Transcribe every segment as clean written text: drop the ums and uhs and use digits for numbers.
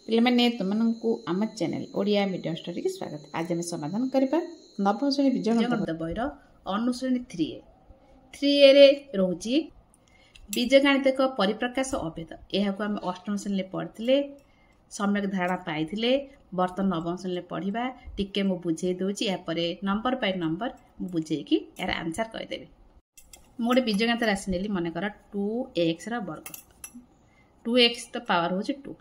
पे तुमको आम चैनल ओडिया मीडियम स्टोरी की स्वागत। आज आम समाधान करवा नवम श्रेणी बीजगणित बईर अनुश्रेणी 3A रे रोची बीजगणित एक परिप्रकाश अभेद। यह आम अष्टम श्रेणी पढ़ते सम्यक धारणा पाई। बर्तमान नवम श्रेणी पढ़ा टिके मु बुझे दूसरी यापर नंबर बाय नंबर बुझेकी यार आंसर कहीदेवी। मुझे बीजगणित राशि नेली मनकर 2x वर्ग 2x तो पावर हूँ 2।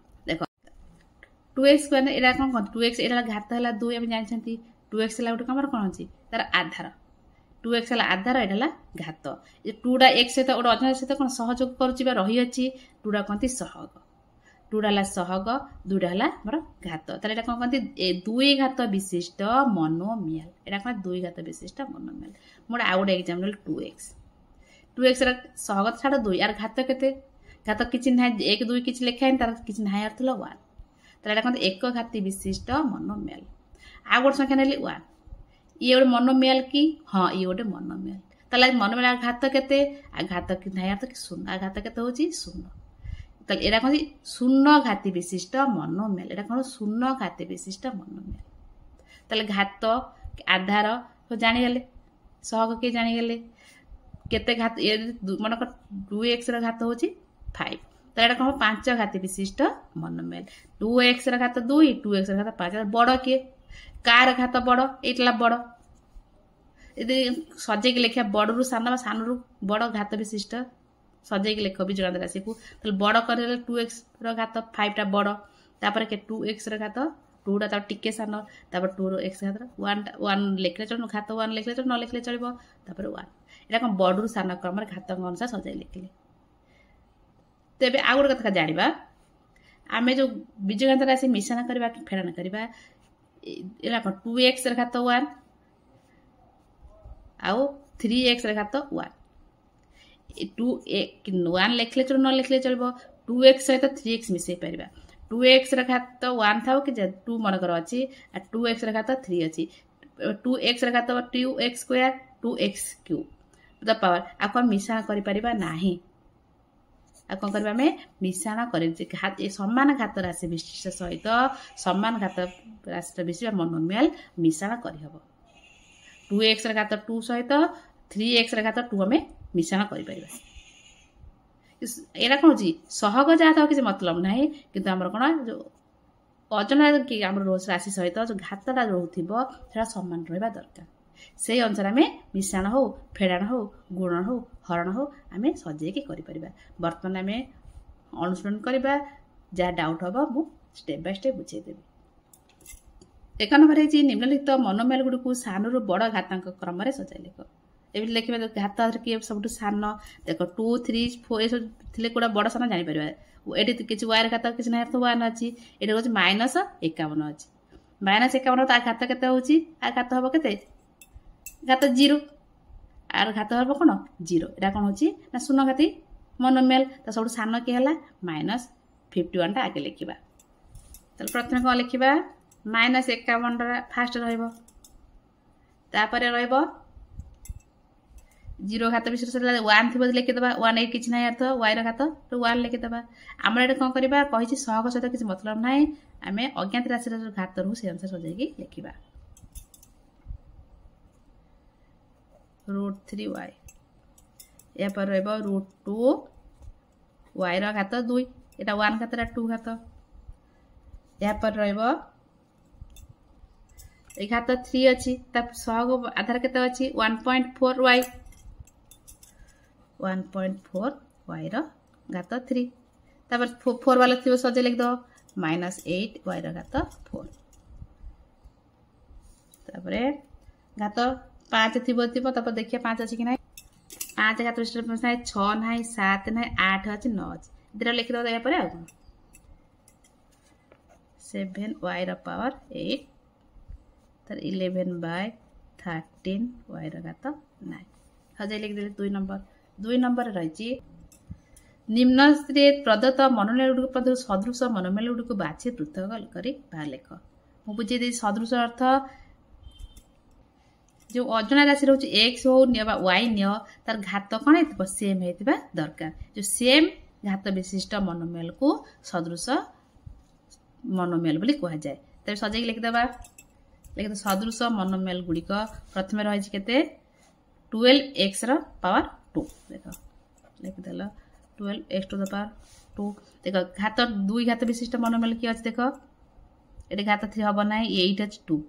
2x को एटा कौन 2x एटा घात है 2 आम जानते 2x है गोटे कमर कौन अच्छी तार आधार 2x है आधार एटा घात 2टा x सहित गोटे अजन सहित कौन सहयोग कर रही अच्छी 2टा कहती सहग 2टा है सहग 2टा है मोर घात तार कौन कहती 2 घात विशिष्ट मोनोमियल एटा कौन 2 घात विशिष्ट मोनोमियल। मोटे आउ गोटे एग्जाम 2x सहग छाड़ 2 यार घात के घात किसी ना 1 2 किसी लिखाए तार किसी ना अर्थ 1 तार कहते एक घाती विशिष्ट मोनोमियल। आ गोटे संख्या नेली 1 ये गोटे मोनोमियल कि हाँ ये गोटे मोनोमियल ताले मोनोमियल घात केते घात कि ना अर्थ कि 0 घात केते होची 0 ताले एरा कहती 0 घाती विशिष्ट मोनोमियल एटा कौन 0 घाती विशिष्ट मोनोमियल। ताले घात आधार तो जानीगले सहग किए जानीगले केते घात मन 2x घात होची 5 तो कौन 5 घाती विशिष्ट मोनोमियल। 2x घात 2 2x घात 5 बड़ किए कार घात बड़ ये बड़ यदि सजेक लिखा बड़ रु सान सान रु बड़ घात विशिष्ट सजेक लिख बीजगणित राशि को बड़ कर 2x घात 5 टा बड़ तापर के 2x घात 2टा तो टिके सान 2x घात 1 लिखले चलो घात 1 लिखले चलो न लिखले चलो 1 यहाँ कौन बड़ रु सान क्रम घात अनुसार सजाई लिखिले। तेबे आ गोटे कथा जाना आम जो बीजगणित राशि मिश्रण करवा फेड़ान करवा 2x घात 1 आउ 3x घात 1 1 लिखले चलो न लिखले चलो 2x सहित 3x मिसई पार 2x घात 1 था कि 2 मनकर अच्छी 2x घात 3 अच्छी 2x घात 2x square 2x cube the power आपको मिश्रण करना कौन करवा आम मिश्रण कर समान घात राशि विशिष्ट सहित समान घात राशि विशिष्ट मोनोमियल मिश्रण करहब 2x घात 2 सहित 3x घात 2 आम मिश्रण कर एरा कौन सहग जहाँ था किसी मतलब ना कि आम कौन जो अजन कि आम राशि सहित जो घातटा रोथे सामान रहा दरकार से अनुसार आम मिश्रण हो फेड़ाण हो गुणन हो हरण हो आम सजेकी कर। बर्तमान आम अनुसरण करवा जहाँ डाउट हम मु स्टेप बाय स्टेप बुझेदेवी। 1 नंबर है निम्नलिखित मोनोमियल गुड़ी सान रु बड़ घातांक क्रम सजाई लिख ये लिखे घात किए सब सान देख 2 3 4 ये सब थे कौटा बड़ सान जापर ये किसी वायर घात किसी ना 1 अच्छी ये हूँ -51 अच्छी -51 तो घात के घात हम के घात 0 आर घात हम कौन 0 यहाँ कौन हो शून्य घाती मोनोमियल तो सब सान किए -51 आगे लिखा तो प्रथम कौन लिखा -51 फास्ट रपर र 0 घात विशिष्ट 1 थी लिखिदे 1 ये किसी ना अर्थ वायर घात तो 1 लिखिदे आम ये कौन करवा कही सहग सहित किसी मतलब ना आम अज्ञात राशि घात रू से अनुसार सजाई लिखा √3y या पर √2y घात 2 यहाँ 1 घात 2 घात या पर घात 3 अच्छी सहग आधार के अच्छी 1.4y 1.4y घात 3 4 वाला थी सजे लिखद -8y घात 4 घात 5 थी देखिए 5 अच्छी कि ना 5 घात 6 ना 7 ना 8 अच्छी 9 अच्छी इधर लिखिद यापर आ 7y पावर 8 तर 11/13y घात 9 सजाई लिखिदे 2 नंबर रही निम्न प्रदत्त मोनोमियल गुड़ी सदृश मोनोमियल गुड़ी को बाछी पृथक कर बाहर लिख मु बुझे सदृश अर्थ जो अजना राशि रोचे x हो वाई नि तार घात कौन हो सेम होता दरकार जो सेम घात विशिष्ट मोनोमियल को सदृश मोनोमियल बोली कह जाए। तबे सजाई लिखिदेबा लिखिद सदृश मोनोमियल गुड़िक प्रथम रही केते 12x ର पावर 2 देख लिखिदेल 12x टू द पावर 2 देख घात 2 घात विशिष्ट मोनोमियल कि अछि देख एटी घात 3 हबो नै 8 अछि 2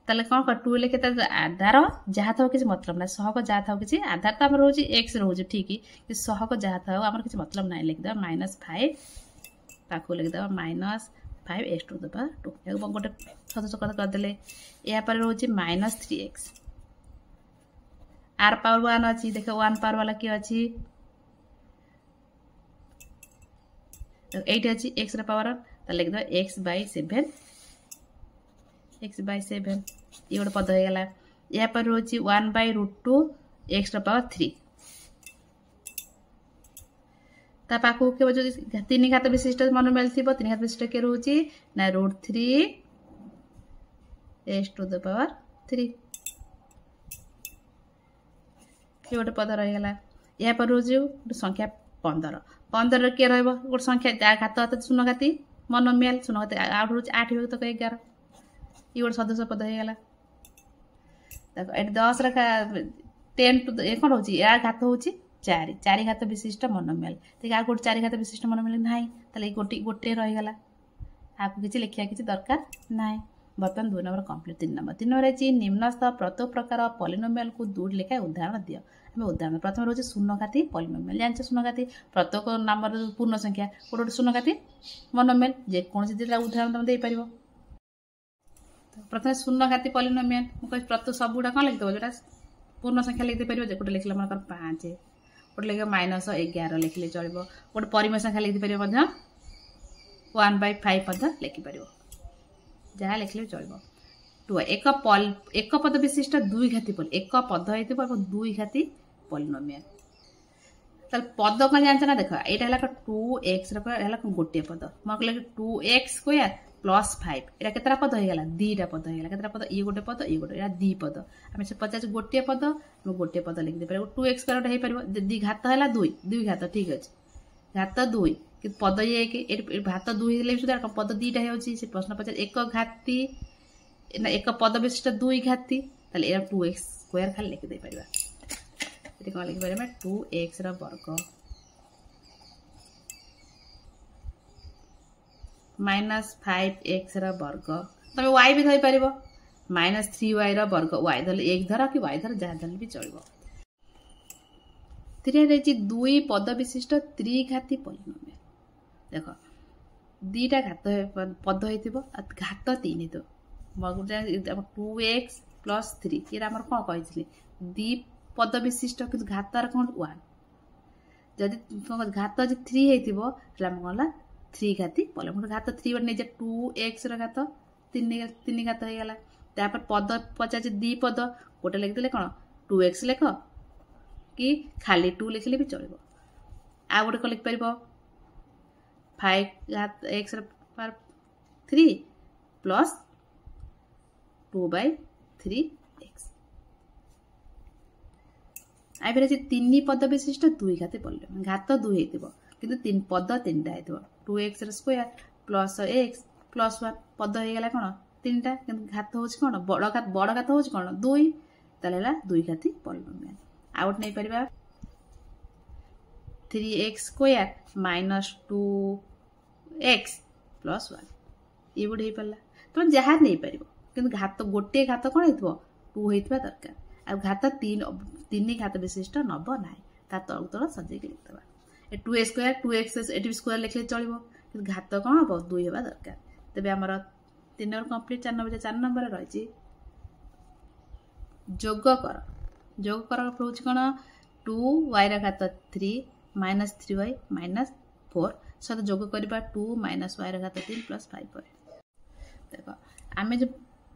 ताले कोन कर 2 लेके त आधार जहा था किछ मतलब ना सहक जहा था किछ आधार त हमर होची x रहउची ठीक कि सहक जहा था हमर किछ मतलब नै लिख दे -5 ताको लिख दे -5x टू द पावर 2 एक गोटे सदस्य कथा कर देले या पर रहउची -3x r पावर 1 अछि देखो 1 पावर वाला की अछि 8 अछि x रा पावर त लिख दे x by 7 ये गोटे पद हो गला या पर रोची 1 by √2 x रा पावर 3 ता पाखु के जो 3 घात विशिष्ट मोनोमियल थिबो 3 घात विशिष्ट के रोची ना √3 x टू द पावर 3 ये गोटे पद रह गला या पर रोजी संख्या 15 के रहबो गोटे संख्या घात त शून्य घाती मोनोमियल शून्य घाती 8 रोज 8 हो तो 11 ये गोटे सदस्य पद हो गला देखो एट 10 रखा 10 टू कोन होची या घात होची 4 घात विशिष्ट मोनोमियल ठीक आ गोटे 4 घात विशिष्ट मोनोमियल नाही तले गोटे रह गला आपको किछि लिखिया किछि दरकार नाही। बर्तन 2 नंबर कंप्लीट 3 नंबर है निम्नस्थ प्रत्येक प्रकार पॉलिनोमियल को दूर लेखा उदाहरण दियो हमें उदाहरण प्रथम रोज शून्यघाती पॉलिनोमियल जानछ शून्यघाती प्रत्येक नंबर पूर्ण संख्या गोटे शून्यघाती मोनोमियल जे कोनसी दिला उदाहरण तुम दे परिबो प्रथम शून्यघाती पॉलिनोमियल मु कहि प्रत्येक सबुडा कोन लिख दो जेटा पूर्ण संख्या लिख दे परिबो जे गोटे लिखला मनकर 5 गोटे लिख -11 लिखले चलिबो गोटे परिमेय संख्या लिख दे परिबो मध्य 1/5 पद लिखि परिबो जहा लिखले चलिबो 2 एक पद विशिष्ट 2 घाती पॉल एक पद हेतिबो 2 घाती पॉलिनोमियल तल पद कोन जानछ ना देखो एटा हला 2x रे हला गोटे पद मक लगे 2x स्क्वायर प्लस 5 एटा केतरा पद हो गेला दीटा पद हो गेला केतरा पद ई गोटे पद ई गोटे एटा दी पद हम से 50 गोटे पद हम गोटे पद लिख दे पर 2x स्क्वायर हे परबो दी घात हला 2 घात ठीक अछि घात 2 कि पद ये कि घात 2 हेले सुदा पद दीटा हे अछि से प्रश्न 50 एक घाती ना एक पद विशिष्ट 2 घाती तले एटा 2x स्क्वायर खाली लिख दे परबा एटा कोन लिख परबा 2x रा वर्ग -5x रा वर्ग तमे y भी धरि परिबो -3y रा वर्ग y धले 1 धरा कि y धर जा धले भी चलिबो। तिरे रेची 2 पद विशिष्ट त्रिघाती पॉलिनोमियल देखो दीटा घात पद हेतिबो घात 3 हेतो मगुजा 2x + 3 ये हमर कोन कहिसली दी पद विशिष्ट कि घात रा कोन 1 जदि घात जे 3 हेतिबो हम कोनला 3 घाती पॉलिनोमियल घात 3 वर नै जे 2x रा घात 3 घात हो गेला तापर पद 50 दी पद गोटे लिख देले कोन 2x लिख कि खाली 2 लिखले भी चलिबो आ गोटे को लिख परिबो 5 घात x रा पावर 3 प्लस 2/3x आई बेरे जे 3 पद विशिष्ट 2 घाती पॉलिनोमियल घात 2 हेतिबो किंतु 3 पद 3टा हेतिबो 2x रा स्क्वायर प्लस x प्लस 1 पद हे गेला कोन 3टा किंतु घात होछ कोन बड़ घात होछ कोन 2 तलेला 2 घाती पॉलिनोमियल आउट नै परिबा 3x स्क्वायर -2x प्लस 1 ये बुड हे पल्ला तो जहा नै परिबो किंतु घात गोटे घात कोन हेतबो 2 हेतबा दरकार आ घात 3 घात विशिष्ट नब नाही ता तळ सजे के लिखतबा ए 2 स्क्वायर 2x एटी स्क्वायर लिखले चलिबो किंतु घात कोन हबो 2 हेबा दरकार तबे हमर 3 नंबर कंप्लीट 4 नंबर रहिछि जोग कर होछि कोन 2y रा घात 3 -3y -4 सत जोग करबा 2 - y रा घात 3 + 5 पर देखो आमे जो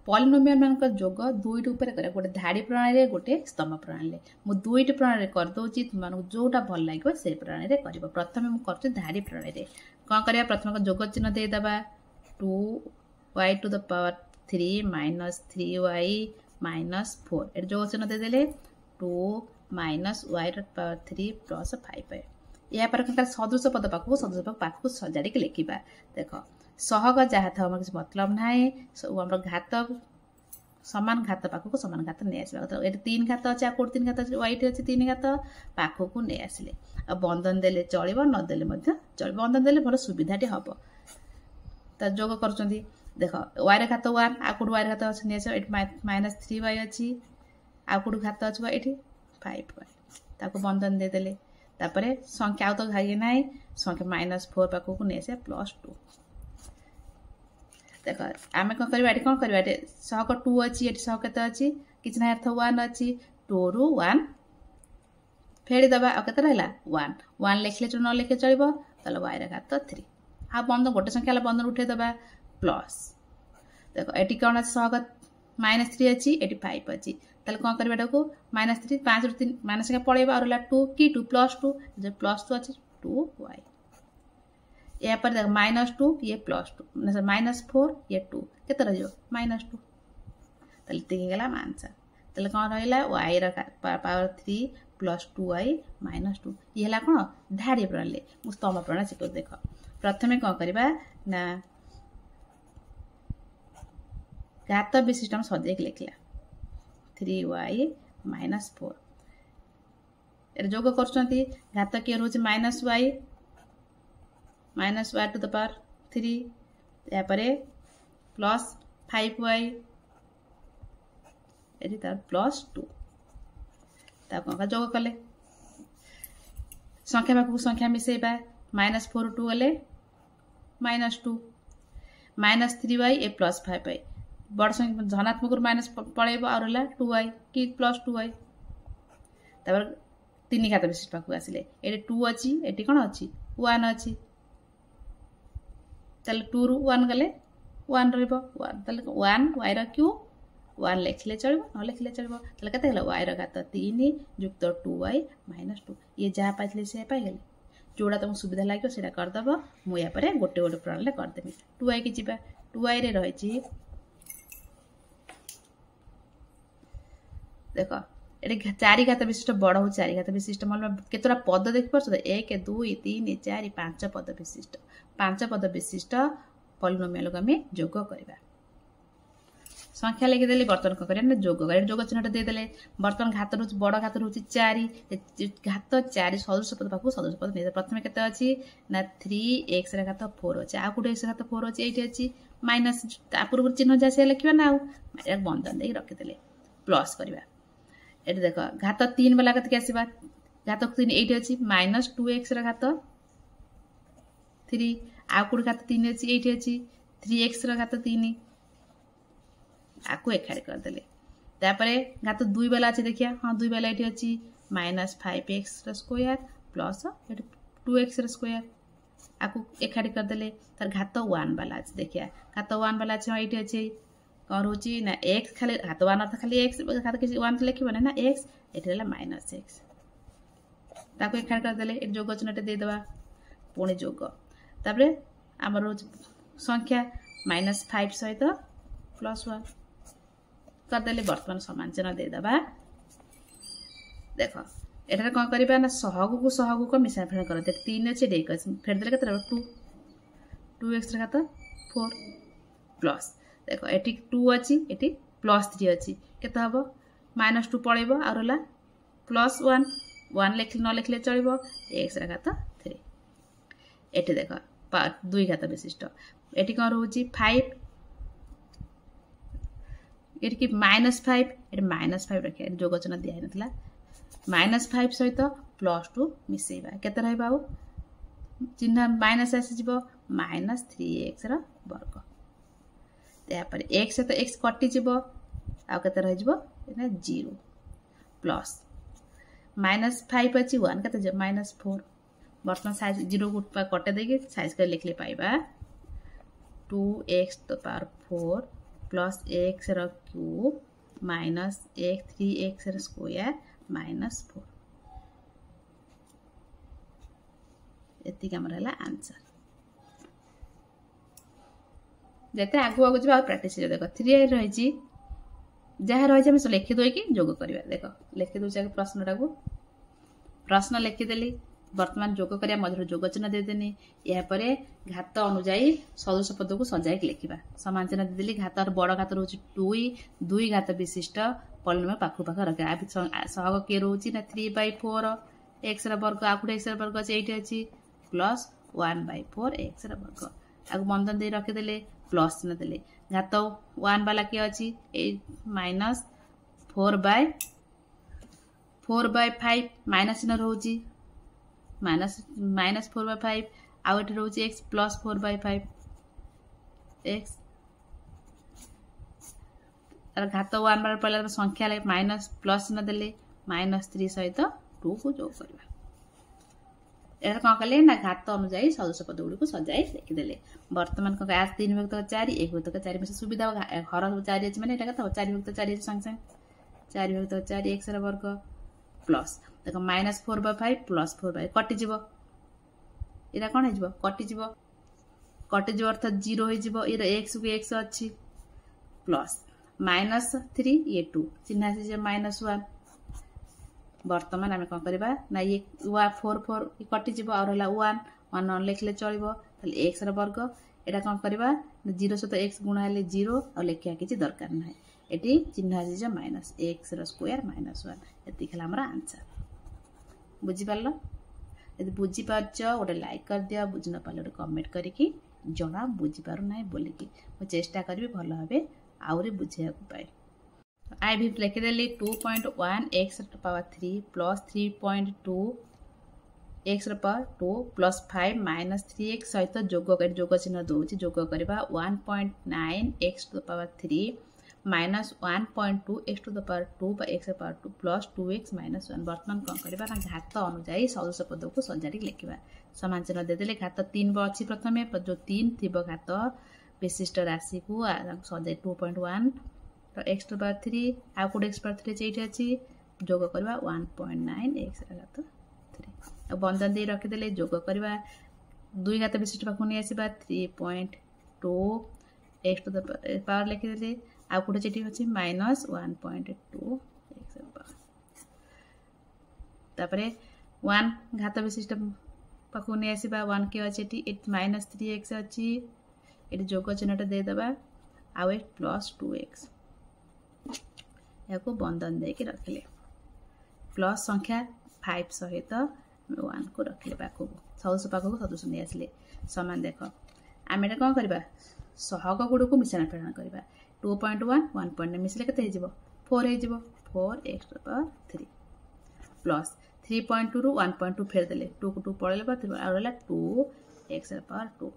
पॉलिनोमियल मानक जोग दुईट ऊपर करे गोटे धाड़ी प्रणाली रे गोटे स्तंभ प्रणाली रे मु दुईट प्रणाली कर दोची तुम मानक जोटा भल लागो से प्रणाली रे करबो प्रथमे मु करते धाड़ी प्रणाली रे कोन करिया प्रथम जोग चिन्ह दे दबा 2y to the power 3 - 3y -4 ए जोग चिन्ह दे देले 2 - y टू द पावर 3 + 5 या पर सदृश पद पाखु सजाड़ी के लिखिबा देखो सहग जहाँ था किसी मतलब ना सब आम घात सामान घात पाखक सामान घात नहीं आसवा ये 3 घात अच्छे आउट 3 घात अच्छे वाइट अच्छे 3 घात पाखक नहीं आसिले आ बंधन देले चलो नदेले चलो बंधन देले भल सुविधाटे हम तो जोग कर देख वायर घात 1 आउट वायर घात अच्छे नहीं -3y अच्छी आउट घात अच्छे ये 5y ताको बंधन देदेले तापर संख्या आउ तो घाई ना संख्या -4 पाखक नहीं आसे +2 देख आम कौन करवा कौन करवा सहक 2 अच्छी ये सहक के अच्छी किसी ना अर्थ 1 अच्छी 2 रु 1 फेड़ीदबा आ के रहा 1 1 लिखले न लिखे चलो ताल वायर घात 3 आ बंधन गोटे संख्या बंधन उठेदबा प्लस देख ये कौन अच्छे सहक -3 अच्छी ये 5 अच्छी ताल कौन करवा -3 5 रु 3 माइनस संख्या पड़ेगा और 2 कि 2 +2 जो +2 अच्छी 2y या पर देख -2 ये +2 -4 ये 2 केते रहियो -2 तले तीगला आंसर तले कौन रहिला y रा पावर 3 + 2y -2 ये हला कोन धाड़ी प्रणाली मु स्तंभ प्रणाली सिखो देख प्रथमे कौन करबा ना घात विशिष्ट हम सदैक लिखला 3y -4 ए जोग करछंती घात के रोज -y -y to the power 3 या परे प्लस 5y एटी तार +2 कौन जोग कले संख्या पाखक संख्या मिसेबा -4 2 गले -2 -3y ए +5y बड़ संख्या धनात्मक माइनस पड़ेब और 2y कि +2y तापर 3 घात विशिष्ट पाखक आसिले ये 2 अच्छी ये कौन अच्छी 1 अच्छी ताले 2 रु 1 गले 1 रहिबो 1 ताले 1 y रा क्यू 1 लिखले चलो न लिखले चलो ताले केते हला y रा घात 3 युक्त 2y -2 ये जहाँ पाइले से पाई गेले जोड़ा तुमको सुविधा लगे सेटा करदब मु या परे गोटे गोटे प्रणाली करदेमी 2y की जीवा 2y रे रही देख ये 4 घात विशिष्ट बड़ हो 4 घात विशिष्ट मतलब केतरा पद देख पार्छ 1 2 3 4 5 पद विशिष्ट 5 पद विशिष्ट पॉलिनोमियल को आम जोग करवा संख्या लिखिदेली बर्तन कौन करें जोग कर जोग चिन्हटा देदेले बर्तन घात रोज बड़ घात रोज 4 घात 4 सदृश पद पाखु सदृश पद नहीं प्रथम के अच्छी ना 3x घात 4 अच्छे आ गोटे x घात 4 अच्छे ये अच्छी माइनस पूर्व चिन्ह जहाँ से लिखा ना बंधन दे रखिदे प्लस करवा ये देख घात 3 वाला कत आसवा घात 3 ये अच्छी -2x घात 3 आउट घात 3 अच्छी ये अच्छी 3x घात 3 आपको एकाड़ी करदे तापर घात 2 वाला अच्छे देखिए हाँ 2 वाला ये अच्छी -5x square plus 2x square आपको एकाड़ी करदे तार घात 1 वाला अच्छे देखिए घात 1 वाला अच्छे ये अच्छे कौन रोची ना x खाली घात 1 अर्थ खाली x घात किसी 1 लिखे ना x ये -x ताको एकाड़ी करदे ये जोग चिन्हटे देदेबा पुणी जोग तापर आम रोज संख्या -5 सहित +1 करदे बर्तमान समान चिन्ह देदेबा देख एठार कौन करवा ना सहगु को मिसा फेड़ कर 3 अच्छे डेक फेरदे के 2x घात 4 प्लस देख ये 2 अच्छी ये +3 अच्छी केते हम -2 पड़ेब और +1 1 लिख न लिखले चलो x घात 3 ये देख 2 घात विशिष्ट ये कौन रोचे 5 ये -5 ये -5 रखिए जोग चिन्ह दिखाई ना -5 सहित +2 मिसेबा केते रहबा आ चिन्ह माइनस आसीज -3x वर्ग तापर x तो x कटिज आ केते रहिजबो एना 0 प्लस -5 अच्छी 1 केते -4 बर्तमान साइज 0 कटे देके साइज कर लिखले पाइबा 2x to the power 4 plus x ର क्यूब माइनस 3x ର स्क्वायर माइनस 4 एतिक हमर हला आंसर जते आगु आगु जबा प्रैक्टिस देखो 3 रही छी जहाँ रही हम लिखि दो कि जोग करवा देख लिखि दो प्रश्नटा को प्रश्न लिखिदेली बर्तमान जोग करिया मध्य जोग चिन्ह देदेनी यापर घात अनुजाई सदृश पद को सजाई लिखा समान चिन्ह देदेली घात बड़ घात रोचे 2 घात विशिष्ट पॉलिनोमियल पाखु पाख रखा सहग किए रोचे ना 3/4 एक्स वर्ग आउटे एक्स वर्ग अच्छे ये अच्छी प्लस 1/4 एक्स वर्ग आगे बंधन दे रखीदे प्लस चिन्ह देले घात 1 वाला किए अच्छी माइनस 4/5 माइनस चिन्ह रोचे माइनस 4/5 आउ ये रोचे एक्स प्लस 4/5 एक्स घात 1 बार पहले संख्या लगे माइनस प्लस चिन्ह देले -3 सहित 2 को जोग करवा यार कौन कले ना घात अनुजाई सदृश पद गुड़ी को सजाई लिखिदे बर्तमान कौन 3 विभक्त 4 1 विभक्त 4 में सुविधा घर 4 अच्छे मैंने क्या 4 विभक्त 4 संगे संगे 4 विभक्त 4 एक्स वर्ग प्लस देख -4/5 प्लस 4/5 कटिज यहाँ कौन हो कटिज अर्थ 0 हो एक्स को एक्स अच्छी प्लस -3 ये 2 चिन्ह -1 बर्तमान आम कौन करवा ना ये 4 कटिज और 1 1 लिखले चलो एक्स वर्ग यहाँ कौन करवा 0 सहित एक्स गुणा 0 और लिखा किसी दरकार ना ये चिन्ह माइनस एक्स स्क्वायर -1 ये आम आंसर बुझीपार यदि बुझीपार गोटे लाइक कर दिया बुझ न पारे गोटे कमेंट करके जना बुझीपार ना बोलिकी मुझे चेष्टा करी भल भाव आहरी बुझे पाए आई भी लिखिदेली 2.1 X power 3 plus 3.2 X power 2 plus 5 minus 3 X सहित जोग चिन्ह दूसरी जोग करवा 1.9 X to the power 3 minus 1.2 X to the power 2 X power 2 plus 2x minus 1 बर्तमान कौन करवा ना घात अनुजाई सदृश पद को सजाड़ी लिखा समान चिन्ह देदेले घात 3 अच्छी प्रथम जो 3 थी घात विशिष्ट राशि को सजाई 2.1 तो एक्स टू पावर 3 आउ कौट एक्स पावर 3 ये अच्छी जोग करवा 1.9 एक्स घात 3 बंधन दे रखीदे जोग करवा 2 घात विशिष्ट पाखु नहीं आसवा 3.2 एक्स टू द पावर लिखिदे आउ कौट ये अच्छी माइनस 1.2 एक्स पावर तापर 1 घात विशिष्ट पाखु नहीं आसवा 1 के अच्छी -3x अच्छी ये जोग चिन्हटा देदेबा आउ एक प्लस 2x या बंधन देके रखिले प्लस संख्या 5 सहित 1 को रखिले पाखक सदृश पाखक सदृश नहीं आसिले समान देख आम एटा कौन करवा सहग गुड़ को मिश्रण फेरण करवा 2.1 1.9 मिसले के 4 हो 4 X to the power 3 plus 3.2 रू 1.2 फेर देले 2 को 2 पड़े और 2 एक्स पावर 2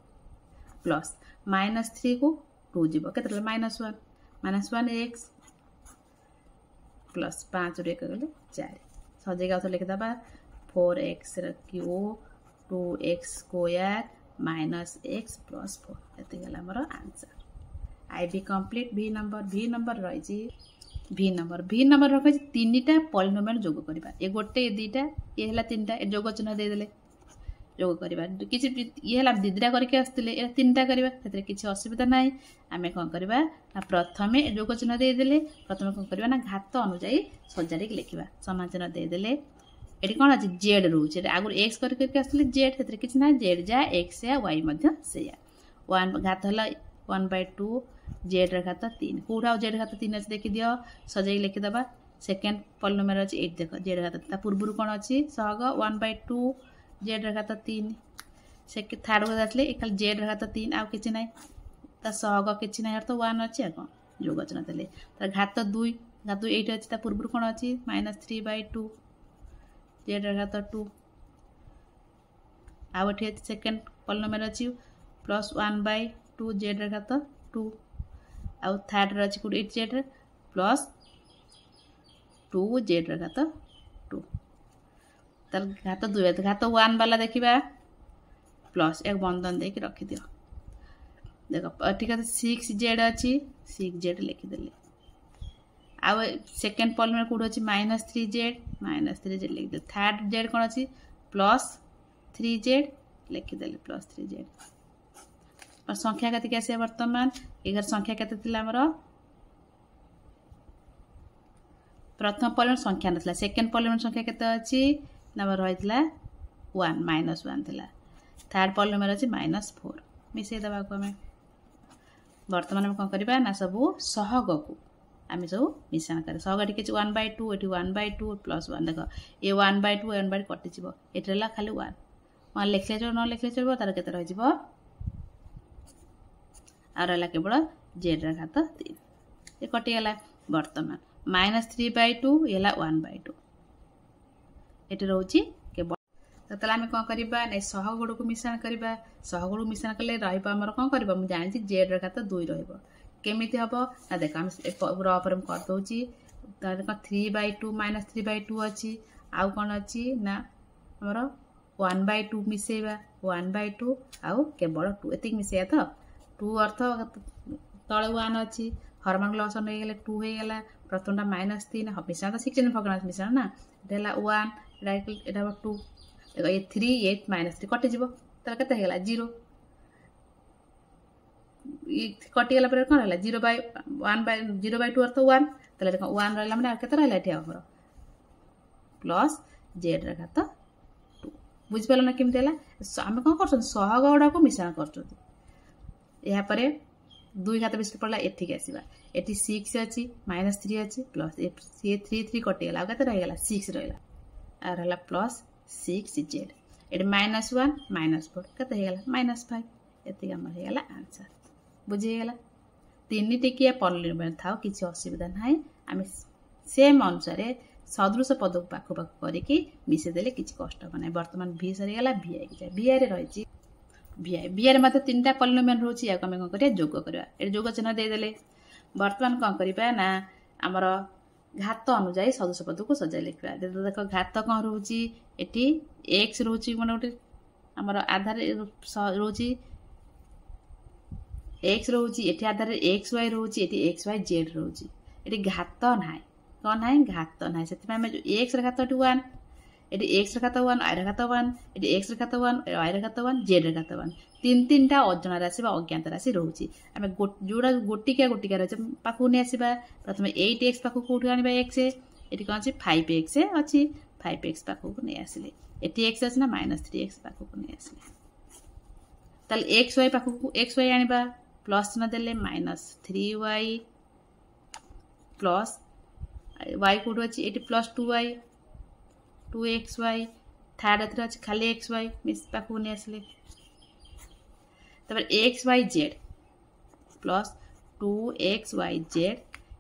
प्लस -3 को 2 जीव के -1 एक्स प्लस 5 रू 1 गले 4 सजे गाँव लिखिदा 4x cube 2x square minus x plus 4 ये आमर आंसर आई बी कंप्लीट भी नंबर रही भी नंबर रखी 3टा पॉलिनोमियल जोग करवा ये गोटे 2टा ये है 3टा जोग चिन्ह देदेले जोग करवा किसी ये है 2टा करके आसते 3टा करवा किसी असुविधा ना आम कौन करवा प्रथम जोग चिन्ह देदेले प्रथम कौन करवा ना घात अनुजाई सजाड़ी लिखा समान चिन्ह देदेले ये कौन अच्छे जेड रोचे आगुरी एक्स करके आसते जेड से किसी ना जेड जा एक्स या वाई से 1 घात है 1/2 जेड घात 3 कौटा जेड घात 3 अच्छे देखी दियो सजाई लिखिदे सेकेंड पॉलिनोमियल अच्छी 8 देख जेड घात पूर्व कौन अच्छी सहग 1/2 जेड घात 3 से थर्ड को आसले खाली जेड घात 3 आउ कि ना सहग कि ना तो 1 अच्छे कौन जोग चिन्ह देले घात 2 ये अच्छी पूर्व कौन अच्छी -3/2 जेड घात 2 आउ ये सेकेंड पॉलिनोमियल अच्छी प्लस 1/2 जेड घात 2 आउ थर्ड अच्छी कौट 8 जेड प्लस 2 जेड घात 2 तर घात 2 घात 1 वाला देखा प्लस एक बंधन दे रखी दियो देख ठीक है 6 जेड अच्छी 6 जेड लिखिदे आउ सेकेंड पॉलिनोमियल कौट अच्छी -3 जेड लिखिदे थर्ड जेड कौन अच्छी +3 जेड लिखिदे +3 जेड और संख्या केते आसे वर्तमान एगार संख्या केते थिला हमर प्रथम पॉलिनोमियल संख्या नथला सेकेंड पॉलिनोमियल संख्या केते अछि नंबर रहितला 1 -1 थिला थर्ड पॉलिनोमियल अछि -4 मिसै दबा को हमें वर्तमान में कौन करबा ना सब सहग को आम सब मिश्रण कर सहग टी 1/2 एटी 1/2 +1 देख ये 1/2 1/2 कटि जीव एटी रहा खाली 1 1 लिखले चलो न लिखले चलो तार केते रह जीव आ रहा केवल z रा घात 3 ये कटि गला वर्तमान -3/2 ये 1/2 एटी रहउची केवल ततला आम कौन करबा नै सहग गुड़ को मिश्रण करबा सहग गुड़ मिश्रण कले रहइबा हमर कौन करबा मु जानि छी z रा घात 2 रहइबो केमिति हबो ना देख हम पूरा ऊपर हम कर दोची तार 3/2 -3/2 अछि आउ कोन अछि ना हमर 1/2 मिसेबा 1/2 आउ केवल 2 एतिक मिसेया तो 2 अर्थ तळे 1 अछि हरमान लॉस हो गेले 2 हे गेला प्रथमटा -3 मिश्रण तो 16 भग्नांश मिश्रण ना देला 1 राइट एटा 2 देखो ये 3 8 -3 कटि जीवो तार केते हे गेला 0 कटि गला पर कोन रहला 0/2 अर्थ 1 तले देखो 1 रहला माने केते रहला एठी हमर प्लस z रा घात 2 बुझि पालो ना केमते हला हम कोन करछन सहग गुडा को मिश्रण करछन या परे 2 घात बेसी पड़ला एठी के आसीबा एठी 6 अछि -3 अछि प्लस ये 3 कटि गला केते रह गेला 6 रहला आ रहला प्लस 6z एठी -1 -4 केते हे गेला -5 एति हमर हे गेला आंसर बुझीगला 3 टिकिया पॉलिनोमियल थाओ किसी असुविधा ना आम सेम अनुसार सदृश पद पाख पाख करके मिसे देले किसी कष्ट बना वर्तमान भी सरीगला vi की vi रे रही vi रे मत 3टा पॉलिनोमियल रोची या कमे कोन करिया जोग करबा ए जोग चिन्ह दे देले वर्तमान कोन करबा ना हमर घात अनुसार सदृश पद को सजाय लिखबा देखो घात कोन रोची एठी x रोची माने ओटे हमर आधार रोची x रोची एठी आधार xy रोची एठी xyz रोची एठी घात नाही कोन नाही घात नाही सेति में जो x रा घात 1 एठी x रा घात 1 y रा घात 1 एठी x रा घात 1 y रा घात 1 z रा घात 1 तीन अज्ञात राशि बा अज्ञात राशि रोची आमे जोडा गोटिका रहे पाखु ने आसीबा प्रथमे 8x पाखु कोठी आनिबा x एठी कोन अछि 5x अछि 5x पाखु को ने आसीले एठी x अछि ना -3x पाखु को ने आसीले तल xy पाखु xy आनिबा प्लस न देले -3y प्लस y कोड अछि एटी प्लस 2y 2xy थर्ड एथरा अछि खाली xy मिस पाखु ने आसले तब xyz plus 2xyz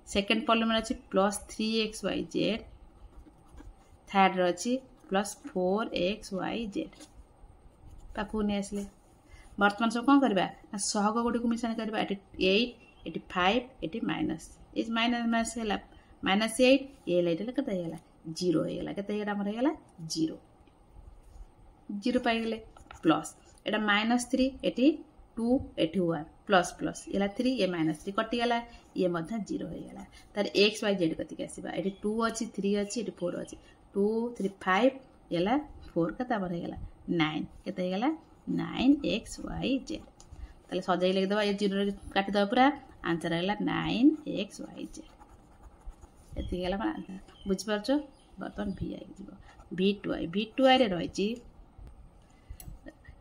second polynomial अछि प्लस 3xyz थर्ड अछि प्लस 4xyz पाखु ने आसले वर्तमान सब कौन करबा सहग गुडी को मिश्रण करबा eighty 8 eighty 5 eighty minus is minus हैला -8 ये लाइट केते हैला 0 हैला केते हेडा हमर हैला 0 पाइ गेले plus iota -3 eighty 2 eighty 1 plus plus एला 3 ये -3 कटि गेला ये मध्य 0 हो गेला तार xyz कति के आसीबा एटी 2 अछि 3 अछि एटी 4 अछि 2 3 5 एला 4 केते हमर हैला 9 केते हैला 9xyz ताले सजाई लिख दबा ये 0 रे काटि दबा पूरा आंसर हैला 9xyz एति गेला आंसर बुझ परछो बर्तन vi जीवो v2i रे रही छी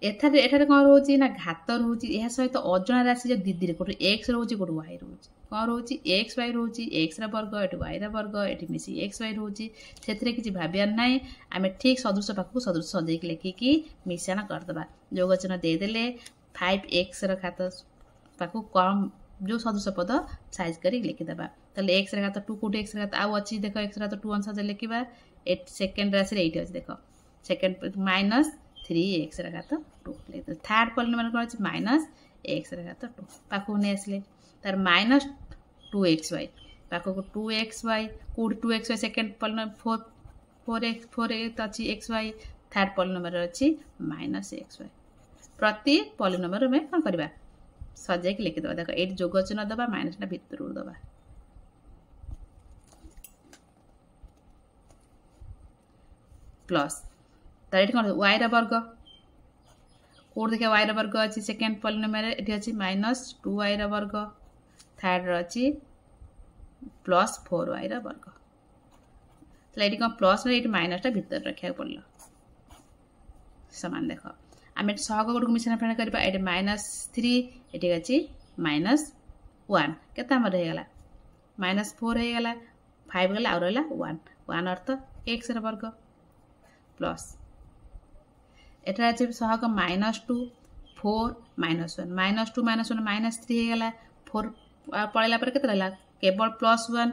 एठारे कौन रोची ना घात रोची यह सहित अजଣା राशि जो दीदी रे कोटे x रोची कोटे y रोची कौन रोची xy रोची x रा वर्ग एटी y रा वर्ग एटी मिसी xy रोची सेथरे किछि भाबियार नै आमे ठीक सदृश पाखु सदृश सदै के लेखि की मिश्रण कर दबा जोग चिन्ह दे देले 5x रा घात पाखु कम जो सदृश पद साइज करी लिखि दबा तले x रा घात 2 कोटे x रा घात आ अछि देखो x रा तो 2 अनुसार लिखिबा एट सेकंड राशि रे 8 अछि देखो सेकंड -3x रा घात 2 ले तो थर्ड पॉलिनोमियल कोन अछि -x रा घात 2 पाखु ने आसले तार -2xy पाखु को 2xy code 2xy second polynomial 4x अछि xy थर्ड पॉलिनोमियल अछि -xy प्रति पॉलिनोमियल में कोन करबा सजाय के लिखि दबा देखो 8 जोग चिन्ह दबा माइनस ना भीतर दबा प्लस तार एठी कोन y रा वर्ग कोड देखा y रा वर्ग अछि सेकंड पॉलिनोमियल एठी अछि -2y रा वर्ग थर्ड रा अछि प्लस 4y रा वर्ग तले एठी कोन प्लस रे एठी माइनस टा भीतर रखिया पड़ला समान देख आम सहग गुड़ को मिश्रण फेण करवा ये -3 ये अच्छी -1 केता होगा -4 होगा 5 गला आउ रहा 1 अर्थ x वर्ग प्लस एटा अच्छे सहग -2 4 -1 -2 -1 -3 होगा 4 पलैला पर केते रहा केवल +1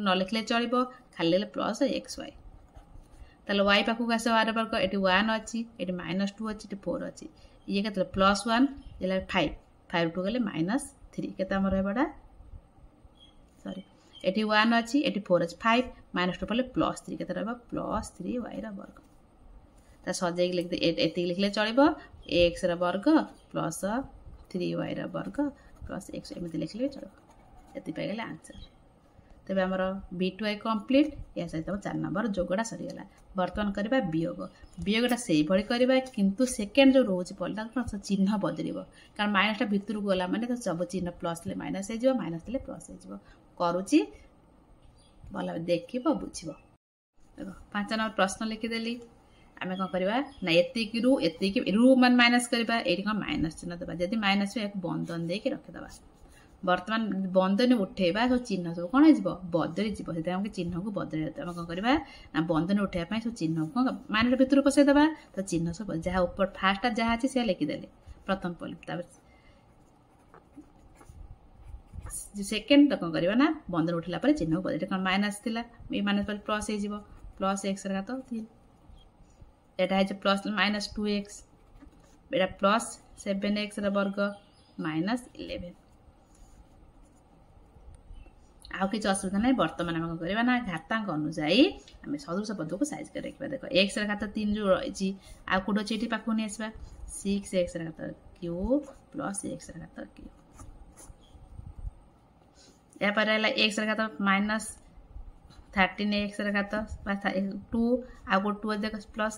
न लिखले चलो खाली प्लस एक्स वाई ताले वाई पाखक आस आर वर्ग ये 1 अच्छी ये -2 अच्छी ये 4 अच्छी ये के +1 ये 5 टू गले -3 के रहा सॉरी ये 1 अच्छी ये 4 अच्छी 5 -2 पड़े +3 के +3 वाई वर्ग ता सजे लिखते ये लिखले चलो एक्स वर्ग +3 वाई वर्ग प्लस एक्स एमती लिखले चलो ये पाइगले आंसर तेज आमर B2 कम्प्लीट या सहित 4 नंबर जोगटा सरीगला बर्तमान करवा वियोगटा से भाई करवा किंतु सेकेंड जो रोज पड़ता चिन्ह बदल कारण माइनसटा भितर को गला माने तो सब चिन्ह प्लस ले माइनस हो माइनस ले प्लस हो करुच्ची भल देख बुझ देख 5 नंबर प्रश्न लिखिदेली आम कौन करवा ना एतिक रु मान माइनस करवा ये कौन माइनस चिन्ह देवा जब माइनस एक बंधन देके रखिदे बर्तमान बंधन उठेबा सब चिन्ह सब कौन हो बदली जी चिन्ह को बदल आम कौन करवा ना बंधन उठेबा सब चिन्ह को माइनस भितर पसईदेवा तो चिन्ह सब जहाँ ऊपर फास्ट जहाँ अच्छी से लिखिदेले प्रथम पॉइंट सेकेंड तो कौन करवा ना बंधन उठला चिन्ह को बदल कौन माइनस थिला ये माइनस प्लस हो प्लस एक्स घात 3 एटा है प्लस -2x एटा प्लस 7x वर्ग -11 आउ कि असुविधा ना बर्तमान आम करवा ना घातांक अनुजाई आम सदृश पद को साइज कर रखा देख एक्स घात 3 जो रही आउ कौट अच्छे ये पाक नहीं आसवा 6x घात क्यूब प्लस x घात क्यूब यापर एक्स घात -13x घात 2 आउ गोटे 2 देख प्लस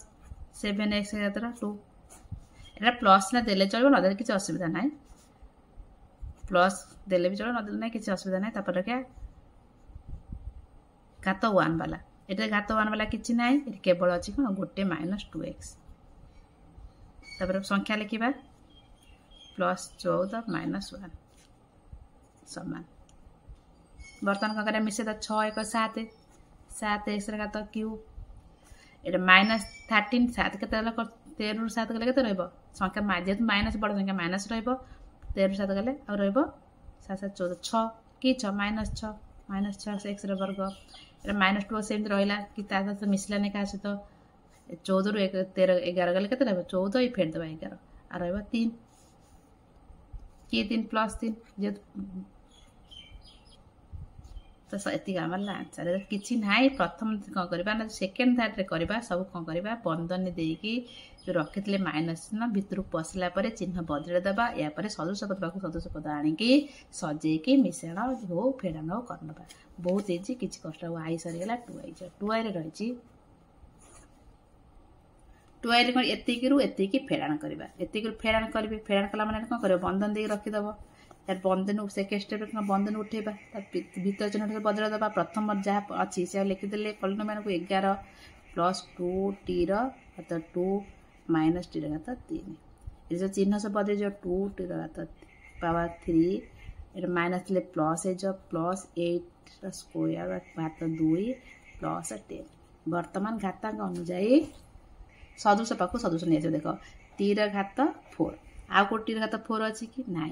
7x घात 2 एटा प्लस ना देले चलो न देले किसी असुविधा ना प्लस देले भी चलो न देले ना किसी असुविधा ना तापर क्या घात 1 वाला ये घात 1 वाला किसी ना केवल अच्छी कौन गोटे -2x तापर संख्या लिखा +14 -1 समान बर्तमान कौन कर मिसे 6 1 7x घात क्यूब ये -13 7 के 13 ରୁ 7 गले के संख्या जेहतु माइनस बड़ संख्या माइनस 13 ରୁ 7 गले और 7 7 14 6 कि 6 -6 एक्स वर्ग ये -2 से रहा कि तो मिसलानी क्या सहित 14 ରୁ 13 11 गले के 14 ये फेर देवा 11 और 3 कि 3 +3 जेहतु तो ये आम आंसर किसी ना प्रथम कौन करवा ना सेकेंड थार्ड करवा सब कौन करवा बंधन देकी जो रखी थे माइनस चिन्ह भितर पशिला चिन्ह बदल देवा यापर सदृश पद पाक सदृश पद आणिकी सजेकी मिश्रण हो फेड़ान हो करना बहुत इजी किसी कष्ट आई सरीगला 2i रही 2i कौन एतिक फेड़ान करवा एतिक फेड़ान करेंगे फेड़ान कला मैंने कौन कर बंधन दे रखीदेव यार बंधन सेकेंड स्टेप बंधन उठेबा भीतर चिन्ह बदल देवा प्रथम जहाँ अच्छी से लिखिदे पॉलिनोमियल को 11 प्लस 2t घात 2 माइनस t घात 3 ये जो चिन्ह सब बदल जो 2t घात पावर 3 ये माइनस ले प्लस प्लस 8 स्क्वायर घात 2 प्लस 10 बर्तमान घातांक अनुजाई सदृश पाक सदृश नहीं देख 3 घात 4 आउ कोटी घात 4 अच्छी कि ना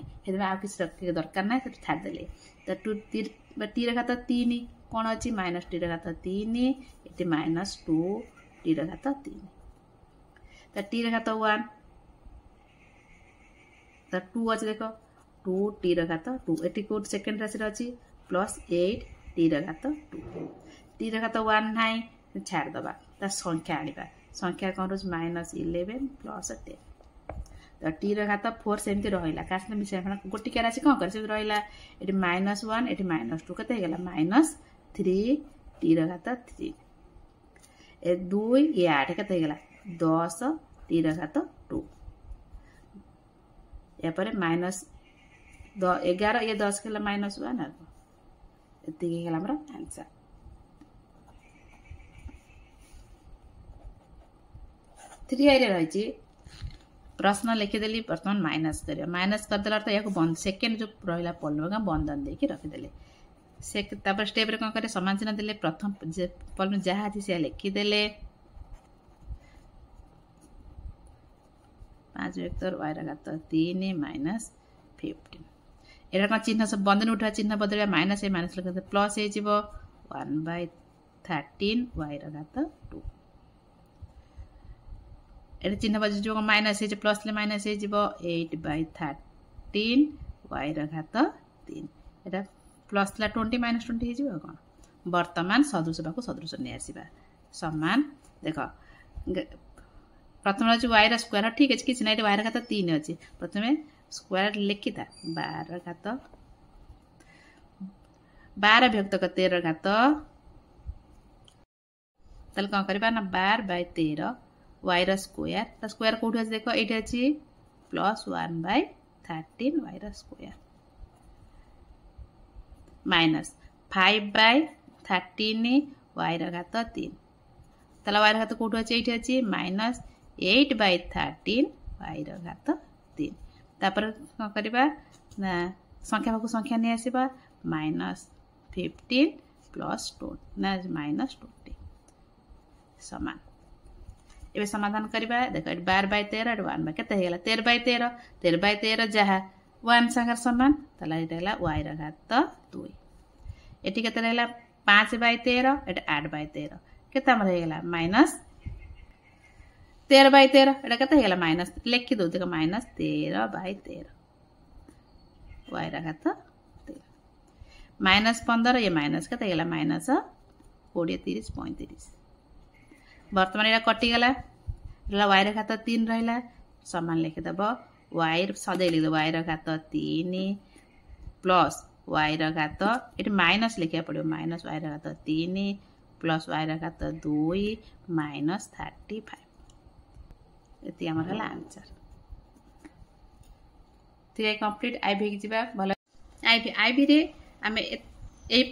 आ किसी रखिए दरकार ना छाड़देले तो 2 घात 3 कौन अच्छी -t घात 3 ये -2t घात 3 तो t घात 1 तो 2 अच्छे देख 2t घात 2 ये कौट सेकेंड राशि अच्छी +8t घात 2 t घात 1 ना छाड़देवा तार संख्या आने संख्या कौन रोज -11 प्लस 10 तो टी घात 4 सेमती रहा क्या मिसा गोटे क्या राशि कौन कर रहा ये -1 ये -2 के -3t घात 3 ए 2 ये 8 के 10 t घात 2 यापर -11 ये 10 के -1 ये आंसर 3i रही प्रश्न लिखिदेली बर्तमान माइनस कर माइनस करदेला तो या बंद सेकेंड जो रहा पॉलिनोमियल बंधन देके रखिदेले से स्टेप रे कौन करे समान चिन्ह देले प्रथम पॉलिनोमियल जहाँ अच्छी से लिखिदेले 5 वेक्टर y घात 3 माइनस 15 एटा कौन चिन्ह सब बंधन उठा चिन्ह बदल माइनस ए माइनस लिखते प्लस हो 1/13 y घात 2 एटा चिन्ह बदल जो माइनस है प्लस ले माइनस है 8/13 y घात 3 एटा प्लस ला 20 माइनस 20 हो कौन वर्तमान सदृश बाकू सदृश नहीं आसवा समान देख प्रथम जो y स्क्वायर ठीक है किसी ना y घात 3 अच्छी प्रथम स्क्वायर लिखी था 12 घात 12 विभक्त 13 घात ताल कौन करबा ना 12/13 y स्क्वायर स्क्वायर कोठी अछि देखो एठी अछि plus 1/13 y square minus 5/13 y घात 3 ताला y घात कोठी अछि एठी अछि माइनस 8/13 y घात 3 तापर कौन करबा ना संख्या को संख्या नहीं आसीबा माइनस 15 प्लस 2 ना माइनस 20 समान एबे समाधान करबा देख 12/13 1 केते हेला 13/13 13/13 जहा 1 संख्या समान तला एटा हेला y घात 2 एटी केते हेला 5/13 एटा 8/13 केते हमर हेला माइनस 13/13 एटा केते हेला माइनस लिखि दो देख माइनस 13/13 y घात 3 माइनस 15 ये माइनस केते हेला माइनस 20 30 35 वर्तमान एटा कटि गला y घात 3 रहिला समान लिखि दब y सदै लिख दब y घात 3 प्लस y घात एटी माइनस लिखिया पड़ियो माइनस y घात 3 प्लस y घात 2 माइनस 35 एती हमर हला आंसर ते कंप्लीट आईवी के जिबा भला आईवी रे हमें ए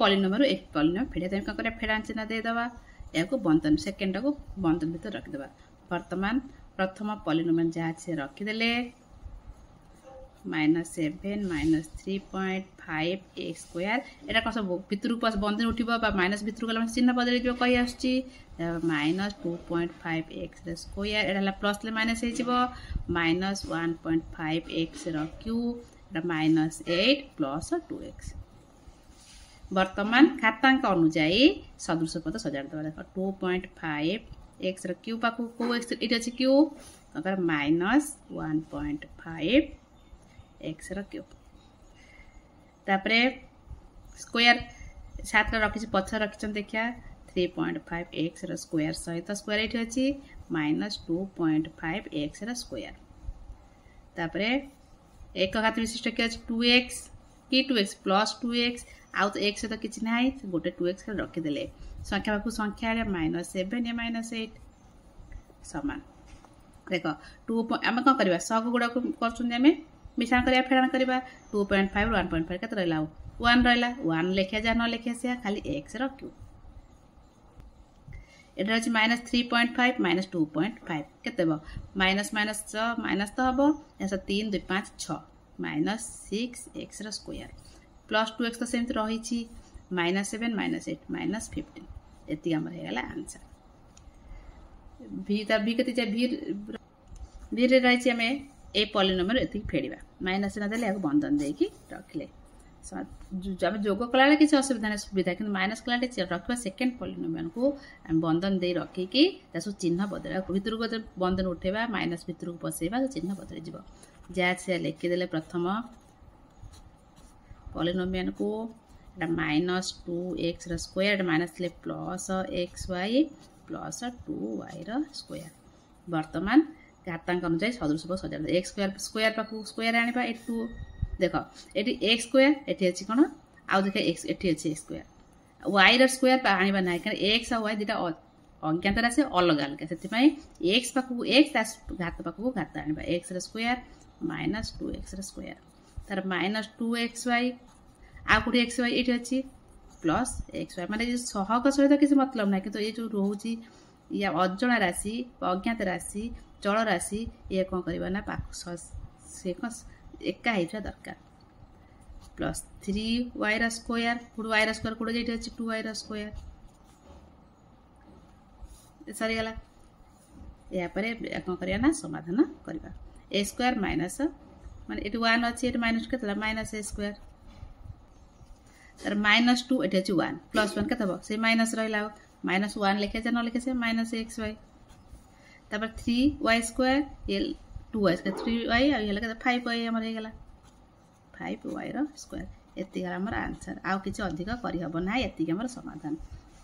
पॉलिनोमियल एक पॉलिनोमियल फेडा तम का करे फेडा चिन्ह दे दबा याको बंधन सेकेंड को बंधन भीतर रख देबा वर्तमान प्रथम पॉलिनोमियल जहाँ से रखी देले -7 -3.5 x स्क्वायर एटा कस भितर पास बंधन उठिबो बा माइनस भितर गला चिन्ह बदल दिबो कहि आछी -2.5 x स्क्वायर एटा ला प्लस ले माइनस हे जिवो -1.5 x र क्यूब एटा -8 प्लस 2x वर्तमान खातांक अनुसार सदृश पद सजाड़ दबा देखो 2.5 x र क्यूब पाखु को x इट अछि क्यूब अगर -1.5 x र क्यूब तापरे स्क्वायर सात रखी पछ रखी देखिया 3.5 x र स्क्वायर सहित स्क्वायर इट अछि -2.5 x र स्क्वायर तापरे एक घात विशिष्ट के 2x की 2x प्लस 2x आउ तो x तो किछि नाही गोटे 2x के रखि देले संख्या बाकू संख्या रे -7 या -8 समान देखो 2 हम कोन करबा सब गुडा को करछुन हमें मिश्रण करिया फेडन करबा 2.5 1.5 केत रहला 1 रहला 1 लिखिया जा न लिखिया से खाली x र क्यूब एटा अछि -3.5 -2.5 केते बो माइनस माइनस तो हबो ऐसा 3 2 5 6 -6 x र स्क्वायर प्लस 2x तो सेम रही छी -7 -8 -15 एती हमर हेला आंसर v कति जे v रे रही छी हमें ए पॉलिनोमियल एती फेडिबा माइनस न देले एक बंधन देकी रखले जब जोग कला किसी असुविधा नहीं सुविधा कि माइनस कला रखा सेकेंड पॉलिनोमियल को हम बंधन दे रखिकी चिन्ह बदल भितर को बंधन उठेबा माइनस भितर को पसेबा चिन्ह बदल जीव जहाँ से लिखिदेले प्रथम पॉलिनोमियल को -2x स्क्वायर माइनस ले plus xy plus 2y square वर्तमान घातांक अनुसार सदृश सजा x स्क्वायर पाखु स्क्वायर आनिबा 2 देख ये एक्स स्क्वायर ये अच्छी कौन आउ देख एक्स ये अच्छी एक्स स्क्वायर वाई र स्क्वायर आने ना कहीं एक्स और वाई दुटा अज्ञात राशि अलग अलग से एक्स पाखक एक्स घात पाखक घात आने एक्स स्क्वायर -2x स्क्वायर तार -2xy आ कौटे एक्स वाई ये अच्छी प्लस एक्स वाई माने सहग सहित किसी मतलब ना कि ये जो रोचे या अजଣା राशि अज्ञात राशि चल राशि ये कौन करवा ना से एका हो दरकार plus 3y square put y square code जेठी अछि 2y स्क्वायर सरी गला या परे कौन करया ना समाधान करबा a स्क्वायर माइनस माने एटी 1 अछि एटी माइनस केतला माइनस a स्क्वायर तर माइनस 2 एटी अछि 1 प्लस 1 केतबो से माइनस रहला माइनस 1 लिखे जा न लिखे से माइनस xy तब 3y स्क्वायर ये 2y स्क्वायर 3y आ ये लगा 5y हमर हे गला 5y रो स्क्वायर एति गला हमर आंसर आ किछ अधिक करि हबो ना एति हमर समाधान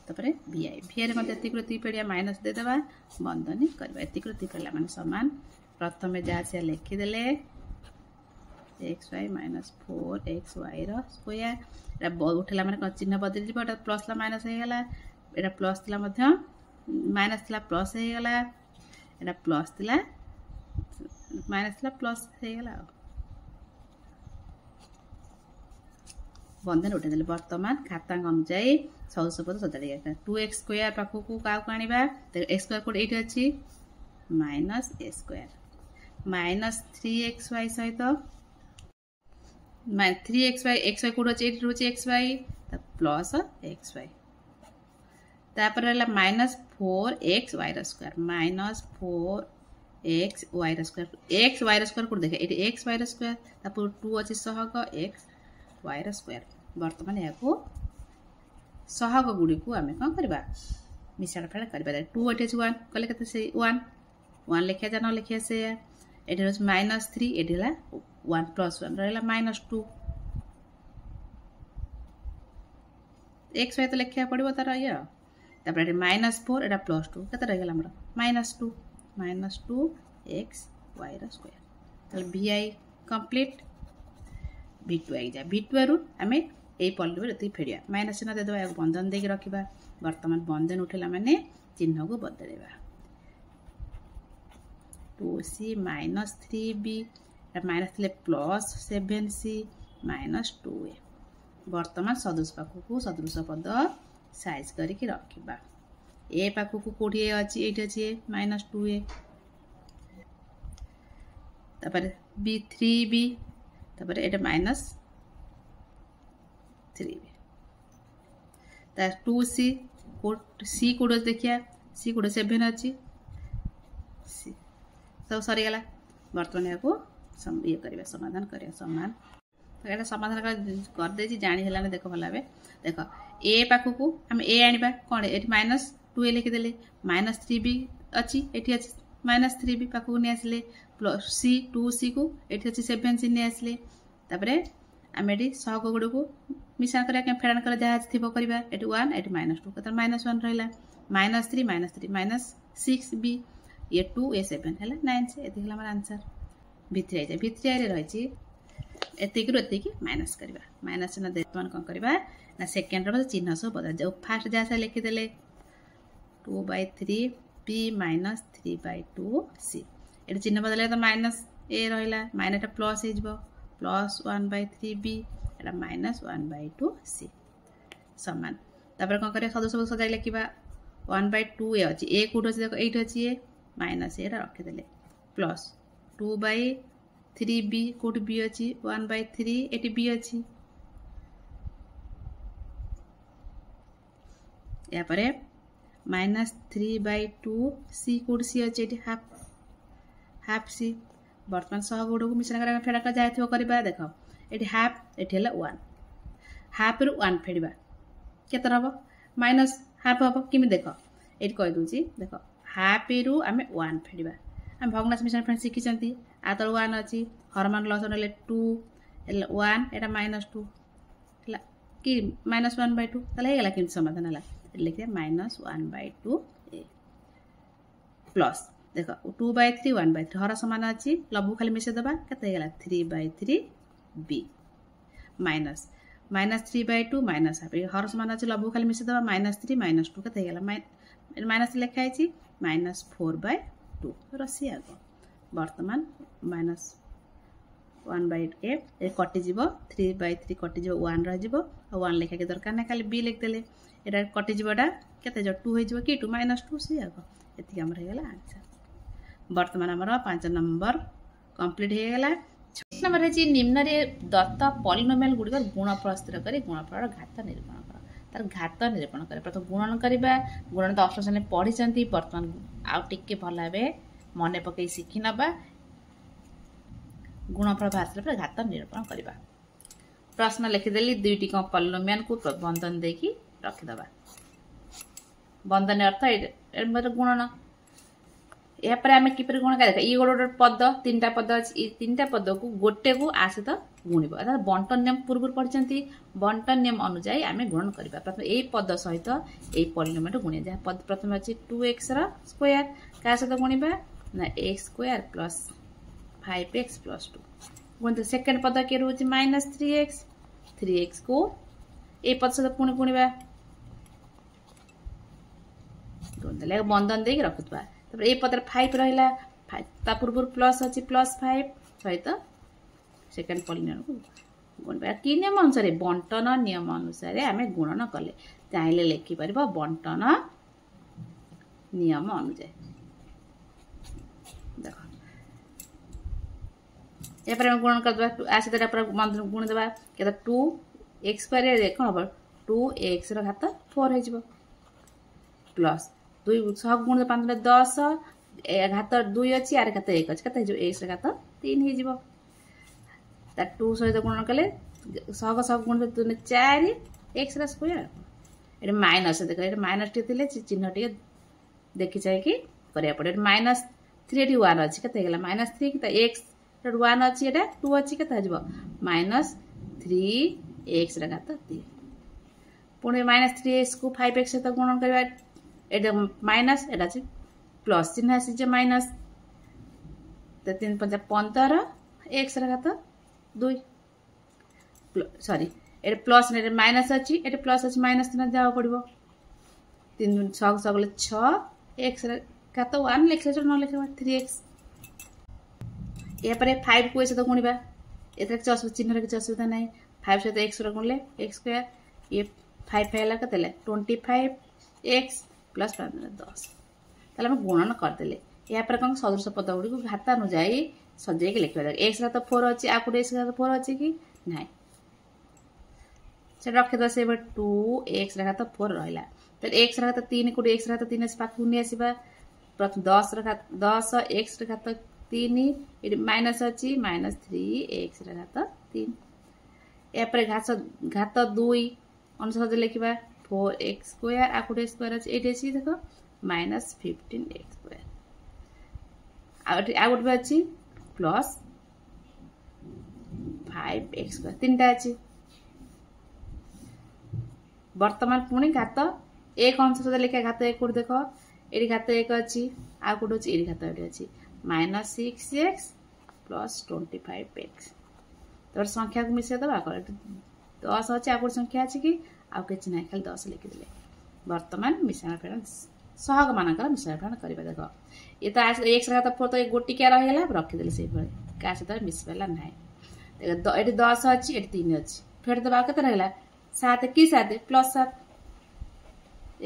तपरे vi रे मते एति कृति पेडिया माइनस दे देबा बंधनी करबा एति कृति पेला माने समान प्रथमे जा से लिखि देले xy माइनस 4xy रो स्क्वायर एटा उठला माने चिन्ह बदल जिबो एटा प्लस ला माइनस हे गला एटा प्लस थिला मध्य माइनस थिला प्लस हे गला एटा प्लस थिला माइनस थिला प्लस हे गला बंधन उठे देले वर्तमान खातांक अनुसार सदस्य पद सजाड़ी गया 2x स्क्वायर पाखु को का आनिबा x स्क्वायर कोड 8 अछि minus a square minus 3xy सहित 3xy xy कोड अछि 8 रोचे xy त प्लस xy तापर रहला minus 4xy square minus 4xy square xy square code देखे एटी xy स्क्वायर तापर 2 अछि सहग xy स्क्वायर वर्तमान याको सहग गुडी को आमे कोन करबा मिसाल फेड करबा 2 एटी 1 कले कते से 1 1 लिखिया जा न लिखिया से एटी रोज माइनस 3 एटीला 1 प्लस 1 रहला माइनस 2 xy तो लिखिया पड़िबो तार या तापर एटी माइनस 4 एटा प्लस 2 कते रह गेला हमरा माइनस 2 xy रा स्क्वायर तल vi कंप्लीट v2 आई जा v2 रु हमें ए पॉलिटिव एति फेडिया माइनस चिन्ह दे देबा बंधन देके रखिबा वर्तमान बंधन उठेला माने चिन्ह को बदलेबा 2c माइनस 3b माइनस थिले प्लस 7c माइनस 2a वर्तमान सदस्य पाखु को सदृश पद साइज करके रखिबा ए पाखु को कोठी अछि एठी अछि माइनस 2a तापर b3b तापर एटा माइनस 3b ता 2c कोड c कोड देखिया c कोड 7 अछि c सब सरी गला वर्तमान याको ये करबा समाधान करिया समान तो एटा समाधान कर दे छी जानि हला ने देखो भलाबे देखो a पाखु को हम a आनिबा कोन एठी माइनस 2a लिखि देले माइनस 3b अछि एठी अछि माइनस 3b पाखु ने आसले प्लस c 2c को एठी अछि 7c ने आसले तापरे आमेडी सहग गुड को मिसान करिया के फेडन कर जहाज थिबो करबा eighty 1 eighty minus 2 Qatar minus 1 रहला माइनस 3 माइनस 6b ये 2 a 7 हैला 9 से एति हला हमर आंसर v3 आइ v3 रे रहै छी एति कि एति कि माइनस करबा माइनस चिन्ह देतन कोन करबा ना सेकंड रो चिन्ह सब बदल जाउ फर्स्ट जासा लिखि देले 2/3 p माइनस 3/2 c एति चिन्ह बदले तो माइनस a रहला माइनस टा प्लस हे जबो प्लस 1/3b एटा माइनस 1/2 c समान तापर कोन करे सदस्य सजाई लिखिबा 1/2a अछि a कोड अछि देखो 8 अछि a माइनस a रा रखि देले प्लस 2/3b कोड b अछि 1/3 एटी b अछि या परे माइनस 3/2 c कोड c अछि एटी हाफ c वर्तमान सहगुड को मिश्रण करा फेडा का जायथिबो करबा देखो एटी हाफ एटी हला 1 हाफ रु 1 फेडबा केतर हबो माइनस हाफ हबो किमि देखो एटी कहि दोची देखो हाफ रु हमें 1 फेडबा हम भग्नांश मिश्रण फ्रेंड सिखि चंती आ तर 1 अछि हरमान लॉस होले 2 1 एटा माइनस 2 हला कि माइनस 1/2 तले हेगला किन समाधान हला लिखे माइनस 1/2 a प्लस देखो 2/3 1/3 हर समान अछि लघु खाली मिसे दबा कते गेला 3/3 b minus minus 3/2 minus half हर समान अछि लघु खाली मिसे दबा माइनस 3 माइनस 2 कते गेला माइनस लिखा अछि माइनस 4/2 रसी आगो वर्तमान माइनस 1/a कटिज 3/3 कटिज 1 रही 1 लिखा के दरकार ना खाली b लिखदेले एटा कटिजटा केते जो 2 हो कि 2 -2 सी आगो एति हमर हे गेला आंसर। वर्तमान हमर 5 नंबर कंप्लीट हे गेला। 6 नंबर है निम्न रे दत्त पॉलिनोमियल गुडी गुणफल स्थिर करी गुणफल घात निरूपण कर तार घात निरूपण करे प्रथम गुणन करबा गुणन तो अष्टम श्रेणी पढ़ी चंती वर्तमान आ टिके भल भाबे मने पकई सिखि नबा गुणफल भाषा पर घात निरूपण करबा। प्रश्न लिखिदेली दुईटी को पॉलिनोमियल को बंधन देकी रखिदबा बंधन अर्थ ए गुणन या पर आमे किपर गुण कर ये गोटे पद तीनटा पद अछि तीनटा पद को गोटे को आसहित गुणिब अर्थात बंटन नियम पूर्व पढ़ी बंटन नियम अनुसार आमे गुणन करबा प्रथम ए पद सहित ए पॉलिनोमियल गुणिया जहाँ पद प्रथम अछि 2x रा स्क्वायर का सहित गुणिबा ना x square plus 5x plus 2 गुणित सेकंड पद के रहउछि -3x को ए पद सहित पुणी गुणिबा गुणिले बंधन देके रखुतबा तब ए पदर 5 रहिला 5 ता पूर्व प्लस अछि +5 सहित सेकंड पॉलिनोमियल को गुणबा कि नियम अनुसार बंटन नियम अनुसार आमे गुणन कले चाहिले लेखि परबो बंटन नियम अनुसार देखो या पर हम गुणन करबा आसे देला पर गुण देबा केता 2x स्क्वायर देखो हबो 2x रो घात 4 हे जिवो प्लस 2 सब गुण 5 10 घात 2 अछि आर घात 1 अछि कते जो x घात 3 हे जिवो ता 2 सहित गुणन कले सब गुण 4 x रा स्क्वायर एटा माइनस देखो एटा माइनस टी थिले चिन्ह टी देखि जाय कि करिया पड़े -3 एटी 1 अछि कते गेला -3 कि ता x 1 अछि एटा 2 अछि कते जिवो -3x रा घात 3 पुणे -3x को 5x सहित गुणन करबा एटा माइनस एटा अछि प्लस चिन्ह अछि जे माइनस त 3 5 15 x रा घात 2 सॉरी एटा प्लस ने माइनस अछि एटा प्लस अछि माइनस न जाव पड़िबो 3 6 सगले 6 x रा घात 1 लिखले जो न लिखबा 3x ए परे 5 को से तो गुणिबा एतरे के चिन्ह रे के असुविधा नै 5 से x रा गुणले x स्क्वायर ये 5 फैला कतेले 25x प्लस 10 ताले हम गुणन कर देले या पर कौन सदृश पद गुडी को घात अनुसार सजे के लिखबा x रा तो 4 अछि आ को x रा तो 4 अछि कि नै से रखे द से 2x रा तो 4 रहला त x रा तो 3 को x रा तो 3 से पाखु नि आसीबा प्रथम 10 रा 10 x रा तो 3 इड माइनस अछि -3x रा तो 3 या पर घात 2 अनुसार लिखबा 4x स्क्वायर आ को स्क्वायर अछि एटे अछि देखो -15x स्क्वायर आ गुड अछि प्लस 5x स्क्वायर तीनटा अछि वर्तमान पुणी घात 1 अंश से लिखा घात 1 को देखो एडी घात 1 अछि आ गुड अछि एडी घात 1 अछि -6x प्लस 25x तोर संख्या को मिसे दबा कर 10 अछि आ गुड संख्या अछि कि आ किछ नै खाली 10 लिखि दिले वर्तमान मिश्रण फेरन सहग मानकर मिश्रण फेरन करबा देखो ये तो x रा तो 4 तो गोटी के रहला रखि दिले से का से तो मिसबेला नै देखो एटी 10 अछि एटी 3 अछि फेर दबा के रहला 7 की 7 प्लस 7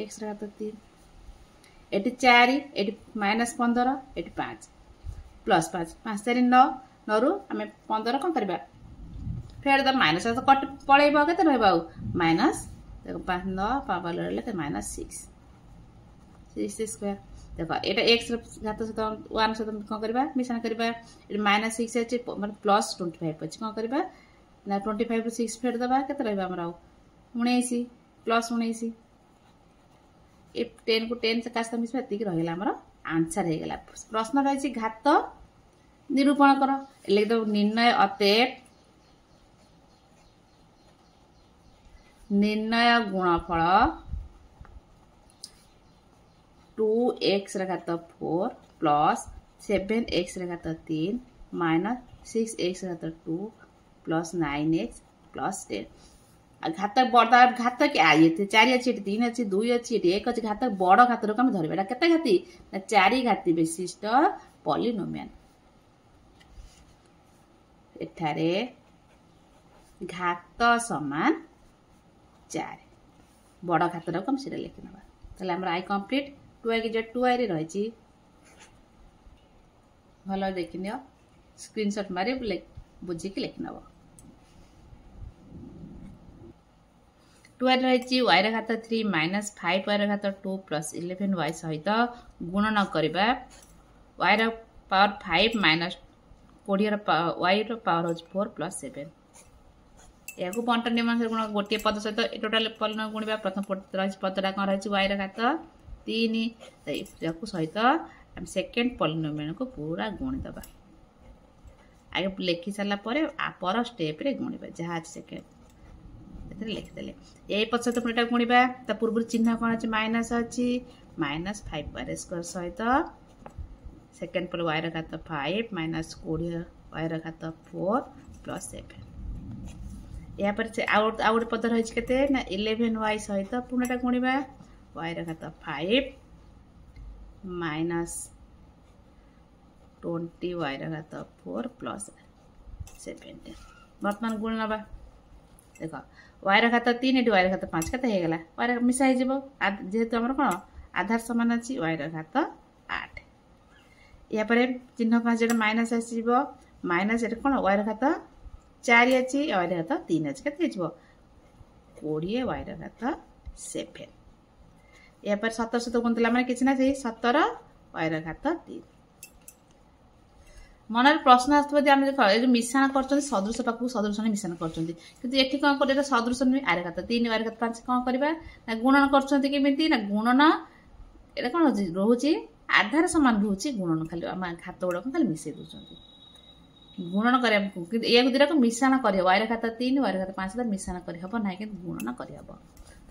x रा तो 3 एटी 4 एटी -15 एटी 5 प्लस 5 5 4 9 9 रु हमें 15 कोन करबा फेर द माइनस तो कट पळेबा केते रहबा माइनस देखो 5 9 पावर ले तो -6 स्क्वायर देखो एटा x घात से 1 से कोन करबा मिश्रण करबा ए -6 अछि मतलब प्लस 25 अछि कोन करबा ना 25 रो 6 फेर दबा केते रहबा हमरा 79 प्लस 79 ए 10 को 10 से कास्ता मिसबा एतिक रहला हमरा आंसर हे गेला प्रश्न रहै छै घात निरूपण कर लिख दो निर्णय अतएव निर्णय गुणफल 2x रा घात 4 प्लस 7x रा घात 3 माइनस 6x रा घात 2 प्लस 9x प्लस 10 घात बड़ा घात के आए थे 4 अछि 3 अछि 2 अछि 1 अछि घात बड़ घात रो हम धरबेडा केते घाती 4 घाती विशिष्ट पॉलिनोमियल एठारे घात समान 4 बड़ घातटा को हम सीधा लिखि नबा ताले हमर आई कंप्लीट 2i की जो 2i रे रहिछि भलो देखि नियो स्क्रीनशॉट मारे बुझी के लिखि नबा 2i रहिछि y रे घात 3 माइनस 5y रे घात 2 प्लस 11y सहित गुणन करबा y रे पावर 5 माइनस 20 रे y रे पावर हो 4 प्लस 7 याकू बंटन नियम से गुण गोटे पद सहित टोटल पॉलिनोमियल गुणिबा प्रथम पद रहिछि पदटा कोन रहिछि y रे घात 3 याकू सहित हम सेकंड पॉलिनोमियल को पूरा गुणी दबा आगे लिखि सारला परे पर स्टेप रे गुणिबा जहा अछि सेकंड एते लिखि देले एई पद सहित पुरटा गुणिबा त पूर्व चिन्ह कोन अछि माइनस अछि माइनस 5y स्क्वायर सहित सेकंड पर y रे घात 5 माइनस 20 y रे घात 4 प्लस 7 या पर से आउट पद रहिछ केते ना 11y सहित पुनटा गुणिबा y रे घात 5 माइनस 20y रे घात 4 प्लस 17 वर्तमान गुण नबा देखो y रे घात 3 एटी y रे घात 5 केते हे गेला y रे मिसा हे जिवो जेहेतु हमर कोन आधार समान अछि y रे घात 8 या पर चिन्ह का जेटा माइनस आसीबो माइनस एटा कोन y रे घात 4 अछि y रे घात 3 अछि केते हिजबो 20 y रे घात 7 या पर 17 से तो गुणतला माने किछ ना छै 17 y रे घात 3 मनर प्रश्न आस्तबो जे हम देखो ए मिश्रण करछन सदृश पाकु सदृश ने मिश्रण करछन किंतु एठी कोन करे सदृश ने y रे घात 3 y रे घात 5 कोन करबा ना गुणन करछन केमिति ना गुणन एटा कोन रहउची आधार समान रहउची गुणन खाली हम घात गुडा खाली मिसे दोछन गुणन करे किंतु एया गुदरा को मिश्रण करे y रे घात 3 y रे घात 5 मिश्रण करे हबो नै कि गुणन करे हबो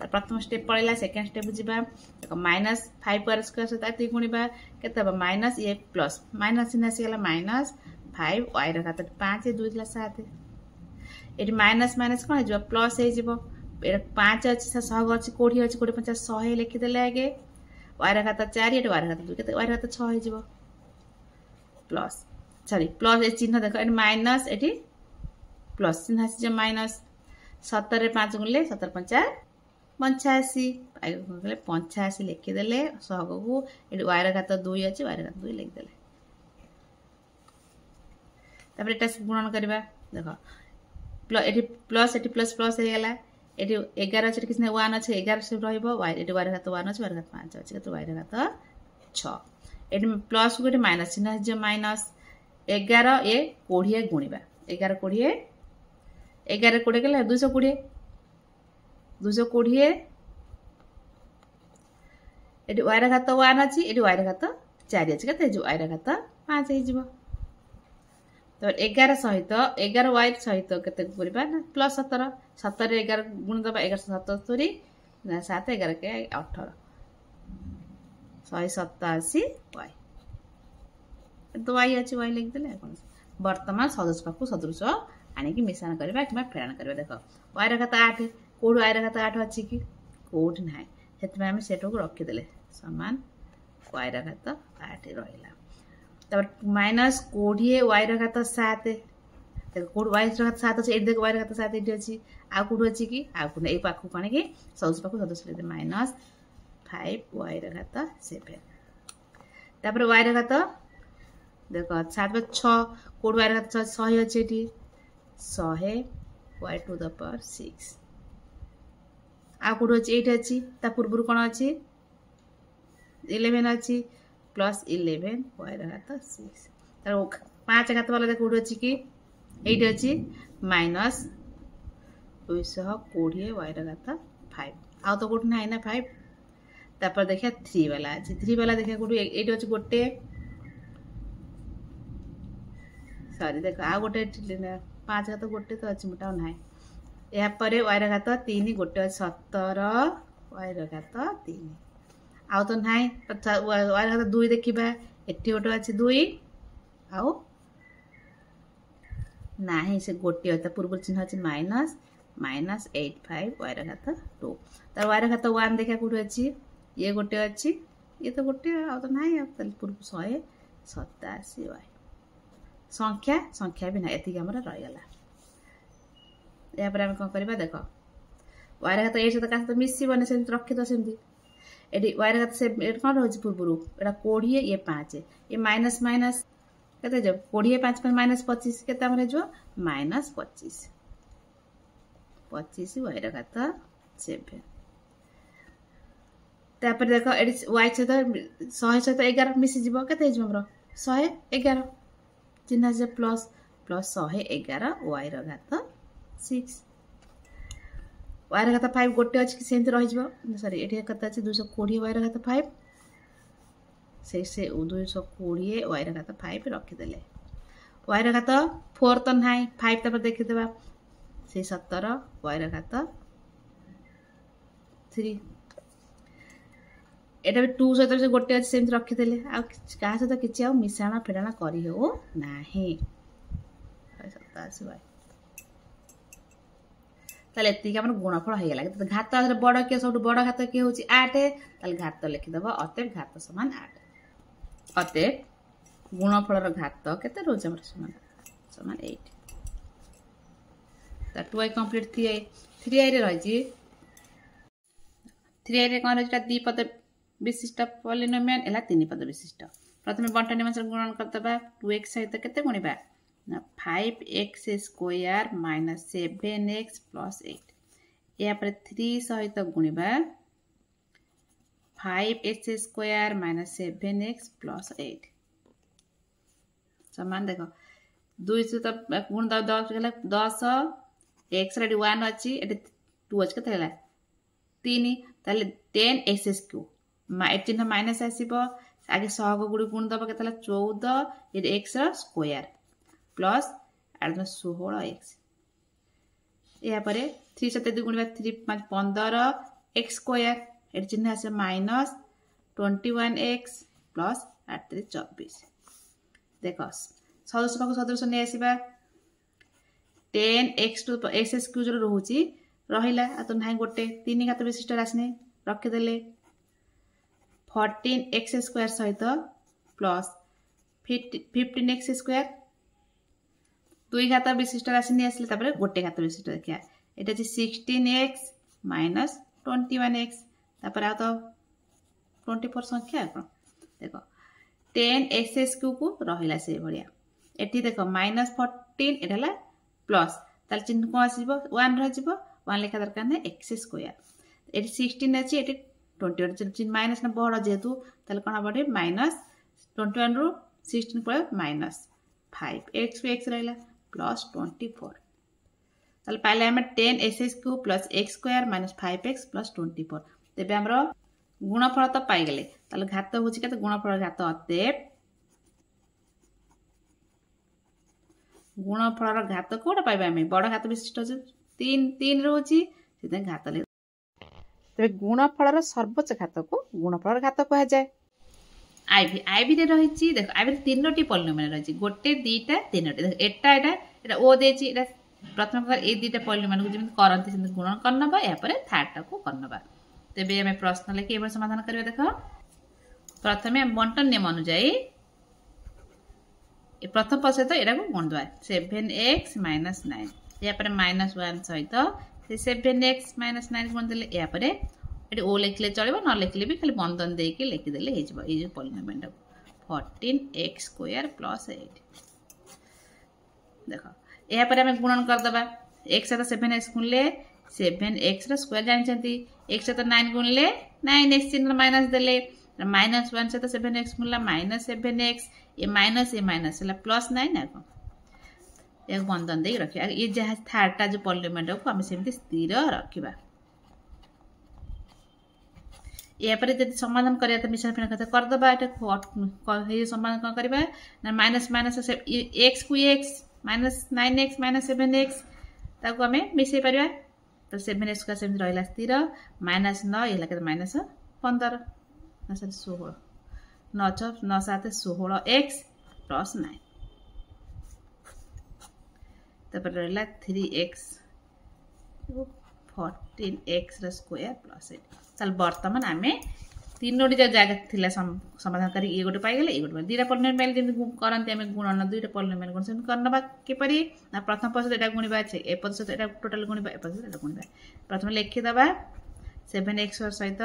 तर प्रथम स्टेप पड़ेला सेकंड स्टेप बुझिबा देखो माइनस 5 पर स्क्वायर से ताती गुणिबा केते हबो माइनस ए प्लस माइनस इनासी गेला माइनस 5 y रे घात 5 2 दिला 7 एटी माइनस माइनस कोन हिजबो प्लस हे जिवो ए 5 अछि सहग अछि कोठी अछि कोठी 50 100 लिखि देले आगे y रे घात 4 एटी y रे घात 2 केते y रे घात 6 हे जिवो प्लस सॉरी प्लस ए चिन्ह देखो एटी माइनस एटी प्लस चिन्ह अछि जे माइनस 17 रे 5 गुणले 17 5 85 आगे गुणले 85 लिखि देले सहग को एटी y रे घात 2 अछि y रे घात 2 लिखि देले तबरे एटा गुणन करबा देखो एटी प्लस प्लस हे गेला एटी 11 अछि किछ नै 1 अछि 11 से रहइबो y एटी y रे घात 1 अछि y रे घात 5 अछि तो y रे घात 6 एटी प्लस को एटी माइनस चिन्ह जे माइनस 11 ए 20 गुणिबा 11 20 11 20 गेला 220 220 एटी y रे घात 1 अछि एटी y रे घात 4 अछि केते जो y रे घात 5 हे जिवो तो 11 सहित 11 y सहित केते करबा ना प्लस 17 17 रे 11 गुण दबा 11 77 ना 7 11 के 18 187 y तो y अछि y लिख देले कोन वर्तमान सदृश पाकु सदृश आनी कि मिश्रण करबा कि फेरण करबा देखो y रे घात 8 कोड y रे घात 8 अछि कि कोड नाही हेतमे हम सेटो को रखि देले समान y रे घात 8 रहिला तब माइनस 20 y रे घात 7 देखो कोड y रे घात 7 अछि ए देखो y रे घात 7 एटी अछि आ कोड अछि कि आ कोड ए पाखु कोन कि सदृश पाखु सदृश ले माइनस 5 y रे घात 7 तब y रे घात देखो 7 पर 6 कोड y रे घात 100 अछि एटी 100 y टू द पावर 6 आ कोड अछि 8 अछि ता पूर्व कोन अछि 11 अछि प्लस 11 y रे घात 6 तर 5 घात वाला देखो अछि कि 8 अछि माइनस 220 y रे घात 5 आ तो कोड नाही ना 5 तापर देखिया 3 वाला अछि 3 वाला देखिया कोड 8 अछि गोटे सॉरी देखो आ गोटे 5 घात गोटे तो अछि मोटा नाही या पर y रे घात 3 गोटे 17 y रे घात 3 आउ तो नाही y रे घात 2 देखिबा एठी गोटे अछि 2 आउ नाही से गोटे होता पूर्व चिन्ह अछि माइनस माइनस 85 y रे घात 2 तर y रे घात 1 देखा कोड अछि ये गोटे अछि ये तो गोटे आ तो नाही आ पूर्व 187 y संख्या संख्या भी ना एति हमर रहि गला या पर हम कोन करबा देखो y रे घात ए सहित का सहित मिसी बने से रखि दो सेमती एडी y रे घात से एट कोन रहछि पूर्वरु एटा 20 ये 5 ये माइनस माइनस केते जब 20 5 5 माइनस 25 केते हमरे जो माइनस 25 25 y रे घात 7 तापर देखो एडी y सहित 100 सहित 11 मिसी जीवो केते हिजो हमरो 111 चिन्ह से प्लस प्लस 111 y रे घात 6 y रे घात 5 गोटे अछि कि सेंत रहि जीवो सॉरी एठी कत अछि 220 y रे घात 5 से 220 y रे घात 5 रखि देले y रे घात 4 तो नाही 5 तापर देखि देबा से 17 y रे घात 3 एटा भी 2 सहित से गोटे अछि सेंत रखि देले आ का सहित किछि आ मिसाणा फेडाणा करि हो नाही 27 y ताले एति हमर गुणफल हे गेला घात आदर बड़ के सब बड़ घात के होची 8 ताले घात लिखि दबा अतएव घात समान 8 अतएव गुणफल र घात केते रोज हमर समान 8 ता 2i कंप्लीट 3i रे रहि जी 3i रे कोन रहिटा द्विपद विशिष्ट पॉलिनोमियल एला तीन पद विशिष्ट प्रथमे बंटन मानस गुणन करतबा 2x सहित केते गुणिबा 5x square minus 7x plus 8 या पर 3 सहित गुणिबा 5x square minus 7x plus 8 समान देखो 2 से तो गुण 10 गेला 10 x रेडी 1 अछि एटे 2 अछि केते हला 3 ताले 10x क्यूब चिन्ह माइनस आसीबो आगे 100 को गुडी गुण दबा केतला 14 ये x स्क्वायर प्लस 16x या परे 3 से 2 गुणिबा 3 5 15 x स्क्वायर ए चिन्ह आसे माइनस 21x प्लस 8 3 24 देखो सदस्य को सदस्य ने आसीबा 10x टू x क्यूब जो रहउची रहिला आ तो नाही गोटे 3 घात विशिष्ट राशि ने रखि देले 14x स्क्वायर सहित प्लस 15x स्क्वायर 2 घात विशिष्ट राशि ने आसले तापर गोटे घात विशिष्ट देखिया एटा जे 16x माइनस 21x तापर आ तो 24 संख्या कोन देखो 10x क्यूब को रहिला से भलिया एठी देखो माइनस 14 एटाला प्लस ताल चिन्ह को आसीबो 1 रह जिवो 1 लेखा दरकार ने x स्क्वायर एठी 16 अछि एठी 21 चिन्ह माइनस ना बड़ जेतु ताल कोन बडे माइनस 21 रो 16 पर माइनस 5 x को x रहिला प्लस 24 ताल पाले हम 10x cube plus x square minus 5x plus 24 तेबे हमरो गुणफल तो पाई गेले ताल घात होची केते गुणफल घात अतएव गुणफल र घात कोडा पाइबा हम बड़ घात विशिष्ट 3 रहउची सेते घात ले तेबे गुणफल र सर्वोच्च घात को गुणफल र घात कहा जाय आईवी रे रहिची देखो आईवी तीनोटी पॉलिनोमियल रहिची गोटे दीटा तीनोटी देखो एटा ओ देची एटा प्रथम कर ए दीटा पॉलिनोमियल को जेम करंती से गुणन करनबा या पर थर्ड टा को करनबा तेबे हम प्रश्न लेके एबे समाधान करबे देखो प्रथमे बंटन नियम अनुसार ए प्रथम पद सहित एटा को गुण दवा 7x - 9 या पर -1 सहित से 7x - 9 गुण देले या पर एटी ओ लिखले चलिबो न लिखले भी खाली बंधन दे के लिखि देले हे जबो ए जे पॉलिनोमियल 14x स्क्वायर प्लस 8 देखो या पर हम गुणन कर दबा x से 7x गुणले 7x रो स्क्वायर जानि छथि x से 9 गुणले 9x चिन्ह माइनस देले -1 से 7x गुणला -7x ये माइनस हला +9 ना को एक बंधन दे रखिया ये जहा थर्ड टा जो पॉलिनोमियल को हम सेमति स्थिर रखिबा या पर यदि समाधान करिया त मिश्रण फेन कथा कर दबा एटा हे समाधान कोन करबा ना माइनस से x को x -9x -7x ताको हमें मिसै परिबा तो 7x का सेम रहला स्थिर -9 एला के -15 ना सर 16 9 6 9 7 16x + 9 तापर रहला 3x 14x ର स्क्वायर + 8 चल वर्तमान हमें तीनोटी जो जगह थिला समाधान करी ये गोटे पाइगले ये गोटे दुईटा पॉलिनोमियल जेमि करंती आमे गुणन दुईटा पॉलिनोमियल गुण सेमि करनबा किपरि ना प्रथम पद सहित एटा गुणिबा ए पद सहित एटा टोटल गुणिबा ए पद सहित एटा गुणिबा प्रथम लिखि दबा 7x सहित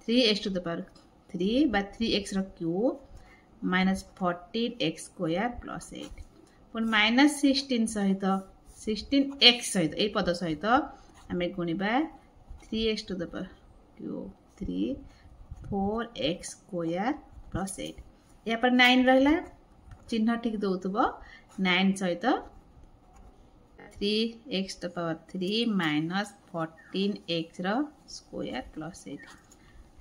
3x टू द पावर 3 बा 3x रो cube minus 14x square plus 8 पुणी माइनस 16 सहित 16x सहित ए पद सहित आमे गुणिबा 3x to the power cube 3 4x square plus 8 या पर 9 रहला चिन्ह ठीक दउतबो 9 सहित 3x to the power 3 minus 14x रो स्क्वायर प्लस 8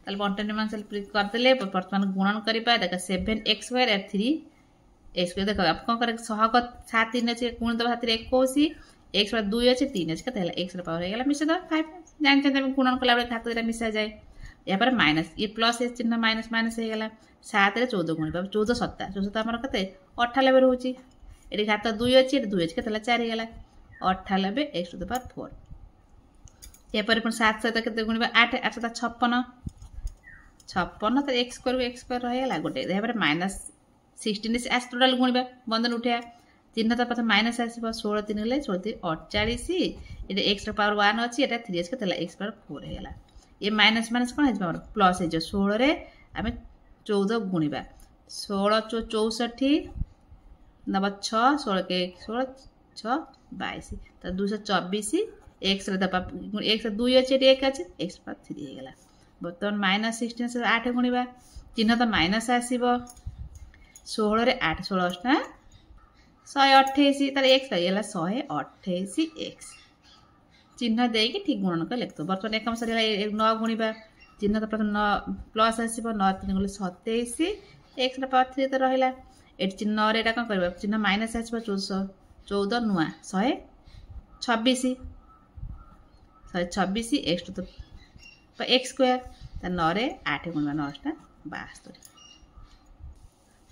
ताल बंटन मान सेल कर देले वर्तमान गुणन करिबा देखा 7x स्क्वायर और 3x स्क्वायर देखा आप कोन करे सहग 7 3 अछि गुण दबा 21 x पर 2 अछि 3 अछि कते हला x रो पावर हे गेला मिसा द 5 जानते हम गुणन कला बेले खातो एटा मिसा जाय या पर माइनस ये प्लस ए चिन्ह माइनस माइनस हे गेला 7 रे 14 गुणिबा 14 7 14 हमर कते 98 रहउची एडी घात 2 अछि 2 अछि कते हला 4 हे गेला 98 x टू द पावर 4 या पर 7 सहित कते गुणिबा 8 8 7 56 56 तो x स्क्वायर रहेगा गोटे यहाँ माइनस 16 से आस टोटाल गुणिबा बंधन उठा चिन्ह तो प्रथम माइनस आसो 16 3 हेल्ले 16 48 ये एक्स पावर 1 अच्छी ये 3x के एक्स पावर 4 है ये माइनस माइनस कौन है प्लस है 16 रे आम 14 गुणिबा 16 64 नब 6 16 के 16 6 22 तो 224 एक्स एक्स 2 अच्छे एक अच्छे एक्स पावर 3 है बर्तमान माइनस 16 से 8 गुणिबा चिन्ह तो माइनस आसो 16 रे 8 16 ना 128 तार एक्स पाइगला 128 एक्स चिन्ह देकी ठीक गुणन कर लिखत बर्तमान एकम सर 9 गुणिबा चिन्ह तो प्रथम 9 प्लस आसो 9 3 गले 27 एक्स पावर 3 तो रहिला ए चिन्ह रे एटा कोन करबा चिन्ह माइनस आसो 14 नुआ 126 X to the X square ता 9 रे 8 गुणिबा 9 टा 72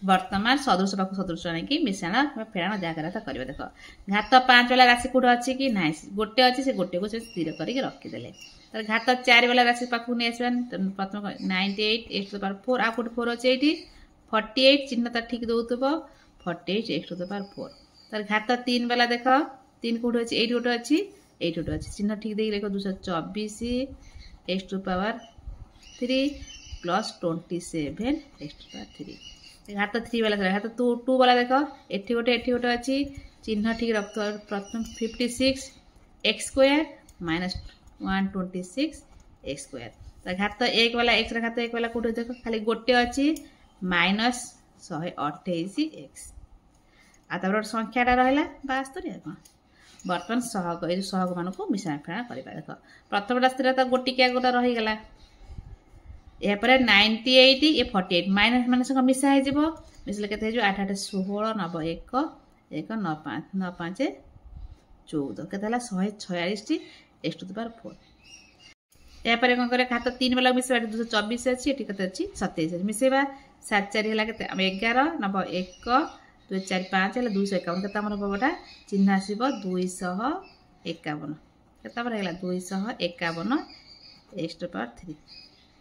वर्तमान सदृश पाक सदृश नहीं मिश्रण फेराण जगह करेंगे देख घात 5 वाला राशि कौट अच्छी कि ना गोटे अच्छी से गोटे को स्थिर करके रखीदे घात 4 वाला राशि पाक नहीं आस प्रथम 98 एक्स टू द पावर 4 आ गोटे 4 अच्छे ये 48 चिन्ह तो ठीक dop 48 x to the power 4 तार घात 3 वाला देख 3 कौट अच्छी ये गोटे अच्छी ये गोटे अच्छी चिन्ह ठीक देख देख 224 x to power 3 plus 27 x to power 3 घात 3 वाला घात 2 वाला देख एठी गोटे अच्छी चिन्ह ठीक रख प्रथम 56 x square minus 126 x square घात 1 वाला एक्स घात 1 वाला कौट देख खाली गोटे अच्छी माइनस 128 एक्स आर संख्याटा रहा 72 कौन बर्तमान सहग ये सहग मान को मिश्रण फेराण कर देख प्रथम स्थिर तो गोटिकिया गोटा रहीगला या 98 ये 48 माइनस माइनस मिसा हो मिसले के 8 8 16 9 1 1 9 5 9 5 14 के 146 एक्स टू द पावर 4 या कौन कर घात 3 वाला मिसेबा 224 अच्छी ये कते अच्छी 27 अच्छी मिसेबा 7 4 है 11 9 1 2 4 5 है 251 के पबटा चिन्ह आसो 251 के 251 एक्स टू पावर 3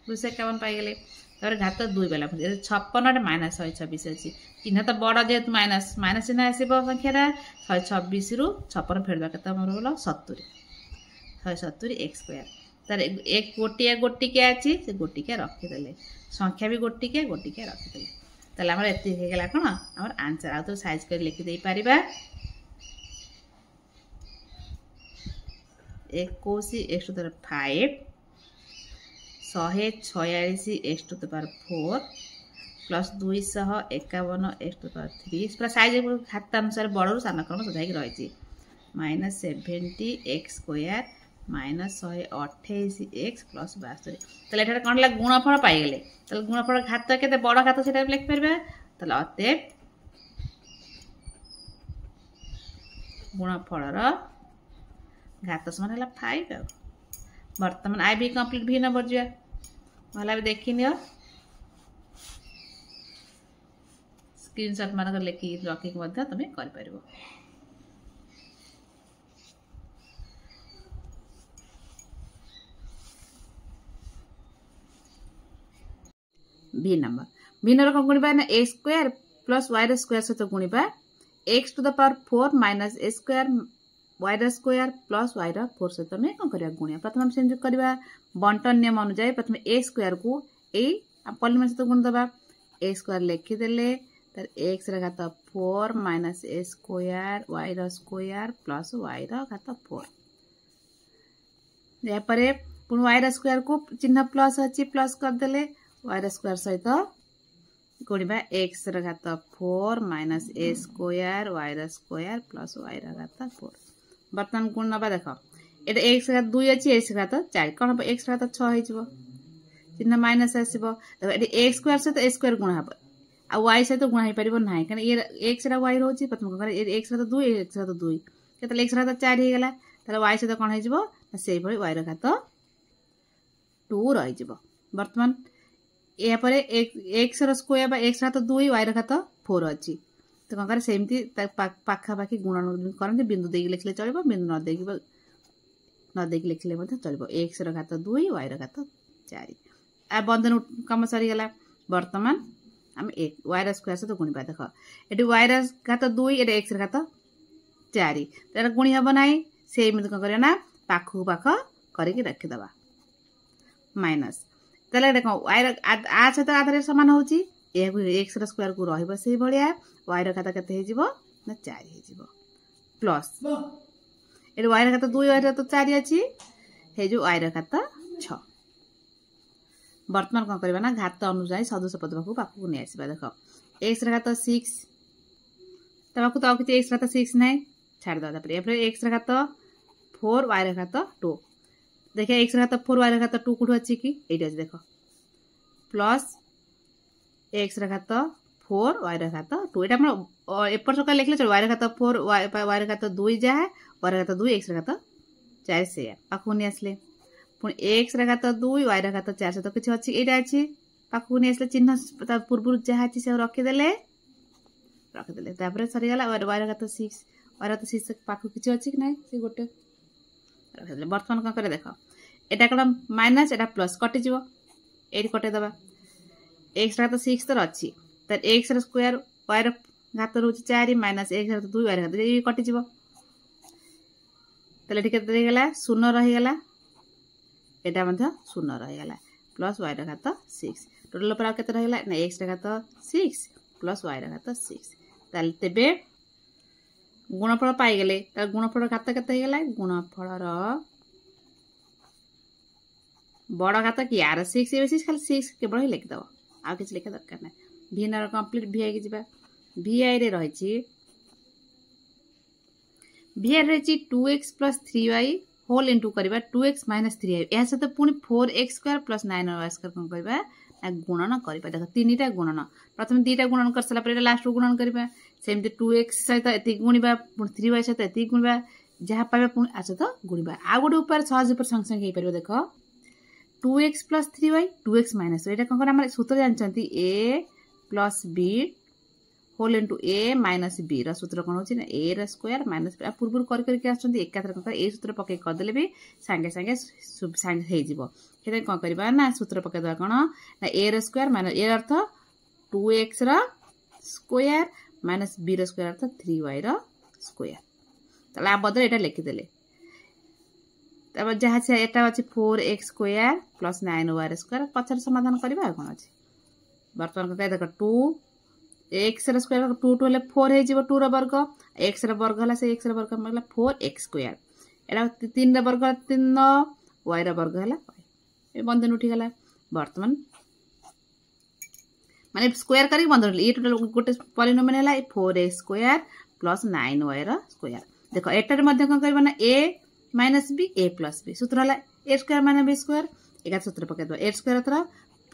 251 पाइगले घात 2 वाला 56 माइनस 126 अच्छी चिन्ह तो बड़ जेहतु माइनस माइनस चिन्ह आसो संख्या 126 रु 56 फेरदा के 70 170 एक्स स्क्वायर तार एक गोटिकिया अच्छी से गोटिकिया रखीदे संख्या भी गोटिकिया रखीदे ताले हमर एति हे गेला कोन हमर आंसर आ तो साइज कर लिखि देई परिबा 21 x to the 5 146 x to the power 4 plus 251 x to the power 3 पूरा साइज खाता अनुसार बड़ू सान क्रम सजाई रही minus 70 x square minus 128 x plus 72 ताले एटा कोन ला गुणफल पाइगले ताले गुणफल घात केते बड़ घात सेटा लिख परबा ताले अतएव गुणफल रो घात समान है 5 वर्तमान आई भी कंप्लीट भी नंबर जा भला भी देखी नियो स्क्रीनशॉट मान लिखि रखी तुम्हें कर पारिबो। भि नंबर कौन गुणिबा ना A square plus Y square सहित गुणिबा X to the power 4 minus A square Y square plus Y 4 सहित आम कौन कर गुणिया प्रथम आम सेमती करवा बंटन नियम अनुसार प्रथम ए स्क्वायर को ए पॉलीनोमियल सहित गुण दबा ए स्क्वायर लिखिदेले तर एक्स घात 4 माइनस ए square Y square plus Y घात 4 यापर पुणी वाई स्क्वायर को चिन्ह प्लस अच्छी प्लस करदे वाई स्क्वायर सहित गुणिबा एक्स घात 4 माइनस ए square Y square plus Y घात 4 बर्तमान गुण नवा देख ये एक्स घात 2 अच्छी एक्स घात 4 कौन हम एक्स घात 6 हो चिन्ह माइनस आसो एक्स स्क्वायर सहित ए स्क्वायर गुण हम आ वाई सहित गुण हो पार ना कहीं ये एक्स वाई रोचे प्रथम एक्स घात 2 एक्स घात 2 के एक्स घात 4 हो गला वाई सहित कौन हो वाई घात 2 रही बर्तमान यापर एक्स स्क्वायर एक्स घात 2 वाई घात 4 अच्छी तो कौन सेमती पाखापाखि गुणन करते बिंदु देकी लिखले चलो बिंदु नदेकी लिखले चलो एक्स घात 2 वाई घात 4 आ बंधन कम सरीगला बर्तमान आम वाई स्क्वायर सहित गुणिबा देख ये वाई घात 2 ये एक्स घात 4 तर गुणी हम ना सेमती कौन करना पाखु पाख करके रखीदबा माइनस तेल देख वाई आ सहित आधार सामान होची एक्स स्क्वायर को रही से भाया वाई घात के ना 4 हो प्लस ये वाई घात 2 वाई घात 4 अच्छी है जो वाई घात 6 बर्तमान कौन करवा ना घात अनुसार सदृश पद पाखक नहीं आसवा देख एक्स घात 6 पाखु तो किसी एक्स घात 6 ना छाड़देवा एक्स घात 4 वाई घात 2 देखिए एक्स घात 4 वाई घात 2 कौट अच्छी कि ये देख प्लस एक्स घात 4 वाई घात 2 यहाँ एपट सकाल लिखले चलो वाई घात 4 वाई घात 2 जहाँ वाई घात 2 एक्स घात 4 से पाखक नहीं आसले पुणी एक्स घात 2 वाई घात 4 सहित किसी अच्छी यहाँ अच्छी पाखक नहीं आसले चिन्ह पूर्व जहाँ अच्छी से रखीदे सरीगला वाई घात 6 वाई घात 6 पाखक किसी अच्छी कि ना से गोटे रखीदे बर्तमान कौन कर देख एटा कौन माइनस एटा प्लस कटिज ये कटेदबा एक्स घात 6 तर अच्छी तर एक्स स्क्वायर वाई घात रोचे 4 माइनस एक्स घात 2 वाई घात ये कटिज केला शून्य रहीगला यहाँ शून्य रहीगला प्लस वाई घात 6 टोटल पर आते रहीगला ना एक्स घात 6 प्लस वाई घात 6 तेबे गुणफल पाईगले गुणफल घात के गुणफल बड़ घात कि यार 6 खाली 6 केवल ही लिखिदेव आ कि लिखा दरकार ना भि नर कम्प्लीट भि आई जा भि आई रही 2x plus 3y whole into करवा 2x माइनस 3y या सहित पुणी 4x square plus 9y square कौन करवा गुणन करवा देख 3टा गुणन प्रथम 2टा गुणन कर सारा लास्ट गुणन करवा सेमती 2x सहित एति गुणवा 3y सहित एति गुणवा जहाँ पाइबा पुणी आ सहित गुणवा आ गोटे उपाय सहज पर संगे संगे हो देख 2x plus 3y 2x minus ये कौन कर सूत्र जानते a plus b whole into A minus B रूत्र कौन हो ए स्क्वायर माइनस पूर्व करके एकाथर कौन ए सूत्र पकई करदे भी सांगे सांगे सांगे हो कौन करवा ना सूत्र पकईदे कौन ना ए स्क्वायर माइनस ए अर्थ 2x square minus B square अर्थ 3y स्क्वायर ताले आ बदले एटा लिखिदेले जहाँ से एटा अच्छी 4x square plus 9y square पछार समाधान करवा कौन अच्छी बर्तमान कह देख 2 एक्स स्क्वायर 2 टू 4 हो 2 वर्ग एक्स वर्ग है से एक्स वर्ग मतलब 4x स्क्वायर एटा 3 वर्ग 3 वाई वर्ग है बंधन उठीगला बर्तमान माने स्क्वायर करके बंधन ये टोटल गोटे पॉलीनोमियल है 4x square plus 9y square देख एटार कौन करवा ना a minus b a plus b सूत्र है a square minus B square एक सूत्र पकईद ए स्क्वायर अर्थ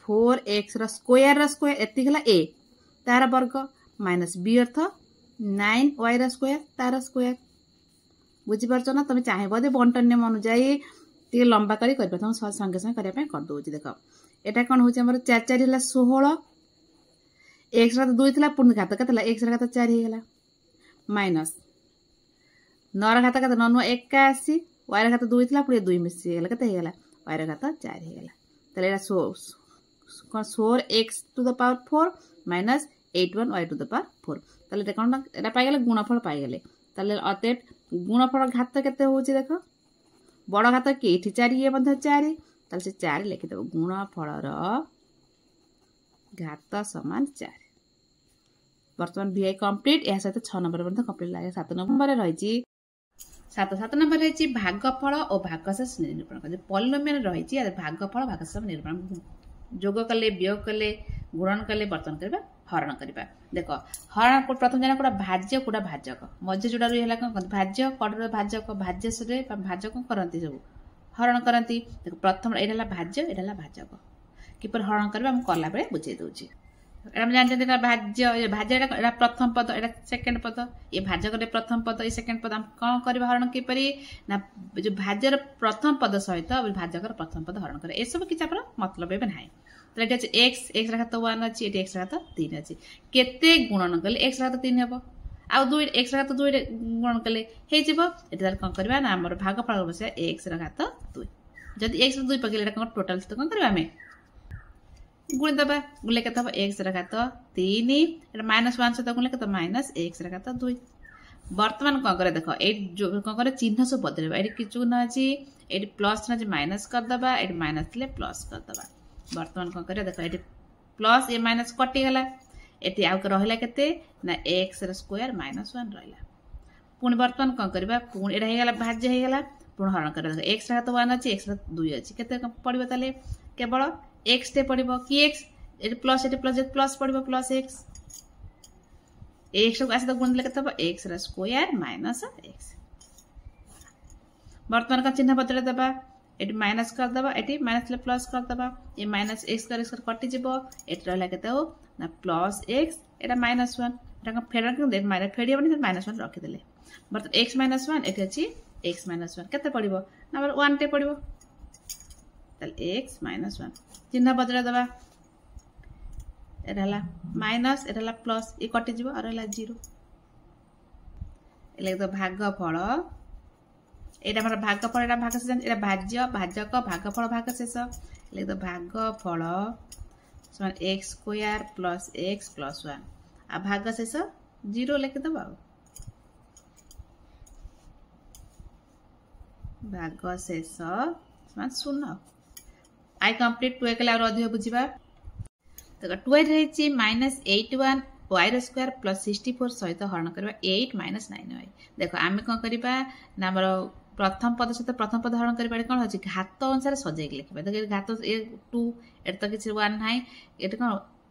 4x स्क्वायर एति ए तार वर्ग माइनस बी अर्थ 9y स्क्वायर तार स्क्वायर बुझीपार ना तुम चाहिए बंटन नियम अनुजाई लंबा कर तुम संगे संगे करने करदे देख यहाँ कौन हो 4 4 है 16 एक्स घात 2 थी पुणी घात के एक्स घात 4 होगा माइनस 9 घात के 9 81 वाई घात 2 थी पुणी 2 मिसीगला के वाई घात 4 होगा 4x to the power 4 minus 81y to the power 4 ताले देखो एटा पाई गेले गुणफल पाई गेले ताले अतएव गुणफल घात केते होची देखो बड़ घात के एठी 4 ये मध्ये 4 ताले से 4 लिखि देबो गुणफल रो घात समान 4 वर्तमान VI कंप्लीट या सहित 6 नंबर मध्ये कंप्लीट लागे 7 नंबर रहिची 7 नंबर रहिची भागफल और भागशेष निरूपण कर पॉलिनोमियल रहिची या भागफल भागशेष निरूपण जोग कले वियोग कले गुणन कले वर्तन करबा हरण करबा देखो हरण को प्रथम जाना कोडा भाज्य कोडा भाजक मध्य जोडा रही हला कोन भाज्य कोडा भाजक भाज्य से भाजक करंती सब हरण करंती देखो प्रथम एडला भाज्य एडला भाजक किपर हरण करबा हम कला बेले बुझे दोची हम जानते भाज्य भाज्य प्रथम पद एटा सेकंड पद ये भाजक प्रथम पद ये सेकंड पद हम कौन कर हरण किपरि ना जो भाज्यर प्रथम पद सहित भाजकर प्रथम पद हरण करे ए सब किछ आपन मतलब एबे नाही तो एटा x x रखा तो 1 अछि एटा x रखा तो 3 अछि केते गुणन कले x रखा तो 3 हेबो आ 2 x रखा तो 2 गुणन कले हे जिवो एटा कोन करबा ना हमर भागफल बसे x रखा तो 2 जदि x 2 पकेले एटा कोन टोटल तो कोन करबा हमें गुण दबा गुले के तब x रखा तो 3 एटा -1 से तो गुले के तो -x रखा तो 2 वर्तमान कोन करे देखो ए जो कोन करे चिन्ह सब बदलेबा एटी कि चिन्ह अछि एटी प्लस न माइनस कर दबा एटी माइनस ले प्लस कर दबा वर्तमान कोन करे देखो एटी प्लस ए माइनस कटि गला एटी आउ के रहला केते ना x र स्क्वायर -1 रहला पुनी वर्तमान कोन करबा पुनी एटा हे गला भाज्य हे गला पुनी हरण करे देखो x रखा तो 1 अछि x र 2 अछि केते पडिबो ताले केवल x टे पडिबो कि x एटी प्लस पडिबो प्लस x x को आसे तो गुण ले केते x र स्क्वायर -x वर्तमान का चिन्ह बदले दबा एटी माइनस कर दबा एटी माइनस ले प्लस कर दबा ये माइनस x कर कटि जिवो एटी रहला केते हो ना प्लस x एटा -1 एटा का फेडर के दे माइनस फेडी बनी -1 रखि देले बट x -1 एटी अछि x -1 केते पडिबो नंबर 1 टे पडिबो ताले x -1 चिन्ह बदले दबा एटा माइनस एटा प्लस ये कटि जिवो और हला 0 एले तो भागफल एटा हमर भागफल एटा भागशेष एटा भाज्य भाजक भागफल भागशेष एले तो भागफल समान x square plus x plus 1 आ भागशेष 0 लिख दबा भागशेष समान 0 आई कंप्लीट 2 एकला और अधिक बुझिबा तो 2 रहिछि -81 y स्क्वायर प्लस 64 सहित हरण करबा 8 -9y देखो आमे कोन करबा ना हमर प्रथम पद सहित प्रथम पद हरण करबा कोन होछि घात अनुसार सजेक लिखबा देखो घात 2 एटा तो किछ 1 नाही एटा कोन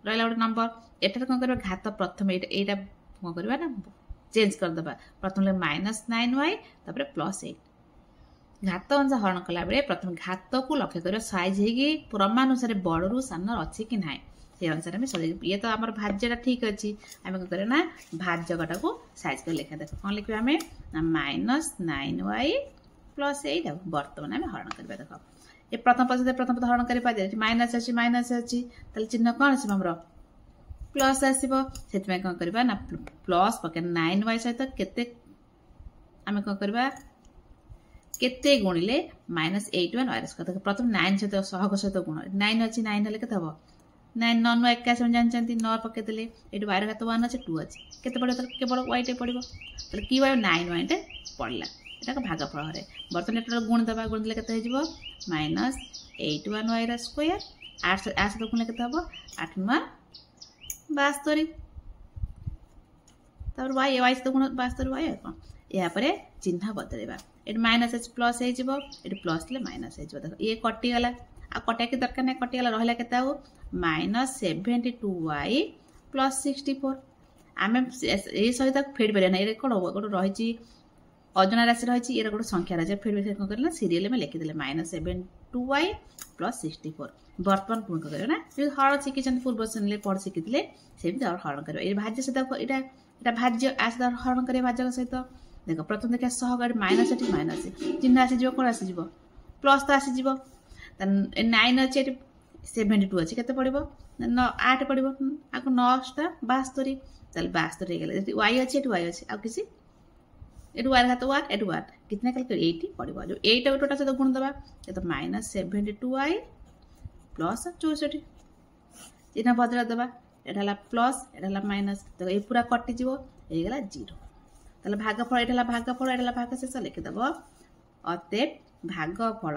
रहला ଗୋଟେ नंबर एटा कोन करबा घात प्रथम एटा कोन करबा ना चेंज कर दबा प्रथम ले -9y तापर +8 घात अनुसार हरण कला बेले प्रथम घात को लक्ष्य कर साइज हेगी क्रमानुसार बड़रू सान अच्छी कि ना से अनुसार आम सजे ये तो आम भाज्यटा ठीक अच्छी आम कौन करें ना भाज्यटा को साइज कर लिखा देख कौन लिखा आम -9y + 8 बर्तमान आम हरण करवा देख ये प्रथम पद हरण कर माइनस अच्छी चिन्ह कौन आसर प्लस आसो से कौन करवा ना प्लस पके 9y सहित केते आम कौन करवा केते गुणिले -81 y स्क्वायर प्रथम 9 सहित सहग सहित गुण 9 अच्छी 9 हेले केते हबो 9 9 9 81 जानचंती 9 पके देले एटु y घात 1 अछि 2 अछि केते पड़े त केवल y टे पड़िबो त की y 9 y टे पड़ला एटा का भागफल रे बर्तन एटा गुण दबा गुण देले केते हिजबो -81 y स्क्वायर 8 8 गुण केते हबो 8 9 72 तब y से गुण 72 y कोन या परे चिन्ह बदलेबा एट माइनस एच प्लस हे जिवो एट प्लस ले माइनस हे जिवो देखो ये कटि गला आ कटिया के दरकार नै कटि गला रहला केता हो -72y + 64 आमे ए सहित फेड बेले नै ए कोन हो कोन रहि छि अजना राशि रहि छि एरा कोन संख्या राशि फेड बेले कोन करला सीरियल में लिखि देले -72y + 64 वर्तमान पूर्ण कर ना जे हरण शिखि छन पूर्व सुनले पढ शिखि दिले सेम जर हरण कर ए भाज्य सहित एटा एटा भाज्य आस हरण करे भाज्य सहित देखो प्रथम देखा सहगाड़ी माइनस एटी माइनस चिन्ह आसी जो कौन आसी प्लस तो आसी 9 अच्छे 72 अच्छे केते पड़िबो 8 पड़िबो आको 9 72 ताले 72 हे गेले y अच्छे एटी y अच्छे आ किसी एटू y घात 1 एटू 1 कितना कल 80 पड़िबो जो 8 टोटल से गुण दबा ये तो -72y + 64 चिन्ह बदल देवा एटा प्लस एटा माइनस तो ये पूरा कटिଯିବ ହେଇଗଲା 0 ତାହେଲେ ଭାଗଫଳ ଏଟା ଭାଗଫଳ ଏଟା ଭାଗଶେଷ ଲେଖିଦେବ ଅତଏବ ଭାଗଫଳ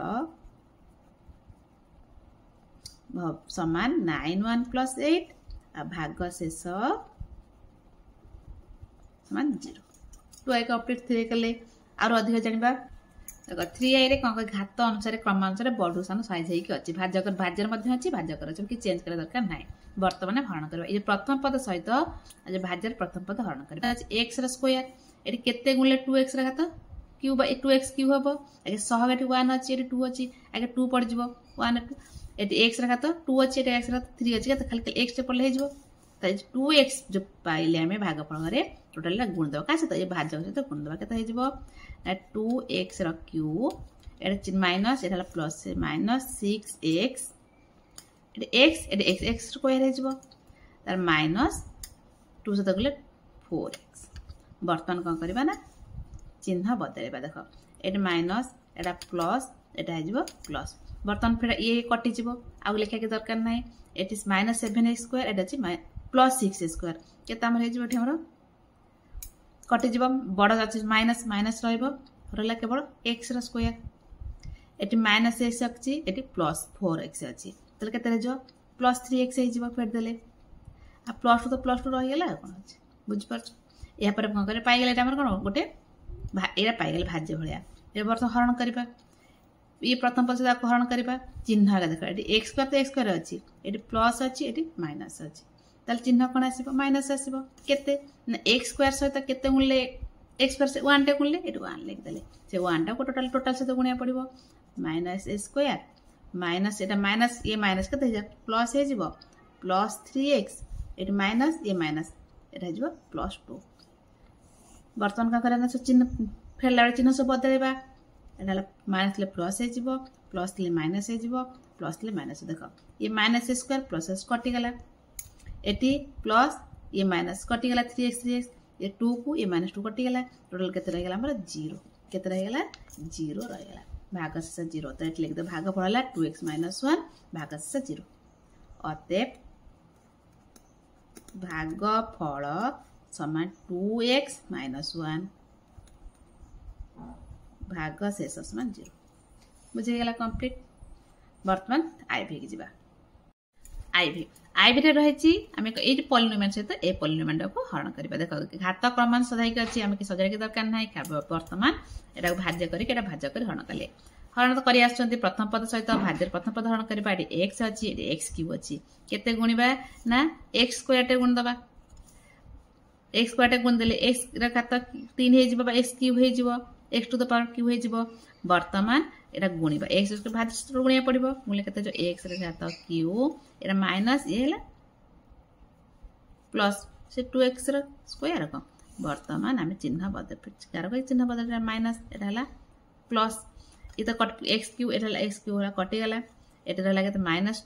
समान 9 1 प्लस 8 आ भागशेष समान 0 2i का अपडेट 3 कले और अधिक जानिबा देखो 3i रे कोन घात अनुसार क्रम अनुसार बढुसान साइज हेई कि अछि भाजकर भाज्यर मध्ये अछि भाजकर अछि कि चेंज करे दरकार नाही वर्तमान हरण करबा ये प्रथम पद सहित आज भाज्यर प्रथम पद हरण करबा x रा स्क्वायर एटी केते गुणले 2x रा घात q बाय 2x q हबो आगे सहगाटी 1 अछि एटी 2 अछि आगे 2 पड़ जिवो 1 एटी x रा घात 2 अछि एटी x रा 3 अछि त खाली x टे पड़ले हे जिवो त 2x जो पाइले हमें भागफल रे टोटल गुण देबा का से त ये भाजक से गुण देबा केते हे जिवो 2x रा q एटा माइनस एटा प्लस माइनस 6x एटी x स्क्वायर हे जिवो तार माइनस 2 से तगले 4x बर्तन कोन करबा ना चिन्ह बदलेबा देखो एटा माइनस एटा प्लस एटा हे जिवो प्लस बर्तन फिर ये कटि जिवो आ लेखा के दरकार नाही एटी माइनस 7x स्क्वायर एटा छि प्लस 6x स्क्वायर केता हमर हे जिवो एठी हमर कटि जिवो बड़ अछि माइनस माइनस रहइबो रहला केवल x रा स्क्वायर एटी माइनस x अछि एटी प्लस 4x अछि तले केते जो प्लस 3x हे जिवो फेर देले आ प्लस तो प्लस 2 रहि गेला कोन अछि बुझ परछ या पर कोन करे पाइ गेला एटा हमर कोन गोटे एरा पाइ गेल भाज्य भलिया ए वर्ष हरण करबा ये प्रथम पद से हरण करबा चिन्ह आगे देखा एटी x स्क्वायर तो x स्क्वायर अछि एटी प्लस अछि एटी माइनस अछि तले चिन्ह कोन आसीबो माइनस आसीबो केते न x स्क्वायर सहित केते गुणले x स्क्वायर से 1 टे गुणले एटी 1 लिख देले से 1 टा को टोटल से तो गुणिया पड़िबो minus a square minus Etah minus ये माइनस केते हे प्लस हे जिवो प्लस 3x एटी माइनस ये माइनस एटा जिवो प्लस 2 बर्तन का करना चिन्ह फेरला चिन्ह सब बदलेबा एटा माइनस ले प्लस हे जिवो प्लस ले माइनस हे जिवो प्लस ले माइनस देखो ये माइनस स्क्वायर प्लस s कटि गेला एटी प्लस ये माइनस कटि गेला 3x ये 2 को ये माइनस 2 कटि गेला टोटल केते रह गेला हमर 0 केते रह गेला 0 रह गेला भागशेष 0 तो एट लिख दे भागफल हला 2x - 1 भागशेष 0 अतएव भागफल समान 2x - 1 भागशेष समान 0 बुझे गेला कंप्लीट वर्तमान आईवी के जिबा आईवी रे रहिछि आमे एटी पॉलिनोमियल से तो ए पॉलिनोमियल को हरण करबा देखो घात क्रमांक सदाई के अछि आमे कि सजाय के दरकार नाही वर्तमान एटा भाज्य करी केटा भाज्य करी हरण कले हरण तो करी आछंती प्रथम पद सहित भाज्य प्रथम पद हरण करबा एटी x अछि एटी x क्यूब अछि केते गुणिबा ना x स्क्वायर टे गुण दबा x स्क्वायर टे गुण देले x रा घात 3 हे जिवो x क्यूब हे जिवो x to the power cube हे जिवो वर्तमान एटा गुणिबा x के भाज्य गुणिया पड़िबो गुणले केते जो x रा घात क्यूब एटा माइनस ये हला प्लस से 2x रा स्क्वायर को वर्तमान आमे चिन्ह बदल कार को चिन्ह बदल माइनस एटा हला प्लस इ तो कट x क्यूब एटा x क्यूब हला कटि गेला एटा रहला के माइनस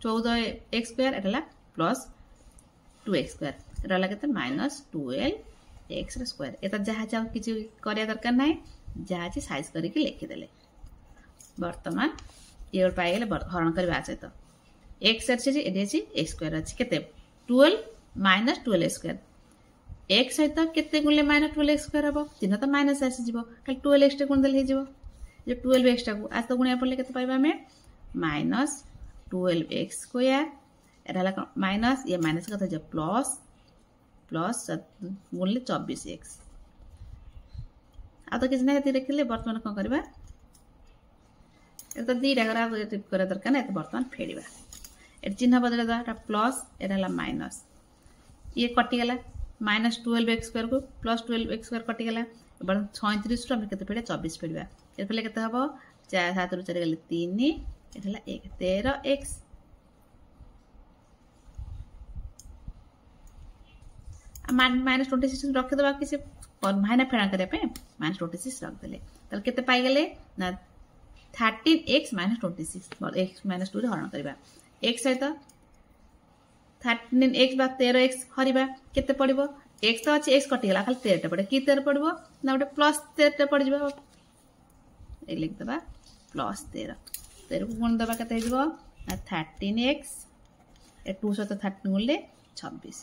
14x स्क्वायर एटा हला प्लस 2x स्क्वायर एटा रहला के माइनस 12x रा स्क्वायर एटा जहा चाह किछि करिया दरकार नाही जहा छि साइज करी के लिखि देले वर्तमान ये पाइ गेले हरण करबा আছে तो x अछि एडी अछि x स्क्वायर अछि केते 12 माइनस 12 स्क्वायर x सहित केते गुणले माइनस 12 स्क्वायर हबो चिन्ह तो माइनस आसी जिवो खाली 12x टे गुण देले हे जिवो जे 12x टा को आज तो गुणिया पड़ले केते पाइबा हमें माइनस 12x स्क्वायर एटा माइनस ये माइनस कथा जे प्लस प्लस गुणले 24x आ तो किछ नै हेति देखले वर्तमान कोन करबा ए तो दीटा करा टिप करे दरकार नै तो वर्तमान फेडिबा ए चिन्ह बदले दा एटा प्लस एटा ला माइनस ये कटि गेला माइनस 12x स्क्वायर को प्लस 12x स्क्वायर कटि गेला एबा 36 रो हम केते फेडे 24 फेडिबा ए फेले केते हबो 4 7 रो 4 गेले 3 एटा ला 1 13x माइनस 26 रख दबा कि से माइनस फेडा करे पे माइनस 26 रख देले तल केते पाइ गेले ना 13x - 26 और x - 2 रे हरण करबा x सहित 13x बा 13x हरिबा केते पड़िबो x तो अछि x कटि गेला खाली 13 टा पड़े की 13 पड़िबो ना ओटे प्लस 13 टा पड़ जिबो ए लिख दबा प्लस 13 13 को गुण दबा केते हिजबो ना 13x ए 2 सहित 30 गुणिले 26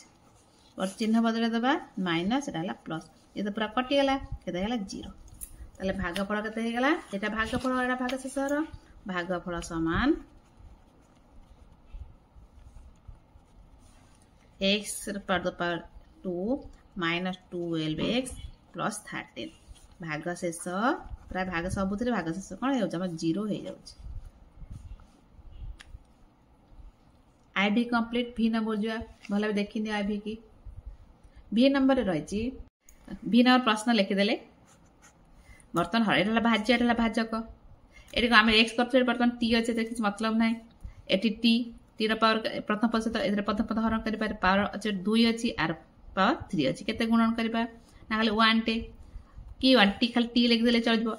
और चिन्ह बदले दबा माइनस एटा प्लस ये तो पूरा कटिगला केते गला 0 ताले भागफल केते हे गला एटा भागफल एटा भागशेषर भागफल समान x power 2 minus 12x plus 13 भागशेष प्राय भाग सबुथिरे भागशेष कोन हो जाम 0 हे जाउछ आईवी कंप्लीट v नंबर जो भला भी देखिनि आईवी की v नंबर रे रहिछि v नंबर प्रश्न लिखि देले बर्तन हरेला भाज्य एटा भाजक एटी को आमे x करते बर्तन t अछि त किछ मतलब नै एटी t t र पावर प्रथम पद सहित एथरे प्रथम पद हरण करि पारे पावर अछि 2 अछि आर पावर 3 अछि केते गुणन करबा ना खाली 1 टे की 1 t खाली t लिख देले चलबो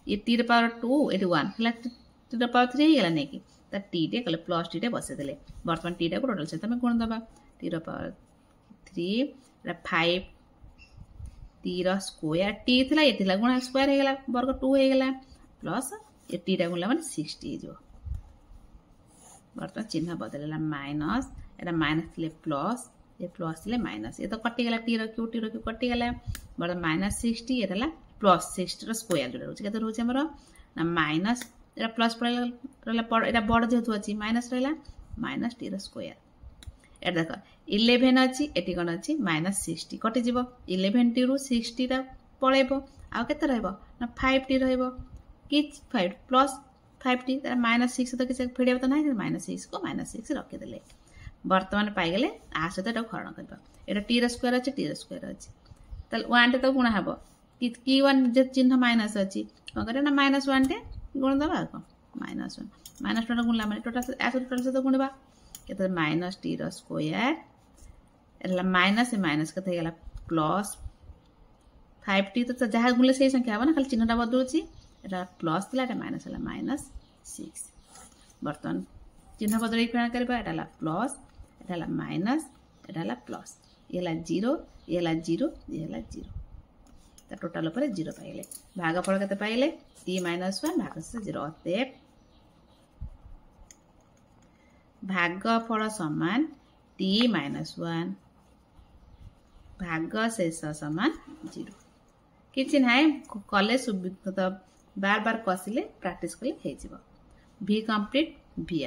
ये t र पावर 2 एटी 1 हला t र पावर 3 हेला नै की त t टे कले प्लस t टे बसे देले वर्तमान t टा को टोटल सहित हम गुण दबा t र पावर 3 रा 5 t र स्क्वायर t थिला ये थिला गुण स्क्वायर हे गेला वर्ग 2 हे गेला प्लस ये t टा गुणला माने 60 हे जो वर्तमान चिन्ह बदलला माइनस एटा माइनस थिले प्लस ये प्लस थिले माइनस ये तो कटि गेला t र q कटि गेला वर्तमान माइनस 60 एटाला प्लस 60 र स्क्वायर जोडा होछि केते रहउछि हमरो ना माइनस एटा प्लस पड़ला एटा बड़ जेतु अछि माइनस रहला माइनस t र स्क्वायर एटा देखो 11 अछि एटी कोन अछि माइनस 60 कटि जिवो 11 t रु 60 ता पळेबो आ केते रहइबो ना 5 t रहइबो कि 5 प्लस 5 t तार माइनस 6 तो किछ फेडिया तो नाही माइनस 6 को माइनस 6 रखि देले वर्तमान पाई गेले आ सहित एटा खरण करबा एटा t र स्क्वायर अछि t र स्क्वायर अछि तल 1 टे तो गुणा हबो कि 1 जे चिन्ह माइनस अछि कोन करे ना माइनस 1 टे गुण दबा को माइनस 1 गुणला माने टोटल से तो गुणबा केते माइनस t र स्क्वायर एला माइनस ए माइनस केते गेला प्लस 5t तो जहा गुणले से संख्या हबो ना खाली चिन्हटा बदलुछि एटा प्लस थिला एटा माइनस हला माइनस 6 बर्तन चिन्ह बदलै प्रण करबा एटाला प्लस एटाला माइनस एटाला प्लस येला 0 येला 0 येला 0 त टोटल ऊपर 0 पाइले भागफल केते पाइले t - 1 भागशेष 0 अतएव भागफल समान t - 1 भागशेष समान 0 किछि नाही कले सुबित बार बार कसिले प्रैक्टिस कले हे जिवो v कंप्लीट vi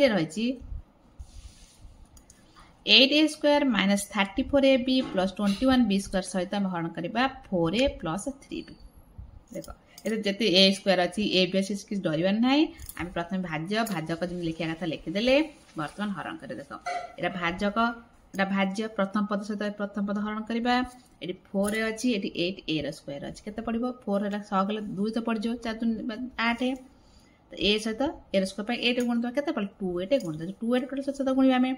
रे रहिछि 8a square minus 34ab plus 21b square सहित हम हरण करबा 4a प्लस 3b देखो एते जति a स्क्वायर अछि a b अछि किछ डरिबन नाही हम प्रथम भाजक जिन लिखिया कथा लिखि देले वर्तमान हरण करे देखो एटा भाजक एटा भाज्य प्रथम पद सहित प्रथम पद हरण करबा एटी 4 अछि एटी 8a र स्क्वायर अछि केते पडिबो 4 ला 6 गले 2 तो पड़ जो 4 8 है तो a सहित a र स्क्वायर पे 8 गुण दो केते पड़ 2 8 गुण दो 2 8 टोटल सहित गुणिबा में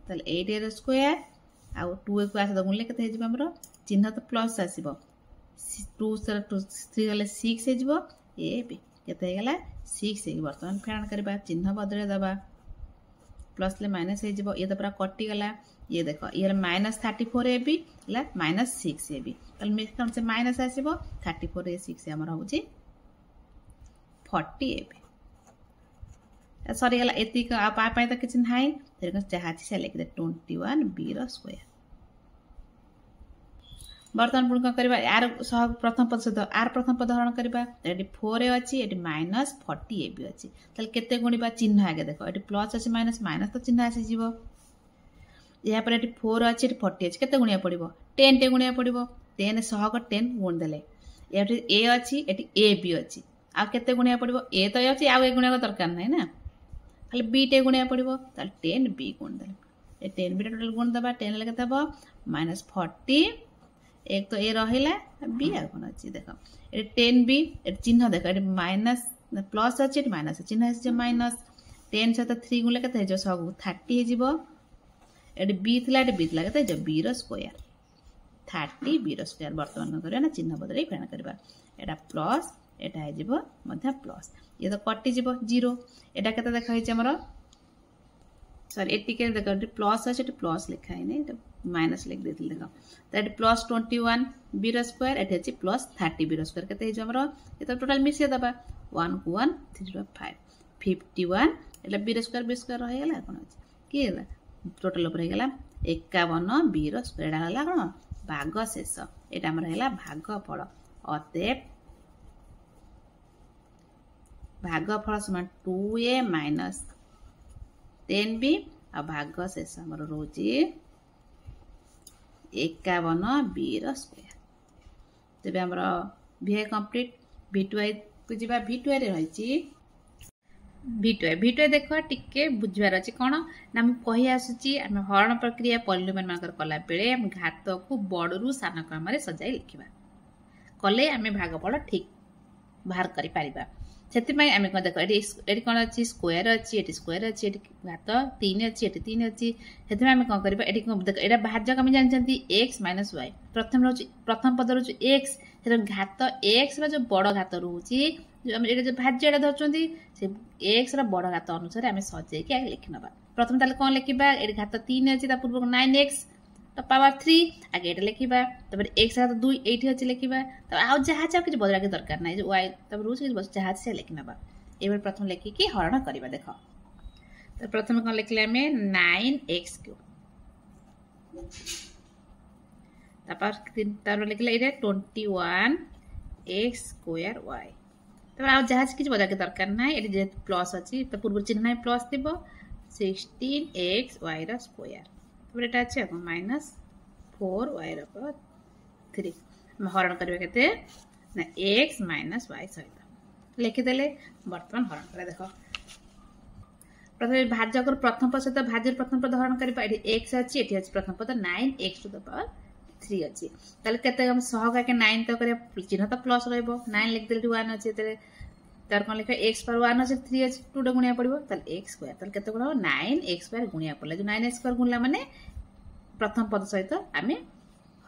तले 8a र स्क्वायर आ 2a को आसे गुणले केते हे जिबो हमरो चिन्ह तो प्लस आसीबो 2 सर 3 गले 6 हे जिबो a b केते हे गला 6 हे वर्तमान फेण करबा चिन्ह बदले दबा प्लस ले माइनस हे जिवो ये तो पूरा कटि गला ये देखो ये माइनस 34ab ला माइनस 6ab तल मिक्सम से माइनस आसीबो 34a 6 हमर होउची 40ab सॉरी गला एति का आ पाए तो किछ नाही तेरे चाहा छी से लिख दे 21b रो स्क्वायर वर्तमान पुण करबा यार सह प्रथम पद सहित आर प्रथम पद हरण करबा एटी 4 अछि एटी माइनस 40ab अछि तल केते गुणिबा चिन्ह आगे देखो एटी प्लस अछि माइनस माइनस तो चिन्ह आसी जीवो या पर एटी 4 अछि एटी 40 अछि केते गुणिया पड़िबो 10 टे गुणिया पड़िबो 10 सह को 10 गुण देले एटी a अछि एटी ab अछि आ केते गुणिया पड़िबो a तो अछि आ ए गुणिया को दरकार नै ना खाली b टे गुणिया पड़िबो तल 10b गुण देले ए 10b टोटल गुण दबा 10 ले केते हबो माइनस 40 एक तो ए रहिला बी आ कोन अछि देखो ए 10b ए चिन्ह देखो ए माइनस प्लस अछि ए माइनस चिन्ह अछि माइनस 10 से तो 3 गुणले केते जो सब 30 हे जिवो ए b थिला ए b थिला केते जो b रो स्क्वायर 30 b रो स्क्वायर वर्तमान करे ना चिन्ह बदलै फेण करबा एटा प्लस एटा हे जिवो मध्य प्लस ये तो कटि जिवो 0 एटा केते देखा हिचे हमरो सॉरी एटी के देखो प्लस अछि प्लस लिखा है नै माइनस लिख देथिल देखो दैट प्लस 21 b रो स्क्वायर एटे अछि प्लस 30 b रो स्क्वायर केते हिजो हमरो ये तो टोटल मिसे दबा 1 को 1 3 5 51 एटा बी स्क्वायर रही गला कोन अछि कि टोटल ऊपर गला 51 बी स्क्वायर एटा हला कोन भाग शेष एटा हमर हला भागफल अतएव भागफल समान 2a माइनस 10b आ भाग शेष हमर रोची 51 बी स्क्वायर तेबे हमर भी कंप्लीट v2i को जीवा v2i रे रहिची v2i देखो टिके बुझवार अछि कोन ना हम कहि आसुची हम हरण प्रक्रिया पॉलिनोमियल मानकर कला बेले हम घात को बडरू सान क्रम रे सजाई लिखिबा कले हमें भागफल ठीक बाहर करि पारिबा सेति पई हमें कोन देखो एडी कोन अछि स्क्वायर अछि एटी स्क्वायर अछि एटी घात 3 अछि एटी 3 अछि सेति में हमें कोन करबा एडी कोन देखो एडा भाज्य हम जानचंती x - y प्रथम पद रहउची x सेर घात x रा जो बड़ घात रहउची जो हम एडा जो भाज्य एडा धरचंती से x रा बड़ घात अनुसार हमें सजे के आगे लिखनबा प्रथम ताले कोन लिखिबा एडी घात 3 अछि ता पूर्व 9x तो पावर 3 आगे एटा लिखिबा तबरे x रा 2 8 अछि लिखिबा त आ जहा छ किछ बदला के दरकार नै जो y तब रोज किछ बस जहा से लिखनबा एबे प्रथम लिखि कि हरण करबा देखो तो प्रथम कोन लिखले हमें 9x³ तापर लिखले इरे 21x² y तब आ जहा किछ बदला के दरकार नै एटी जे प्लस अछि त पूर्व चिन्ह नै प्लस दिबो 16xy रा स्क्वायर तब एटा अछि माइनस 4y रा पर 3 हम हरण करबे केते ना x - y सहित लिखि देले वर्तमान हरण करे देखो प्रथम भाज्यकर प्रथम पद सहित भाज्यर प्रथम पद हरण करबा एटी x अछि एटी अछि प्रथम पद 9x³ 3 अछि ताले केते हम सहगा के 9 त करे चिन्ह त प्लस रहइबो 9 लिख देले 1 अछि तेरे तार कोन लिखा x पर 1 अछि 3 अछि 2 ड गुणिया पड़िबो ताले x स्क्वायर ताले केते गुणा 9x² गुणिया पड़ले जो 9x² गुणला माने प्रथम पद सहित आमे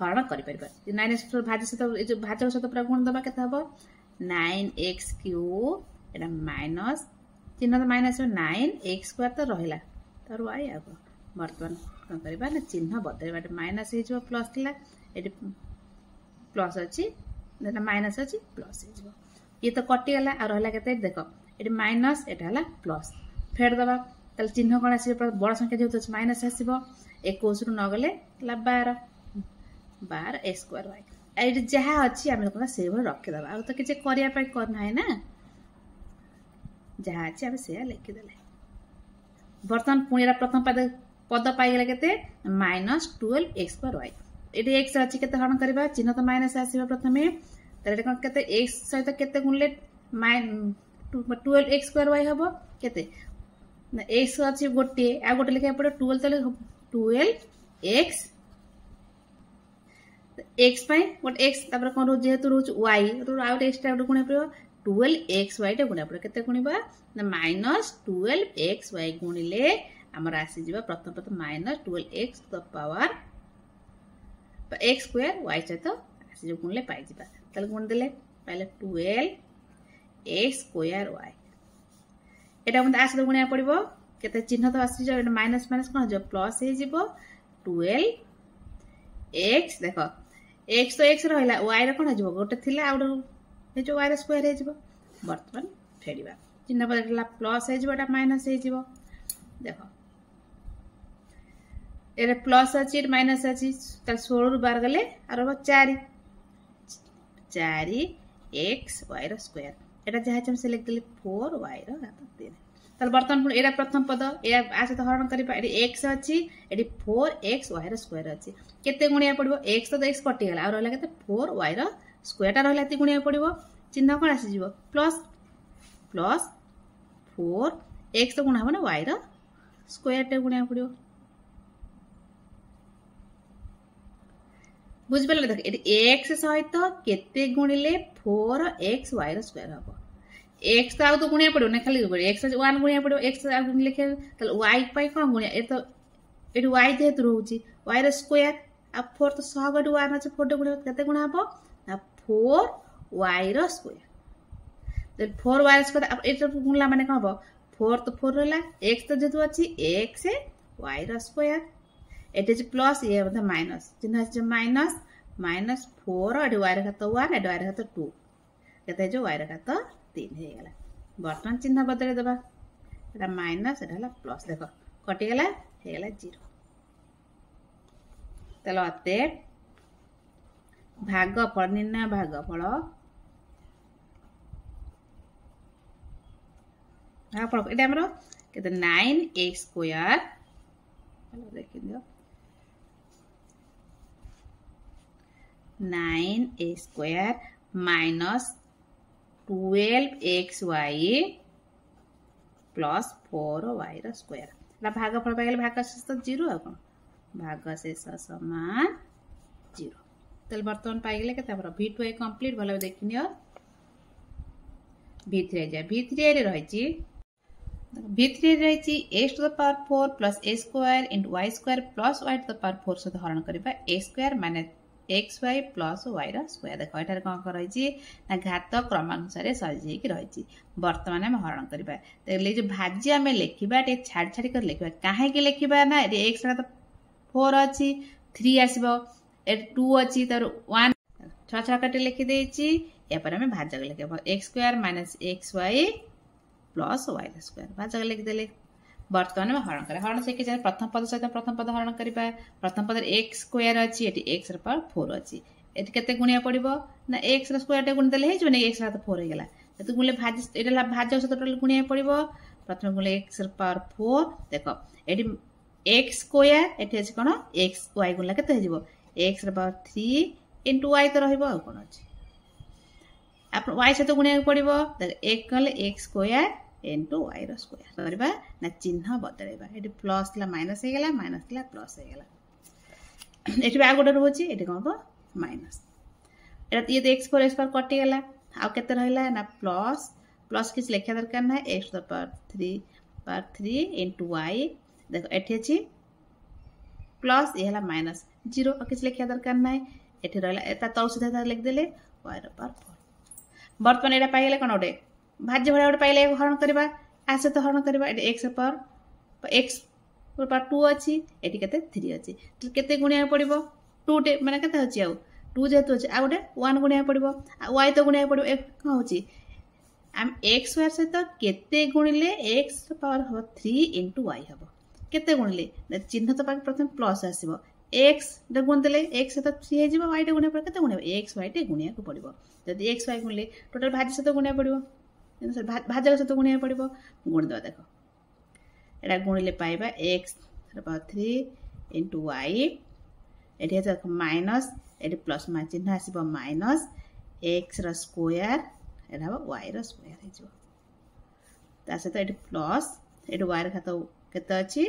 हरण करि परबा 9x² भाज्य सहित जो भाज्य सहित पूरा गुण दबा केते हबो 9x³ एटा माइनस चिन्ह त माइनस 9x² त रहिला तार y आबो वर्तमान कोन करबा ना चिन्ह बदलबा माइनस हे जो प्लस थिला एटी प्लस अछि एटा माइनस अछि प्लस हे जो ये तो कटि गला आ रहला केते देखो एटी माइनस एटा हला प्लस फेर दबा तल चिन्ह कोन आसी बड़ संख्या जेतो माइनस आसीबो 21 रु न गले ला 12 x² y एटी जहा अछि हम कोन से भर रखे दबा आ तो किछ करिया पय करना है ना जहा अछि हम से लिखि देले वर्तमान पुणेरा प्रथम पद पाई गेला केते -12x² y एटी x अछि केते हरण करबा चिन्ह तो माइनस आसीबा प्रथमे तले कोन केते x सहित केते गुणले 12x² y हबो केते ना x अछि गोटे आ गोटे लिखा पड़ो 12 तले 12x x पय गोटे x तबर कोन जेहेतु रोज y रो आउट एक्स्ट्रा गुणा पड़ो 12xy टे गुणा पड़ो केते गुणिबा ना -12xy गुणिले हमर आसी जीवा प्रथम पद -12x the power x² y सहित आसी जो गुणले पाई जीवा तले गुण देले पहले 12x² y एटा हम आसी गुणिया पड़िबो केते चिन्ह तो आसी जो माइनस माइनस कोन जो प्लस हे जीवो 12x देखो x तो x रहला y रे कोन जीवो गोटे थिला आउड हे जो y रे स्क्वायर हे जीवो वर्तमान फेडिबा चिन्ह बदलला प्लस हे जीवो एटा माइनस हे जीवो देखो एरे प्लस अछि माइनस अछि त 16 रु 12 गले आरो 4x y रो स्क्वायर एटा जहा हम से लिख देली 4y रो घात 3 तल वर्तमान एटा प्रथम पद एटा आसे तो हरण करि एटी x अछि एटी 4x y रो स्क्वायर अछि केते गुणिया पड़िबो x तो x कटि गेला आ रहला केते 4y रो स्क्वायर टा रहला ती गुणिया पड़िबो चिन्ह कोन आसी जीवो प्लस 4 x तो गुणा हो ना y रो स्क्वायर टे गुणिया पड़िबो बुझ पले देख एटी x सहित केते गुणिले 4xy रो स्क्वायर हबो x तो आ तो गुणिया पड़ो ना खाली x 1 गुणिया पड़ो x आ गुण लिखे त y पय कोन गुणिया ए तो एटी y जेहेतु रहउची y रो स्क्वायर आ 4 तो सहगड 1 अछि 4 गुणिया केते गुणा हबो ना 4y रो स्क्वायर त 4y रो स्क्वायर अब एटा गुणला माने कोन हबो 4 तो 4 रहला x तो जेतु अछि x y रो स्क्वायर एटे जे प्लस ये मतलब माइनस चिन्ह जे माइनस -4 एटे y रे घात 1 एटे y रे घात 2 केते जो y रे घात 3 हे गेला वर्तमान चिन्ह बदले दबा एटा माइनस एटा प्लस देख कटिगला हेगला 0 चलो अते भागफल निर्णय भागफल ये आमर के 9x स्क्वायर देख दियो 9x square minus 12xy plus 4y square भागफल पाइले भागशेष तो 0 आ कौन भागशेष समान 0 तेल बर्तमान पाइले के V2 कंप्लीट भले देखि नियो V3 जा V3 रे रहिछि V3 रही x to the power 4 plus a square into y square plus y to the power 4 सहित हरण करबा a square माने xy plus y रा स्क्वायर देखो एटार कोन कर रही ना घात क्रमानुसार सजी कि रही वर्तमान हम हरण करबा तेले जो भाज्य हम लिखिबा टे छाड़ छाड़ी कर लिखिबा काहे के लिखिबा ना x रा तो 4 अछि 3 आसीबो ए 2 अछि तर 1 छ छ काटे लिखि देछि या पर हम भाज्य लिखबो x square minus xy plus y square भाजक लिख देले वर्तमान में हरण करे हरण से कि प्रथम पद सहित प्रथम पद हरण करबा प्रथम पद x स्क्वायर अछि एटी x रा पावर 4 अछि एटी केते गुणिया पड़िबो ना x रा स्क्वायर टे गुण देले हे जो ने x रा तो 4 हे गेला तो गुणले भाज्य एटा भाज्य सहित टोटल गुणिया पड़िबो प्रथम गुणले x रा पावर 4 देखो एटी x स्क्वायर एटी अछि कोन x y गुणला केते हे जिवो x रा पावर 3 into y तो रहइबो आ कोन अछि आप y सहित गुणिया पड़िबो देख 1 गले x स्क्वायर into y रो स्क्वायर करबा ना चिन्ह बदलेबा एटी प्लस ला माइनस हे गेला माइनस ला प्लस हे गेला एटी बा गोटे रहउची एटी कोन हो माइनस एटा ये x पर x पर कटि गेला आ केते रहइला ना प्लस प्लस किछ लेखा दरकार ना x to the power 3 into y देखो एटी अछि प्लस ये हला माइनस 0 किछ लेखा दरकार ना एटी रहला एता तौ सीधा लिख देले y रो पावर 4 वर्तमान एटा पाइले कोन ओडे भाज्य भले गोटे पाइले हरण करबा आसे तो हरण करबा एटी x पर x पर 2 अछि एटी केते 3 अछि तो केते गुणिया पड़िबो 2 टे माने केते अछि आ 2 जेतु अछि आ गोटे 1 गुणिया पड़िबो आ y तो गुणिया पड़िबो कोन होछि हम x स्क्वायर से तो केते गुणिले x पावर हो 3 into y हबो केते गुणिले चिन्ह तो पाक प्रथम प्लस आसीबो x द गुण देले x से तो 3 हे जिवो y टे गुणिया पर केते गुणिया x y टे गुणिया को पड़िबो जदि x y गुणिले टोटल भाज्य से तो गुणिया पड़िबो भाजक सहित गुणिया पड़िबो गुण दवा देखो एटा गुणिले पाइबा x power 3 into y eighty है माइनस एटी प्लस मा चिन्ह आसीबो माइनस x रा स्क्वायर एटा y रा स्क्वायर हे जो ता सहित एटी प्लस एटी y रा खातो केते अछि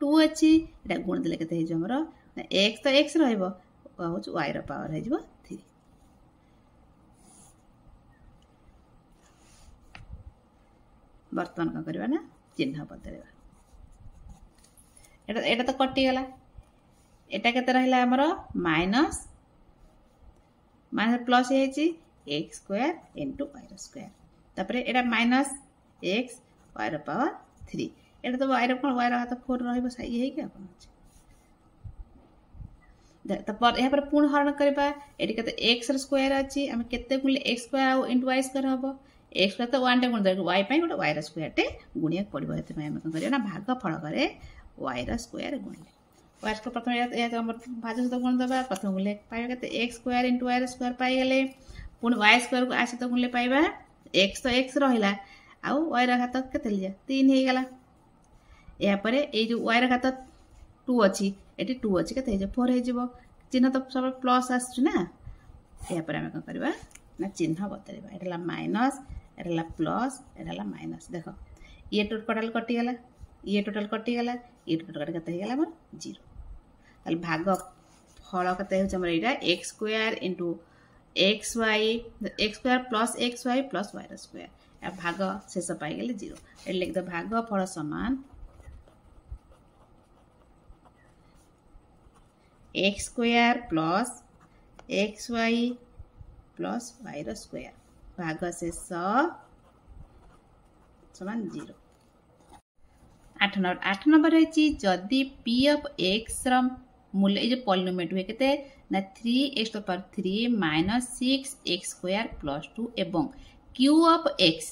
2 अछि एटा गुण देले केते हे जो हमरो x तो x रहइबो हो y रा पावर हे जो 3 वर्तमान का करबा ना चिन्ह बदलेबा एटा एटा तो कटि गेला एटा केते रहला हमरो माइनस माइनस प्लस हे छि x square into y square तापरे एटा माइनस x y रो पावर 3 एटा तो y रो कोन y रो हाथ 4 रहइबो सही हे कि अपन त पर यहाँ पर पूर्ण हरण करबा एटी केते x रो स्क्वायर अछि हम केते गुणले x square into y square हबो x स्क्वायर तो 1 टे गुण दे y पई गोटे y रा स्क्वायर टे गुणिया पड़िबो हेते हम कोन करियो ना भागफल करे y रा स्क्वायर गुणले y स्क्वायर प्रथम या हमर भाज्य सहित गुण दबा प्रथम गुणले पाइबा केते x स्क्वायर into y रा स्क्वायर पाइ गेले पुन y स्क्वायर को आसे तो गुणले पाइबा x तो x रहिला आ y रा घात केते लिया 3 हे गेला या परे ए जो y रा घात 2 अछि एटी 2 अछि केते हे 4 हे जिवो चिन्ह तो सब प्लस आछु ना या परे हम कोन करबा ना चिन्ह बदलेबा एटला माइनस एटला प्लस एटला माइनस देखो ये टोटल कटि गेला ये टोटल कटि गेला ये टोटल केते हे गेला हमर 0 ताल भाग फल केते हो हमर एटा x square into xy x square plus xy plus y square आ भाग शेष पाइ गेले 0 ए लिख द भाग फल समान x square plus xy plus y square भाग शेष समान 0 8 नंबर है जदि p of x रा मूल्य जो पॉलिनोमियल हुए केते ना 3x to the power 3 minus 6x square plus 2 एवं q of x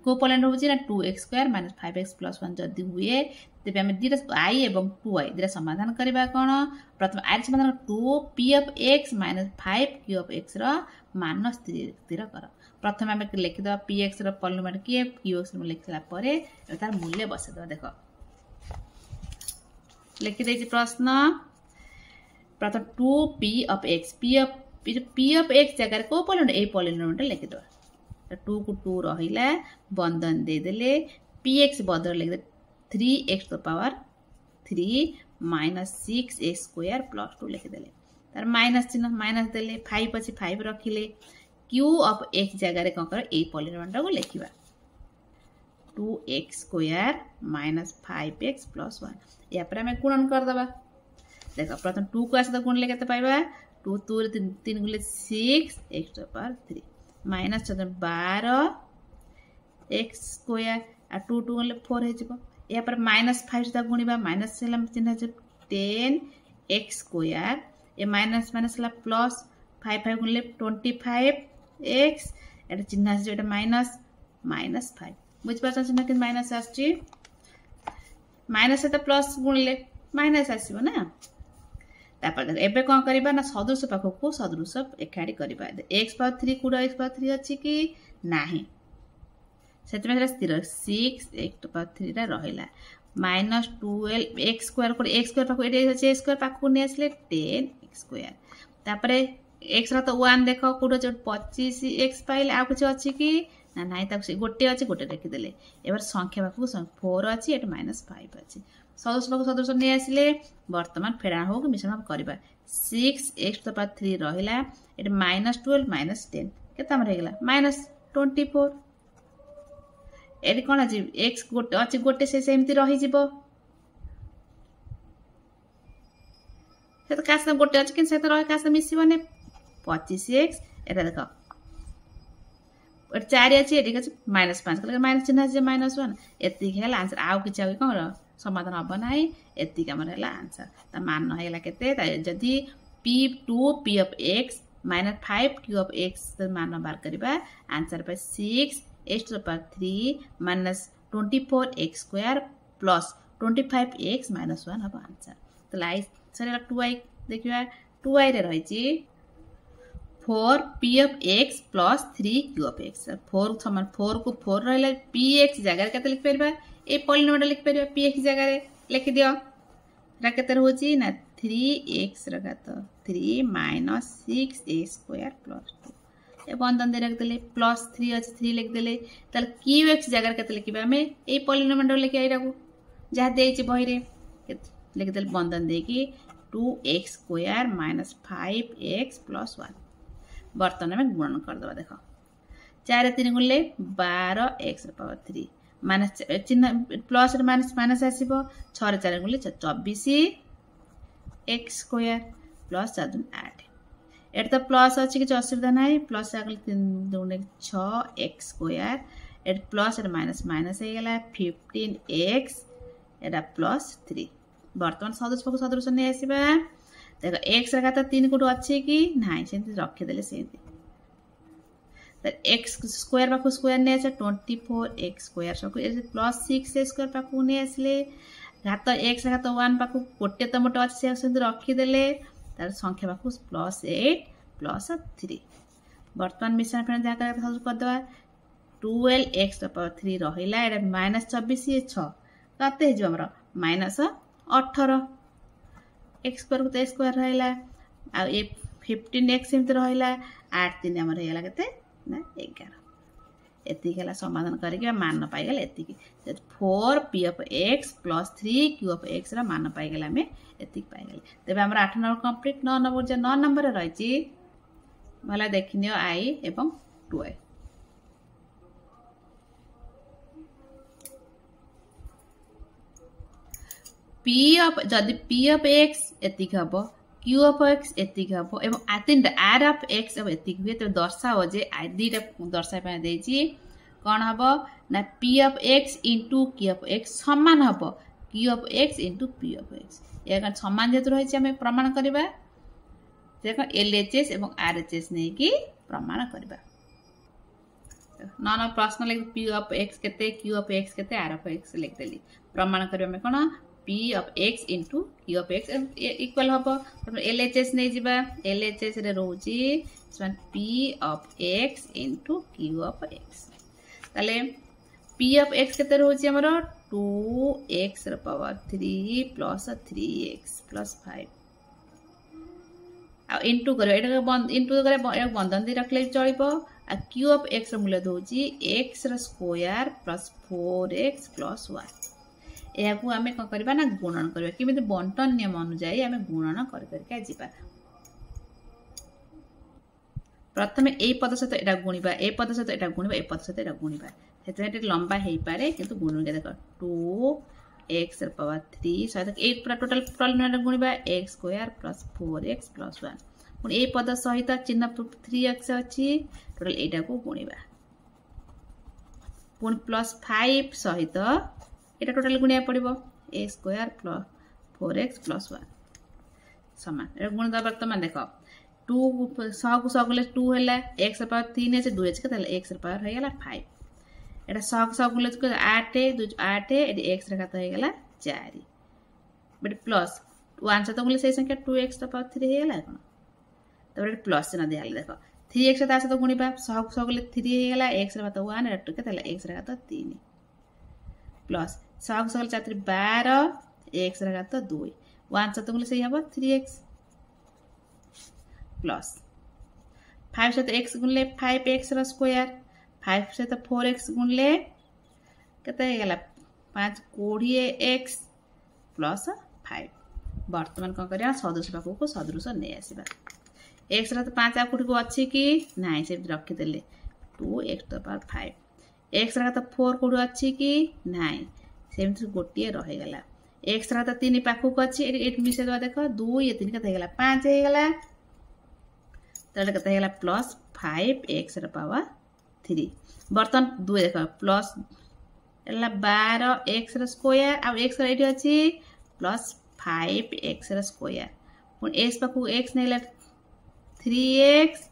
कोपोनेंट होची ना 2x² - 5x + 1 जदि हुए तेबे हम दिटा I एवं 2i दिटा समाधान करबा कोन प्रथम I समाधान 2p of x - 5q of x रो मान स्थिर कर प्रथम हम लिखि दबा px रो पॉलिनोमियल के qx रो लिखला परे तार मूल्य बसे दबा देखो लिखि देछि प्रश्न प्रथम 2p of x p of x जगह को पॉलिनोमियल ए पॉलिनोमियल लिखि दबा 2 को 2 रहिला बंधन दे देले px बदल लिख 3x to power 3 - 6x² + 2 लिख देले तार माइनस चिन्ह माइनस देले 5 अछि 5 रखिले q of x जगह रे कोन कर ए पॉलिनोमियल को लिखिबा 2x² - 5x + 1 या पर हम गुणन कर दबा देखो प्रथम 2 को आसे तो गुण ले केते पाइबा 2 2 रे 3 गुले 6x to power 3 minus 12 x² आ 2 2 गले 4 हे जिवो या पर -5 ता गुणीबा माइनस सेलम चिन्ह जे 10 x² ए माइनस ला प्लस 5 5 गुणले 25 x एटा चिन्ह जे एटा -5 बुझ पाछन चिन्ह कि माइनस आछि माइनस त प्लस गुणले माइनस आसीबो ना तापर देख एबे कोन करबा ना सदृश पाखको सदृश एकाडी करबा x पावर 3 कुडा x पावर 3 अछि कि नाही सेते में स्थिर 6 x to power 3 रा रहिला -12 x² को x² पाखको एटे अछि x² पाखको ने आसले 10 x² तापर x रा तो 1 देखो कुडो 25 x पाइले आ कुछ अछि कि ना नाही ता गोटे अछि गोटे रखि देले एबार संख्या पाखको 4 अछि एट -5 अछि सदृश पाखको सदृश ने आसले वर्तमान फेड़ा हो कि मिश्रण करबा 6x to power 3 रहिला एट -12 - 10 केता हम रेगला -24 एडी कोन अछि x गोटे अछि गोटे से सेमति रहि जिवो से त कास गोटे अछि कि से त रहि कास मिसिबने 25x एटा देखो एट 4 अछि एडी अछि -5 कले माइनस चिन्ह जे -1 एति हेला आंसर आउ कि चाहि कोन समाधान अब नाही एति हमर हेला आंसर त मान न हेला केते जदि p of x - 5q of x मान बार करबा आंसर पे 6x to the power 3 - 24x² + 25x - 1 हबो आंसर त लाई सरेला 2i देखिबा 2i रे रहि छि 4p of x + 3q of x 4 समान 4 को 4 रहले px जगह केते लिख परबा ए पॉलिनोमियल लिख परबा px जगह रे लिख दियो रा केते होची ना 3x रगा तो 3 - 6a² + 2 ए बंधन दे रख देले +3 अछि 3 लिख देले तल qx जगह केते लिखबा हमें ए पॉलिनोमियल लिख आइरा को जहा देछि बही रे लिख देले बंधन दे कि 2x² - 5x + 1 वर्तमान में गुणन कर दबा देखो 4 3 गुणले 12x * power 3 माइनस चिन्ह प्लस माइनस आसीबो 6 रे 4 गुणले 24 x² + 4 8 एट तो प्लस अछि कि असुविधा नाही प्लस आगले 3 गुणे 6 x² एट प्लस एट माइनस हे गेला 15x एटा +3 वर्तमान सदृश ने आसीबा देखो x रखा तो 3 गुण अछि कि नाही सेंति रखि देले सेंति x² पाखु स्क्वायर ने आसे 24x² सको +6a² पाखु ने आसले घात x घात 1 पाखु गोटे तो मोट अछि से सेंति रखि देले तार संख्या पाखु +8 + 3 वर्तमान मिश्रण फेन जा कर दवा 12x to power 3 रहिला एटा -24 6 कते हे जो हमर -18 x² को तो स्क्वायर रहिला आ ए 15x सेंति रहिला 8 3 हमर हेला केते ना 11 एति गेला समाधान करिके मान पाइ गेल एति 4p of x + 3q of x रा मान पाइ गेला में एति पाइ गेल तबे हमर 8 नंबर कंप्लीट 9 नंबर जे 9 नंबर रहि छि भला देखिनियो i एवं 2i p of x एति हबो q of x एति हबो एवं आतिन r of x अब एति हुए तो दर्शाओ जे i दीटा दर्शाय पा देइ छि कोन हबो ना p of x * q of x समान हबो q of x * p of x एका समान जेतु रहि छि हमें प्रमाण करबा देखो LHS एवं RHS नै कि प्रमाण करबा न प्रश्न लिख पी ऑफ एक्स केते क्यू ऑफ एक्स केते आर ऑफ एक्स लिख देली प्रमाण करियो में कोन P of X into Q of X equal हबो एलएचएस नै जिबा एलएचएस रे रहउची समान P of X into Q of X ताले पी ऑफ एक्स केते रहउची हमरो 2x र पावर 3 प्लस 3x प्लस 5 आ इनटू करियो एटा बंद इनटू करे बंधन दे रखले चलिबो आ क्यू ऑफ एक्स र मूल्य दोची x र स्क्वायर प्लस 4x प्लस 1 एहाकू आमे क करबा ना गुणन करबा किमिति बंटन नियम अनुसार आमे गुणन कर करके जिबा प्रथमे ए पद सहित एटा गुणिबा ए पद सहित एटा गुणिबा ए पद सहित एटा गुणिबा सेते लंबा हेई पारे किंतु गुणन के देखो 2x र पावर 3 सहित ए पूरा टोटल पॉलिनोमियल गुणिबा x square plus 4x plus 1 पुन ए पद सहित चिन्ह 3x अछि टोटल एटा को गुणिबा पुन प्लस 5 सहित एटा टोटल गुणिया पड़िबो a square plus 4x plus 1 समान ए गुण द वर्तमान देखो 2 100 को 100 गुले 2 हैला x र पावर 3 है 2 के ताले x र पावर हो गेला 5 एटा 100 गुले 8 2 8 एडी x र घात हो गेला 4 बट प्लस 1 से तो गुले से संख्या 2x र पावर 3 हो गेला कोन तबरे प्लस न दियाले देखो 3x ता से तो गुणिबा 100 गुले 3 हो गेला x र घात 1 एटा के ताले x र घात 3 प्लस 100 गुले 4 12 x र घात 2 1 से तो गुले से हबो 3x प्लस 5 से तो x गुणले 5x र स्क्वायर 5 से तो 4x गुणले केते हे गेला 5 20x प्लस 5 वर्तमान कोन करिया सदृश पाखो को सदृश नै आसीबा x र तो 5 आ कुठी को अछि कि नै से रखि देले 2x to power 5 x र तो 4 कुठी अछि कि नै सेमति गोटिए रहि गेला x र तो 3 पाखो को अछि एट मिसे दवा देखो 2 ये 3 केते हे गेला 5 हे गेला तले केते हेला प्लस 5x र पावर 3 बर्तन 2 देखो प्लस एला 12x र स्क्वायर आ x र एठी अछि प्लस 5x र स्क्वायर पुन s पाखु x नेला 3x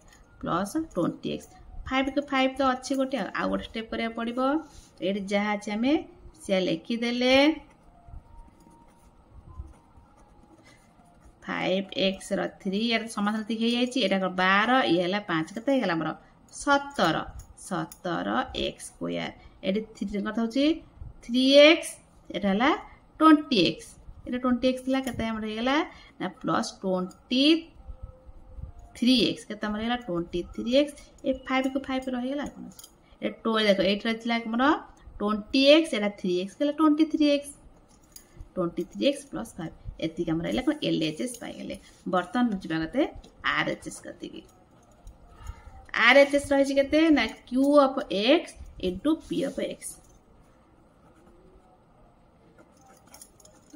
प्लस 20x 5 के 5 तो अछि गोटे आ गोटे स्टेप करिया पड़िबो एठी जहा अछि हमें से लिखि देले 5x र 3 यार समाधान ठीक हे जाईची एटा 12 ये हला 5 कते हेला हमर 17x स्क्वायर एटी 3 कथा होची 3x एटा हला 20x एटा 20x ला कते हमर हे गेला ना प्लस 23x कते हमर हेला 23x ए 5 को 5 रह गेला कोन ए टो देखो एट रहितला हमर 20x एटा 3x केला 23x प्लस 5 एति हमरा इला कोन एलएचएस पाइ गेले बर्तन बुझबा गते आरएचएस कति की आरएचएस रहि छि कते ना q of x into p of x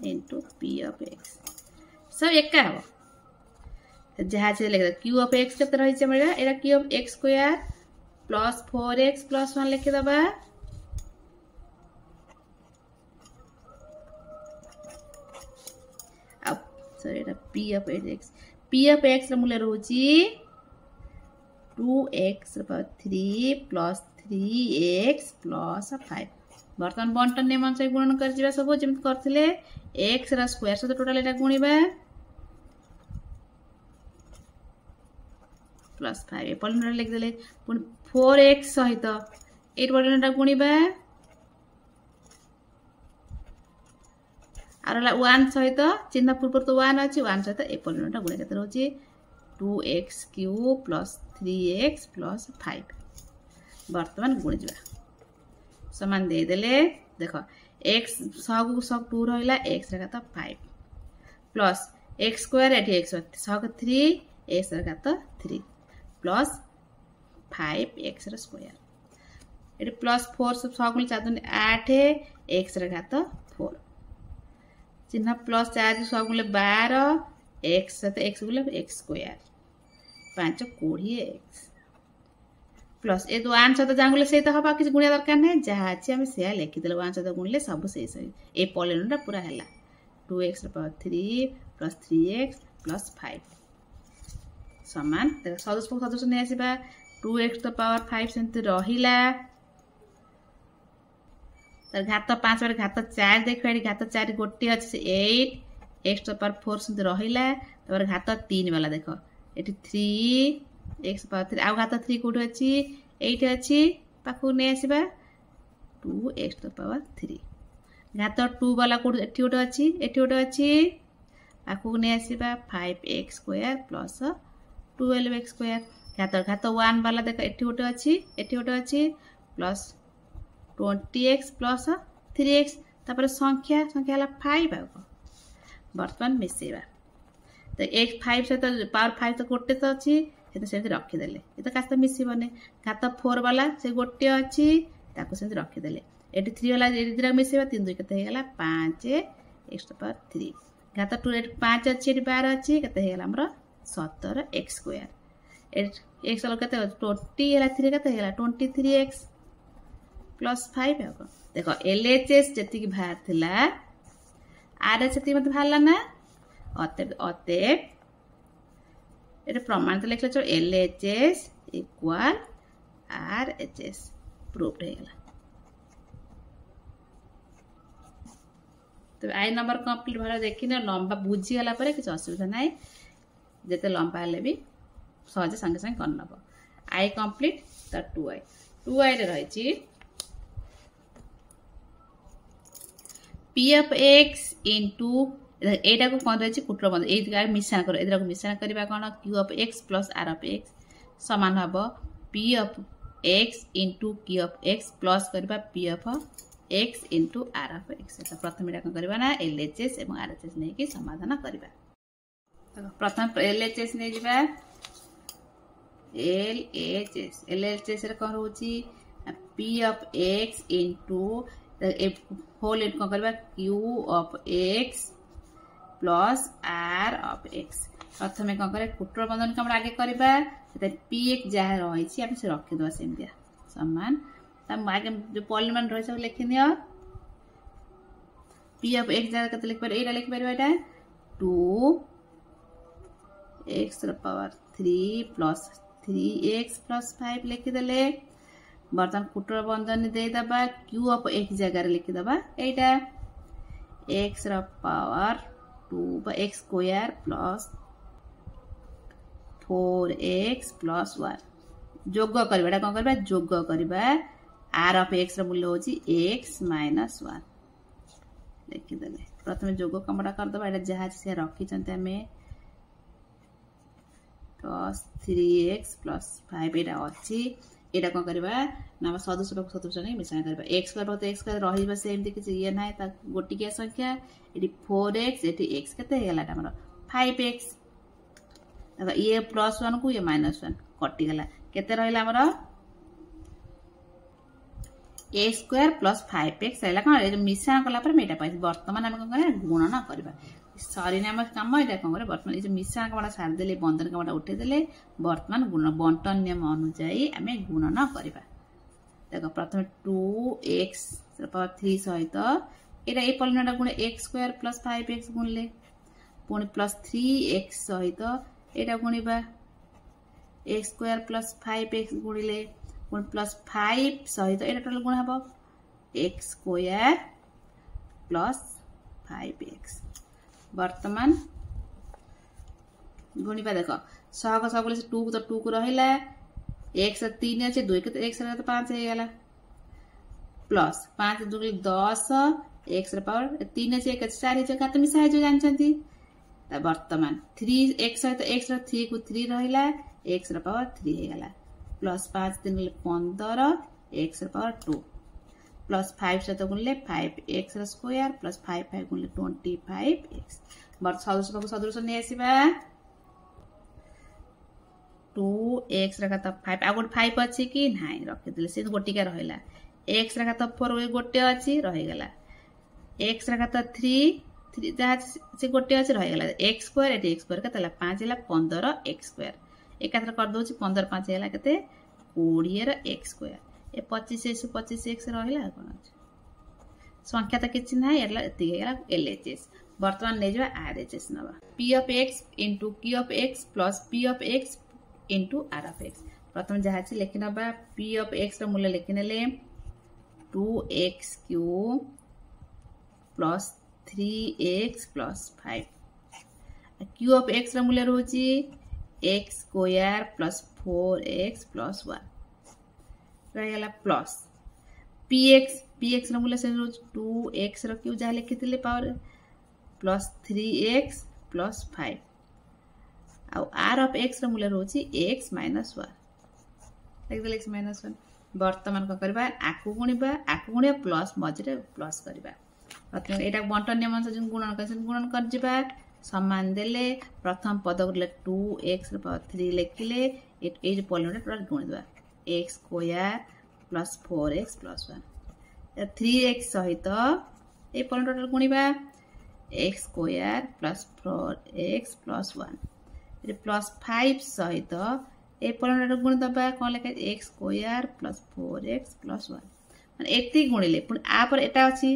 into p of x सब एका हो जहा से लिख q ऑफ x कते रहि छि हमरा era q of x square plus 4x plus 1 लिख दबा p of x ର मूल्य रहउची 2x ର पावर 3 प्लस 3x प्लस 5 बर्तन बंटन नियम से गुणन कर जिबा सब जेम करथिले x रा स्क्वायर से total Etah गुणिबा plus 5 a polynomial लिख देले पुन 4x सहित ए पॉलिनोमियल गुणिबा आरला 1 सहित चिन्ह पूर्व तो 1 अछि 1 सहित ए पॉलिनोमियल गुणे केते रहउची 2x³ प्लस 3x प्लस 5 वर्तमान गुण जिबा समान दे देले देखो x सब 2 रहइला x रा घात 5 प्लस x स्क्वायर एठी x सब 3 x रा घात 3 प्लस 5x रा स्क्वायर एठी प्लस 4 सब 6 4 8 x रा घात 4 चिन्ह प्लस 4 6 गुले 12 x सहित x गुले x स्क्वायर 5 20x प्लस ए 1 सहित जांगुले सहित हबा किछ गुणिया दरकार नै जहा अछि हम से लिखि देले 1 सहित गुणले सब से सही ए पॉलिनोमियल पूरा हैला 2x रा पावर 3 प्लस 3x प्लस 5 समान देखो सदस्य नै आसीबा 2x to the power 5 सेमती रहिला तर घात 5 बारे घात 4 देखो एडी घात 4 गोटे अछि 8 x to the power 4 सेमती रहिला तपर घात 3 वाला देखो eighty 3 x to the power 3 आ घात 3 कोठ अछि 8 अछि पाखु ने आसीबा 2x to the power 3 घात 2 वाला कोठ एठी गोटे अछि आखु ने आसीबा 5x square plus 12x square घात 1 वाला देखो एठी गोटे अछि प्लस 20x प्लस 3x तापर संख्या हला 5 आको वर्तमान मिसेबा तो x 5 से तो पावर 5 तो गोटे तो अछि सेते सेते रखि देले ए तो कास्ता मिसिबने घात 4 वाला से गोटे अछि ताको सेते रखि देले एटी 3 वाला एटी दिरा मिसेबा 3 2 कते हेगला 5 x to power 3 घात 2 एटी 5 अछि एटी 12 अछि कते हेगला हमरो 17x स्क्वायर एटी x वाला कते 20 हला 3 कते हेगला 23x प्लस 5 आको देखो LHS जति की भार थिला RH जति मत भाला ना अते एटा प्रमाण तो लिखले छ LHS इक्वल RHS प्रूव्ड हे गेला तो आई नंबर कंप्लीट भरा देखिन लंबा बुझी गला परे किछ असुविधा नाही जते लंबा हले भी सहज संगे संगे कर नबो आई कंप्लीट त 2i रे रहै छी p of x into एटा को कोन रहै छी कुटर बंद ए गार मिश्रण करो एदरा को मिश्रण करबा कोन q of x plus r of x समान हबो p of x into q of x plus करबा p of x into r of x तो प्रथम एटा को करबा ना LHS एवं RHS नै कि समाधान करबा तो प्रथम LHS नै जिबा LHS रे कोन होची p of x into whole it को करबा q of x plus r of x प्रथमे को करे कुटर बंधन के हम आगे करबा त p x जा रहै छी हम से रखि दो सेमदिया समान त आगे जो पॉलीनोमियल रहै सब लिखि दियो p of x जा कते लिख पर एटा लिख परबा एटा 2 x र पावर 3 plus 3x plus 5 लिखि देले बर्तन कुटर बंधन दे दबा q of x जगह लिखि दबा एटा x र power 2 x square plus 4x plus 1 जोग करबा एटा कोन करबा जोग करबा r of x र मूल्य होची x minus 1 लिखि देले प्रथमे जोग कमडा कर दबा एटा जहा से रखि चंते हमें plus 3x plus 5 एटा अछि एटा कोन करबा नाम सदस्य नै मिश्रण करबा x स्क्वायर बहुत x स्क्वायर रहिबा से एमति कि ये नै त गोटी के संख्या एटी 4x एटी x कते हेला हमर 5x तब ये +1 को ये -1 कटि गला केते रहिला हमर a स्क्वायर प्लस 5x हैला कोन ए मिश्रण कला पर मेटा पाइ वर्तमान हम कोन करे गुणन करबा सॉरी नाम काम एटा कोन करे वर्तमान ए मिश्रण कमडा सार देले बंधन कमडा उठे देले वर्तमान गुण बंटन नियम अनुसार हमें गुणन करबा देखो प्रथम 2x पावर 3 सहित एटा ए पॉलिनोमियल गुण x स्क्वायर प्लस 5x गुणले पुनी प्लस 3x सहित एटा गुणिबा x स्क्वायर प्लस 5x गुणिले पुनी प्लस 5 सहित एटा टोटल गुण हबो x स्क्वायर प्लस 5x वर्तमान गुणिबा देखो सहग सबले 2 तो 2 को रहिला x 3 अछि 2 के x रे तो 5 हे गेला प्लस 5 2 के 10 x रे पावर 3 अछि 1 अछि 4 जगह त मिसाइ जो जानछंती त वर्तमान 3x है तो x रे 3 को 3 रहिला x रे पावर 3 हे गेला प्लस 5 3 के 15 x रे पावर 2 प्लस 5 से तो गुणले 5x रे स्क्वायर प्लस 5 5 गुणले 25x बर्त सदस्य नै आसीबा 2x रखा त 5 आगोट 5 अछि कि नाही रखि दिले से गोटिका रहिला x रखा त 4 गोटे अछि रहि गेला x रखा त 3 जहा से गोटे अछि रहि गेला x square eighty x square कतला 5 हैला 15x स्क्वायर एकाथर कर दोछि 15 5 हैला कते 20 र x स्क्वायर ए 25 25x रहिला कोन अछि संख्या त किछ नाही एला एति गेला LHS वर्तमान नै जबा RHS नबा p of x into q of x plus p of x into r of x प्रथम जहाँ लिखि नबा p ऑफ x रो मूल्य लिखि नेले 2x cube plus 3x plus 5 q of x रो मूल्य रोची x square plus 4x plus 1 रहीगला प्लस px रो मूल्य से 2x रो क्यूब जहाँ लिखिथिले पावर प्लस 3x प्लस 5 आ r ऑफ x रो मूल्य रोची x माइनस 1 लिखिदेले x माइनस 1 वर्तमान को करबा आकु गुणिबा प्लस मझरे प्लस करबा प्रथम एटा बंटन नियम अनुसार गुणन कर जिबा समान देले प्रथम पद गुले 2x रो पावर 3 लिखिले ए जो पॉलिनोमियल पूरा गुणिबा x square plus 4x plus 1 3x सहित ए पॉलिनोमियल गुणिबा x square plus 4x plus 1 plus 5 सहित ए पॉलिनोमियल गुण दबा कोन लेखा x square plus 4x plus 1 माने एति गुणिले पुन आ पर एटा अछि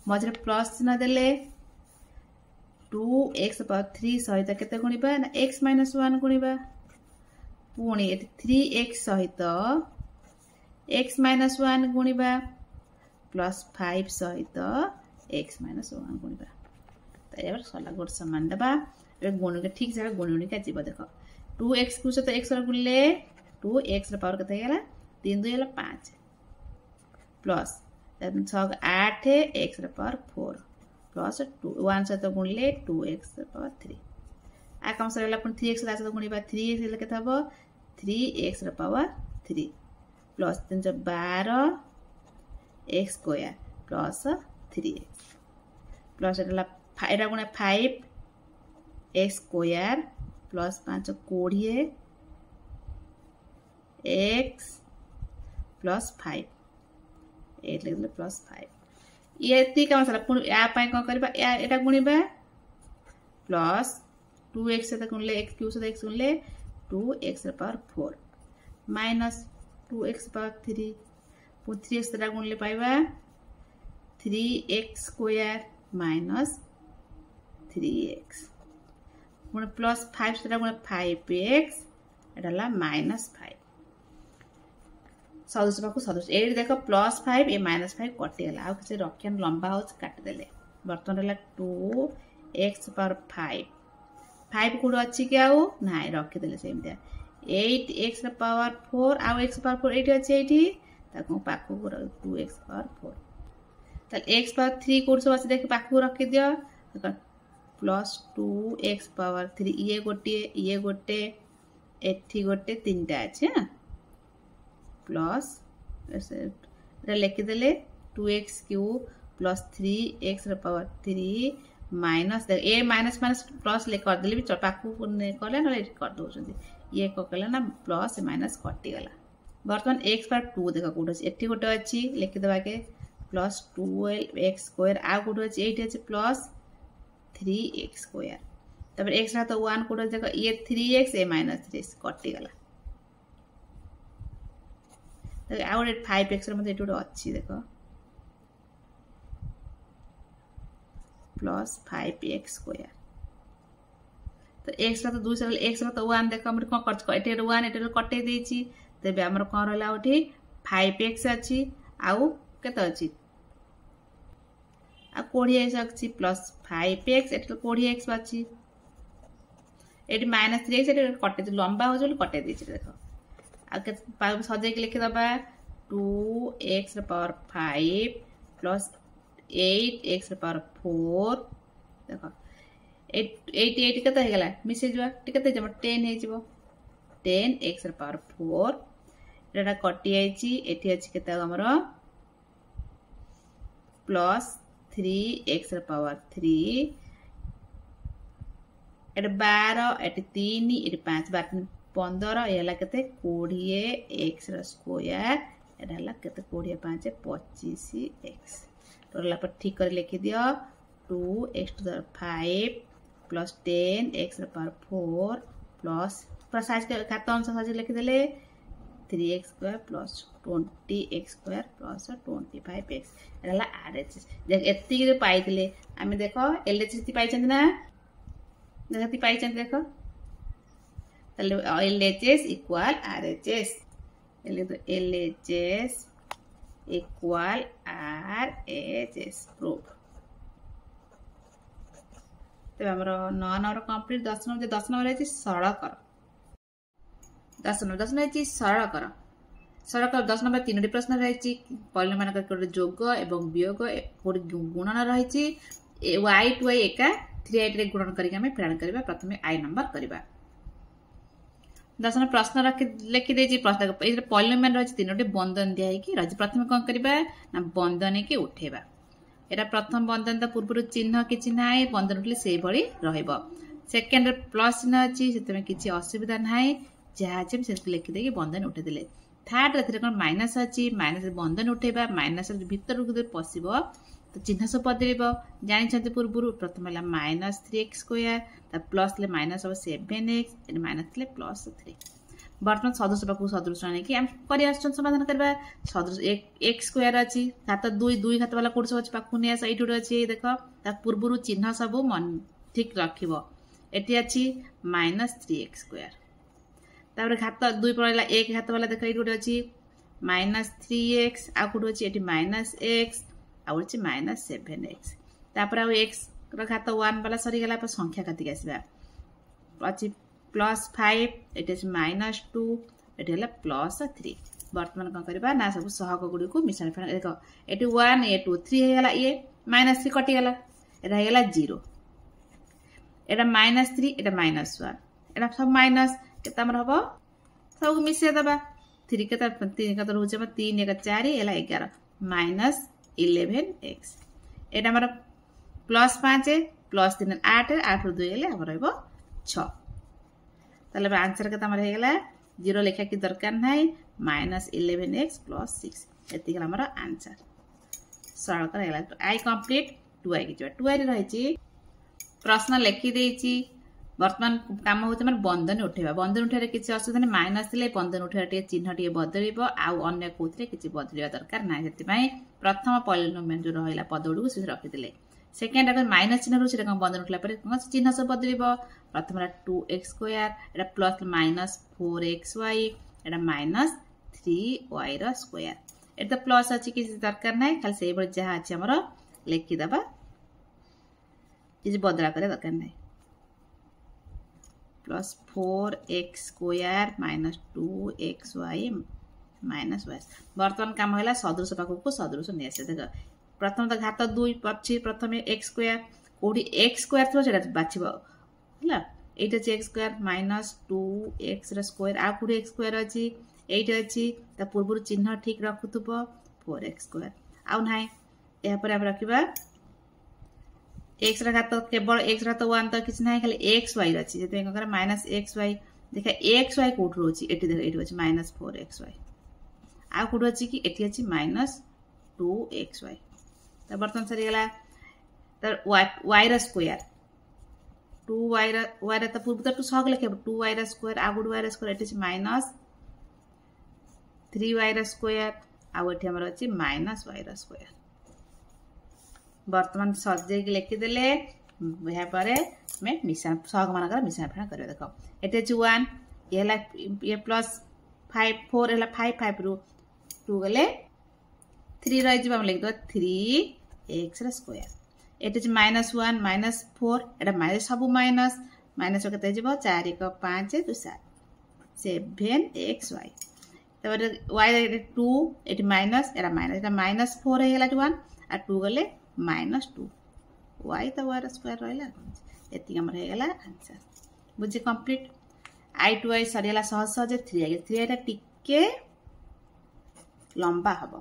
मझरे प्लस चिन्ह देले 2x पावर 3 सहित केते गुणिबा ना x माइनस 1 गुणिबा पुणी 3x सहित x माइनस 1 गुणिबा प्लस 5 सहित x माइनस 1 गुणिबा तो एबार सला गोट समान दबा ए गुण के ठीक से गुणुनी का जीव देखो 2x को सहित x रो गुणले 2x रो पावर केते गेला 3 2 गेला 5 प्लस 6 8 x रो पावर 4 प्लस 2 1 सहित गुणले 2x रो पावर 3 आ कम से गेला पुन 3x सहित गुणिबा 3x गेला केते हबो 3x रो power 3 plus 312 x square plus 3x plus एटा गुणे 5 x square plus 5 20 x plus 5 8 लिखले प्लस 5 ये ती का मतलब पुन या पाई को करबा या एटा गुणिबा प्लस 2x से गुणले x क्यूब से x गुणले 2x रो पावर 4 माइनस 2x पावर 3 पुन 3x से गुणले पाइबा 3x स्क्वायर माइनस 3x पुन प्लस 5 से गुणे 5x एटाला माइनस 5 सदस्य पाखु सदस्य ए देखो प्लस 5 ए माइनस 5 कटि गेला आ किछ रक्षण लंबा हो काट देले बर्तन रहला 2x पावर 5 कोड अछि के आउ नाही रखि देले सेमते 8x रा पावर 4 आ x पावर 4 8 अछि एठी ताको पाखु 2x पावर 4 तल x पावर 3 कोड सब अछि देख पाखु रखि दियो प्लस 2x पावर 3 ये गोटे एठी गोटे तीनटा अछि प्लस लिखि देले 2x cube plus 3x power 3 minus a minus minus plus ले कर देले भी पाखु कले न कर दउछंदी ये को कले ना प्लस माइनस कटि गला वर्तमान x पावर 2 देखा कोड अछि एठी गोटे अछि लिखि देबा के प्लस 12x स्क्वायर आ कोड अछि एठी अछि प्लस 3x स्क्वायर तब x रा तो 1 कोड देखो ये 3x ए माइनस 3 कटि गला तो आउट 5x मध्ये एटो अछि देखो प्लस 5x स्क्वायर तो x रा तो 2 से x रा तो 1 देखो हमर कोन करछ एटे 1 एटे कटे देछि तबे हमर कोन रहला ओठी 5x अछि आउ केते अछि आ कोडी x अछि प्लस 5x एटे कोडी x अछि एटी माइनस 3x एटे कटे लंबा हो जले कटे देछि देखो आ के सजे के लिखि दबा 2x power 5 plus 8x power 4 देखो 8 केते हे गेला मिसे जवा केते जम 10 हे जिवो 10x पावर 4 एटा कटि आइछि एठी अछि केते हमरो प्लस 3x पावर 3 एटा 12 एटी 3 एटी 5 12 15 एला केते 20x रा स्क्वायर एला केते 20 5 25x तोरला पर ठीक कर लिखि दियो 2x to the 5 plus 10x रा पावर 4 प्लस साइज के खाता अनुसार साइज लिखि देले 3x square plus 20x square plus 25x एला RHS देख एत्ती के पाइतले आमे देखो LHS ती पाइछन ना देखति पाइछन देखो LHS equal RHS LHS equal RHS proof. तेज आम 9 नंबर कंप्लीट। 10 नंबर है सरल कर। 10 नंबर सरल कर। सरल कर 10 नंबर 3टी प्रश्न रही पॉलिनोमियल मान जोग एवं वियोग गुणन रही y टू y एका 3 गुणन करके फेराण करवा। प्रथम आई नंबर करवा। 10 नंबर प्रश्न लिखिदे प्रश्न पॉलिनोमियल रही 3टी बंधन दिखाई रही। प्रथम कौन करवा ना बंधन के उठेबा। एटा प्रथम बंधन तो पूर्व चिन्ह किसी ना बंधन उठे से भाई सेकेंड प्लस चिन्ह अच्छी से किसी असुविधा ना जहाँ अच्छे लिखिदे बंधन उठेदे। थर्ड रे कौन माइनस अच्छी माइनस बंधन उठेबा माइनस भीतर पशिब तो चिन्ह सब बदल जानते पूर्व। प्रथम है -3x² प्लस माइनस हम 7x माइनस प्लस 3। बर्तमान सदृश पाक सदृश आने कर समाधान करवा। सदृश x² अच्छी घात 2 घात वाला कौट सब पाक नहीं आस ये अच्छी देख पूर्व चिन्ह सब मन ठीक रखिब। ये अच्छी -3x² तापर घात 2 पड़ा 1 घात वाला देख ये अच्छी -3x आउट अच्छी ये -x आउ -7x तापर आउ x घात 1 वाला सरीगला संख्या काटिक आसवा अच्छी +5 ये -2 ये +3। बर्तमान कौन करवा ना सब सहग गुड़ी को मिश्रण फेण देख ये 1 ये 2 3 होगा ये -3 कटिगला यहाँ 0 यहाँ -3 यहाँ -1 यहाँ सब माइनस के हम सब मिसे दबा 3 के 3 रोचे 3 1 4 एला 11 -11x एटा हमर +5 +3 8 8 ରୁ 2 हेले हमर रहबो 6। ताले आंसर के हमर हेगला 0 लिखा की दरकार नाही -11x + 6 एति गला हमर आंसर सरल कर हेगला। आई कंप्लीट 2i की 2i रही प्रश्न लिखि देछि। वर्तमान काम होते माने बंधन उठेबा। बंधन उठेरे किसी असुविधा नहीं माइनस थिले बंधन उठेरा चिन्ह टे बदलिबो आउ अन्य कोथरे किसी बदलिबा दरकार नाही। सेति प्रथम पॉलिनोमियल जो रहिला पदगुडी को से रखि दिले। सेकेंड अगर माइनस चिन्ह रो से बंधन उठला पर चिन्ह सब बदलिबो। प्रथम 2x² एटा प्लस -4xy एटा -3y रो स्क्वायर एटा प्लस अछि किसी दरकार नाही खाली सेही बळ जहा अछि हमर लिखि दबा किसी बदला करे दरकार नाही। +4x² -2xy -y बर्तमान काम है सदृश पाक को सदृश नहीं आसे देख प्रथम तो घात 2 अच्छी प्रथम x² कोडी x² थो बाछिब हला एटा x² -2x² आ कोडी x² अछि एटा अछि त पूर्व चिन्ह ठीक रखुथबो 4x² आ नाही या पर हम रखिबा x घात केवल x घात 1 तो किछ नाही खाली xy अछि जेते -xy देखा xy कोठ रोची एटी देख एटी अछि -4xy आ कोठ अछि कि एटी अछि -2xy त बर्तन सरी गला त y रा स्क्वायर 2y रा त पूर्व त सहग लेखे 2y रा स्क्वायर आ गुड y रा स्क्वायर एटी अछि -3y रा स्क्वायर आ एटी हमर अछि -y रा स्क्वायर। वर्तमान सजे के लिखिदेले यहाँ पर मैं मिश्रण सहग मान मिश्रण फेण कर देख ये 1 ये +5 4 है 5 5 रू 2 गले 3 रही लिख दो 3x स्क्वायर ये -1 -4 एटा सब माइनस माइनस के 4 1 5 2 7xy y 2 ये माइनस एटा -4 है 1 आ 2 गले -2 y तो y स्क्वायर रहा ये हमर हेगला आंसर बुझे कंप्लीट। आई टू आई सरीगला सहज सहज 3i टिके लंबा हम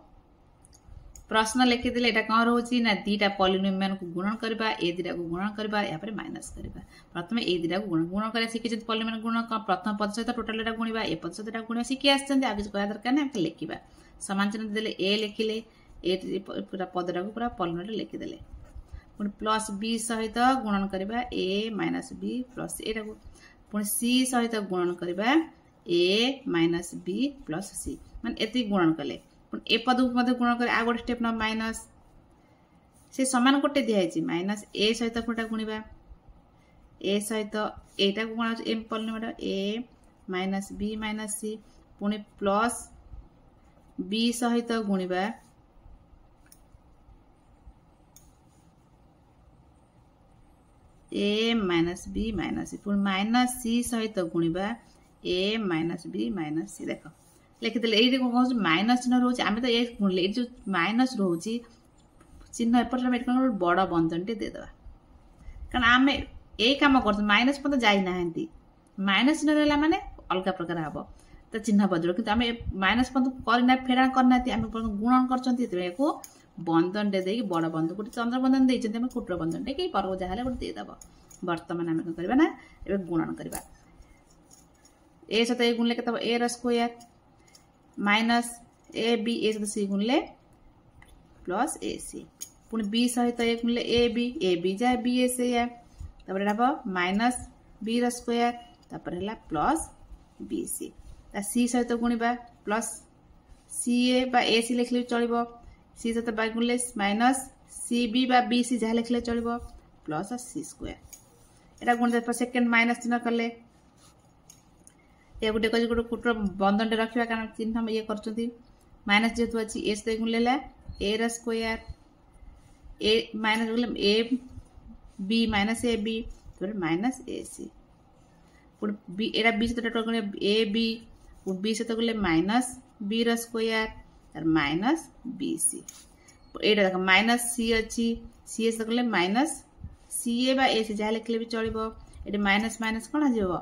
प्रश्न लिखिदे ये कौन रोची ना दीटा पॉलिनोमियल को गुणन करबा ए दीटा को गुणन करबा या पर माइनस करबा। प्रथम ए दीटा को गुणन करे शिखि पॉलिनोमियल गुणन प्रथम पद सहित टोटल एटा गुणिबा ए पद सहित गुणिबा शिखि आछन आ किछ कहया दरकार नै लिखिबा समान चिन्ह देले ए लिखिले ए पूरा पदटा को पूरा पॉलिनोमियल लिखिदेले पुणी प्लस बी सहित गुणन करबा ए माइनस बी प्लस एटा को पुणी सी सहित गुणन करबा ए माइनस बी प्लस सी माने एति गुणन कले पुणी ए पद को गुणन करे आ गोटे स्टेप न माइनस से समान गोटे दिया माइनस ए सहित कोटा गुणिबा ए सहित एटा को गुणा ए polynomial a minus b minus c पुणी प्लस बी सहित गुणिबा a minus b minus c पुणी माइनस सी सहित गुणिबा a minus b minus c देख लिखिदेले ये कौन माइनस चिन्ह रोचे आम तो ये गुणले ये जो माइनस रोचे चिन्ह एपटे बड़ बंधन टे देदेबा कारण आम ये कम कर माइनस पर्यटन जाई माइनस चिन्ह रहा माने अलग प्रकार हम तो चिन्ह बदल कि आम माइनस पर्यटन करना फेड़ा करना आम गुणन कर बंधन टे दे बड़ बंधन गोटे चंद्र बंधन देते कुटर बंधन टे कि पर्व जहाँ गोटे देदेव बर्तमान आम कौन करवा ना गुणन करवा ए सहित ए गुणले के ए रस्क्वायर माइनस ए बी ए सहित सी गुणले प्लस ए सी पुणी बी सहित ए गुणले ए बी जाए बी ए से हम माइनस बी रस्क्वायर है प्लस बी सी सी सहित गुणा प्लस सी ए सी लिखले चलो सी सहित गुणले minus c b b c जहाँ लिखले चलो प्लस सी स्क्वायर यहाँ गुण सेकेंड माइनस चिन्ह कले ये गोटे कह गोटे कुटर बंधन टे रखा कारण चिन्ह ये कर माइनस जेहतु अच्छी ए सहित गुणले ए रस्क्वायर ए माइनस गुणले a b minus a b minus a c b एटा बी सहित गुणे ए बी बी सहित गुणले माइनस बी रस्क्वायर माइनस बी सी एटा देख माइनस सी अच्छी सी सहित गुणले माइनस सी ए बा ए सी जहाँ लिखले भी चलो ये माइनस माइनस कौन हो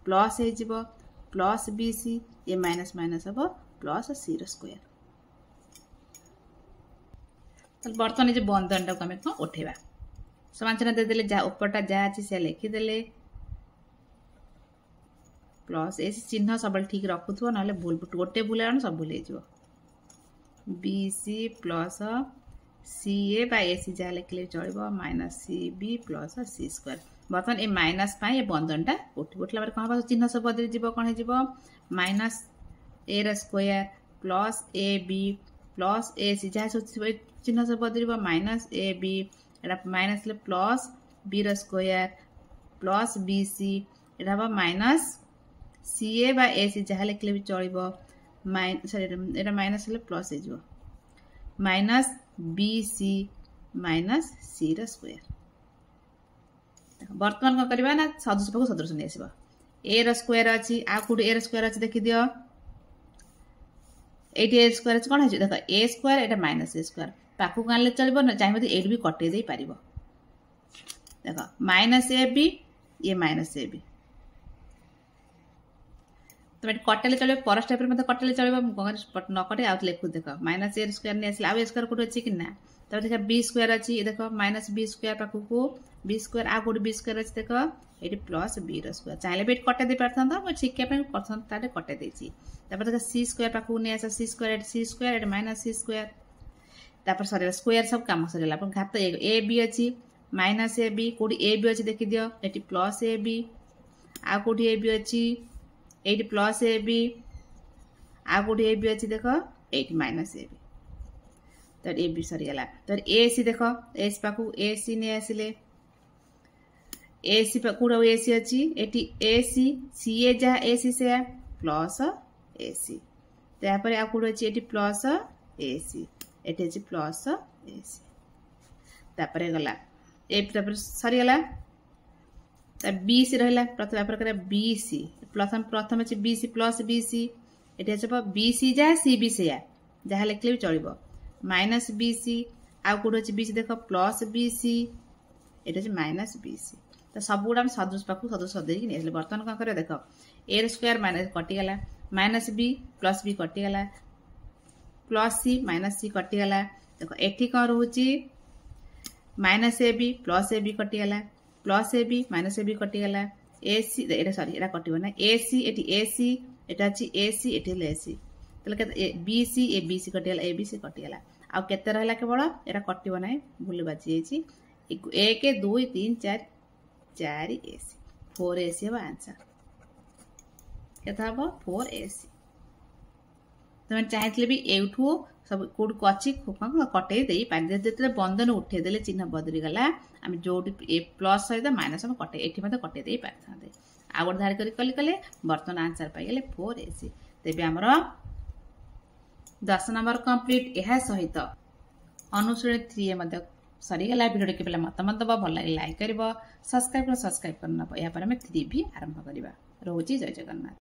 प्लस हो प्लस बी सी ए माइनस माइनस हम प्लस सी स्क्वायर बर्तमान ये बंधन टाक आम कौन उठेबा समान चिन्ह देदेले जहाँ उपरटा जहाँ अच्छी से लिखिदेले प्लस ए चिन्ह सब ठीक रखुव ना भूल गोटे भूल सब भूल हो बी सी प्लस सी ए बा ए सी जहाँ लिखले चलो माइनस सी बी प्लस सी स्क्वायर बर्तमान ये माइनस ये बंधन टा उठला कौन हम चिन्ह सब बदली कौन हो minus A square plus a b plus a c जहाँ सब चिन्ह सब बदल minus a b minus plus b square plus b c यहाँ माइनस सी ए बा ए सी जहाँ लिखले भी चलो सॉरी माइनस प्लस हो माइनस बी सी माइनस सी स्क्वायर बर्तमान कौन करवा ना सदृश पाक सदृश नहीं आस ए स्क्वायर अच्छी आउट ए स्क्वायर अच्छी देखी दियो ये ए स्क्वायर अच्छी कौन हो देख a square Etah minus A square पाखक आनले चलो ना चाहिए ये भी कटे दे पार देख माइनस ए बी ये माइनस ए बी तुम ये कटेले चलो पर स्टेप मतलब कटेले चलो न कटे आउ लिखु देख माइनस ए स्क्वायर नहीं आस ए स्क्वायर कौट अच्छी कि ना तब देख बी स्क्वायर अच्छी देख माइनस बी स्क्वायर पाखक बी स्क्वायर आ गोटे बी स्क्वायर अच्छी देख ये प्लस बी स्क्वायर चाहिए भी कटे दे पार मुझे शिखापी कर कटे देती देख सी स्क्वायर पाखक नहीं आस c square minus c square सर स्क्वायर सब कम सरला घात ए बी अच्छी माइनस ए बी कौटी ए बी अच्छी देखी दियो ये प्लस ए बी आ कौटी ए बी अच्छी ये प्लस ए बी आ कौटी ए बी अच्छी देख ये माइनस ए बी तो ए बी सरीगला तो ए सी देख ए सी पाखक ए सी नहीं आसिले ए सी कौट ए सी अच्छी ये ए सी सी ए जहाँ ए सी से प्लस ए सी तो यहाँ पर कौट अच्छी ये प्लस ए सी ये प्लस ए सी तापर गला ए सरीगला बी सी रहा प्रथम बी सी प्रथम अच्छे b c plus b c ये बी सी जहाँ सी बी से जहाँ लिखले भी चलो माइनस बी सी आउ कौट अच्छे बी सी देख प्लस बी सी ये माइनस बी सी तो सब गुड़ा सदृश पाक सदृश देकी नहीं बर्तमान कौन कर देख ए स्क्वायर माइनस कटिगला माइनस बी प्लस बी कटिगला प्लस सी माइनस सी कटिगला देख एटी कौन रोचे minus a b plus a b कटिगला plus a b minus a b कटिगला ए सी सरी ये कटो ना ए सी ए सी एटा अच्छी ए सी ये a c b c a b c कटिगला ए बी सी कटिगला आउ केते रहला केवल एटा कटिबो ना भूल बाजी जाइए 1 2 3 4 4 ए सी 4 ए सी हम आंसर केता हम 4 ए सी तुम चाहिए भी एठू सब कौट अच्छी कटे दे पारे जो बंधन उठेदे चिन्ह बदली गला आम जो ए प्लस सहित माइनस हम कटे ये कटे दे पारे आउ गोटे धारी कले कले बर्तमान आंसर पाइगले 4AC। तेबे आमर 10 नंबर कंप्लीट। यह सहित अनुश्रेणी 3 मध्य सरीगला। भिडियो के मतामत दब भल लगे लाइक कर, सब्सक्राइब कर करना। या 3 भी आरंभ करवा। रोची जय जगन्नाथ।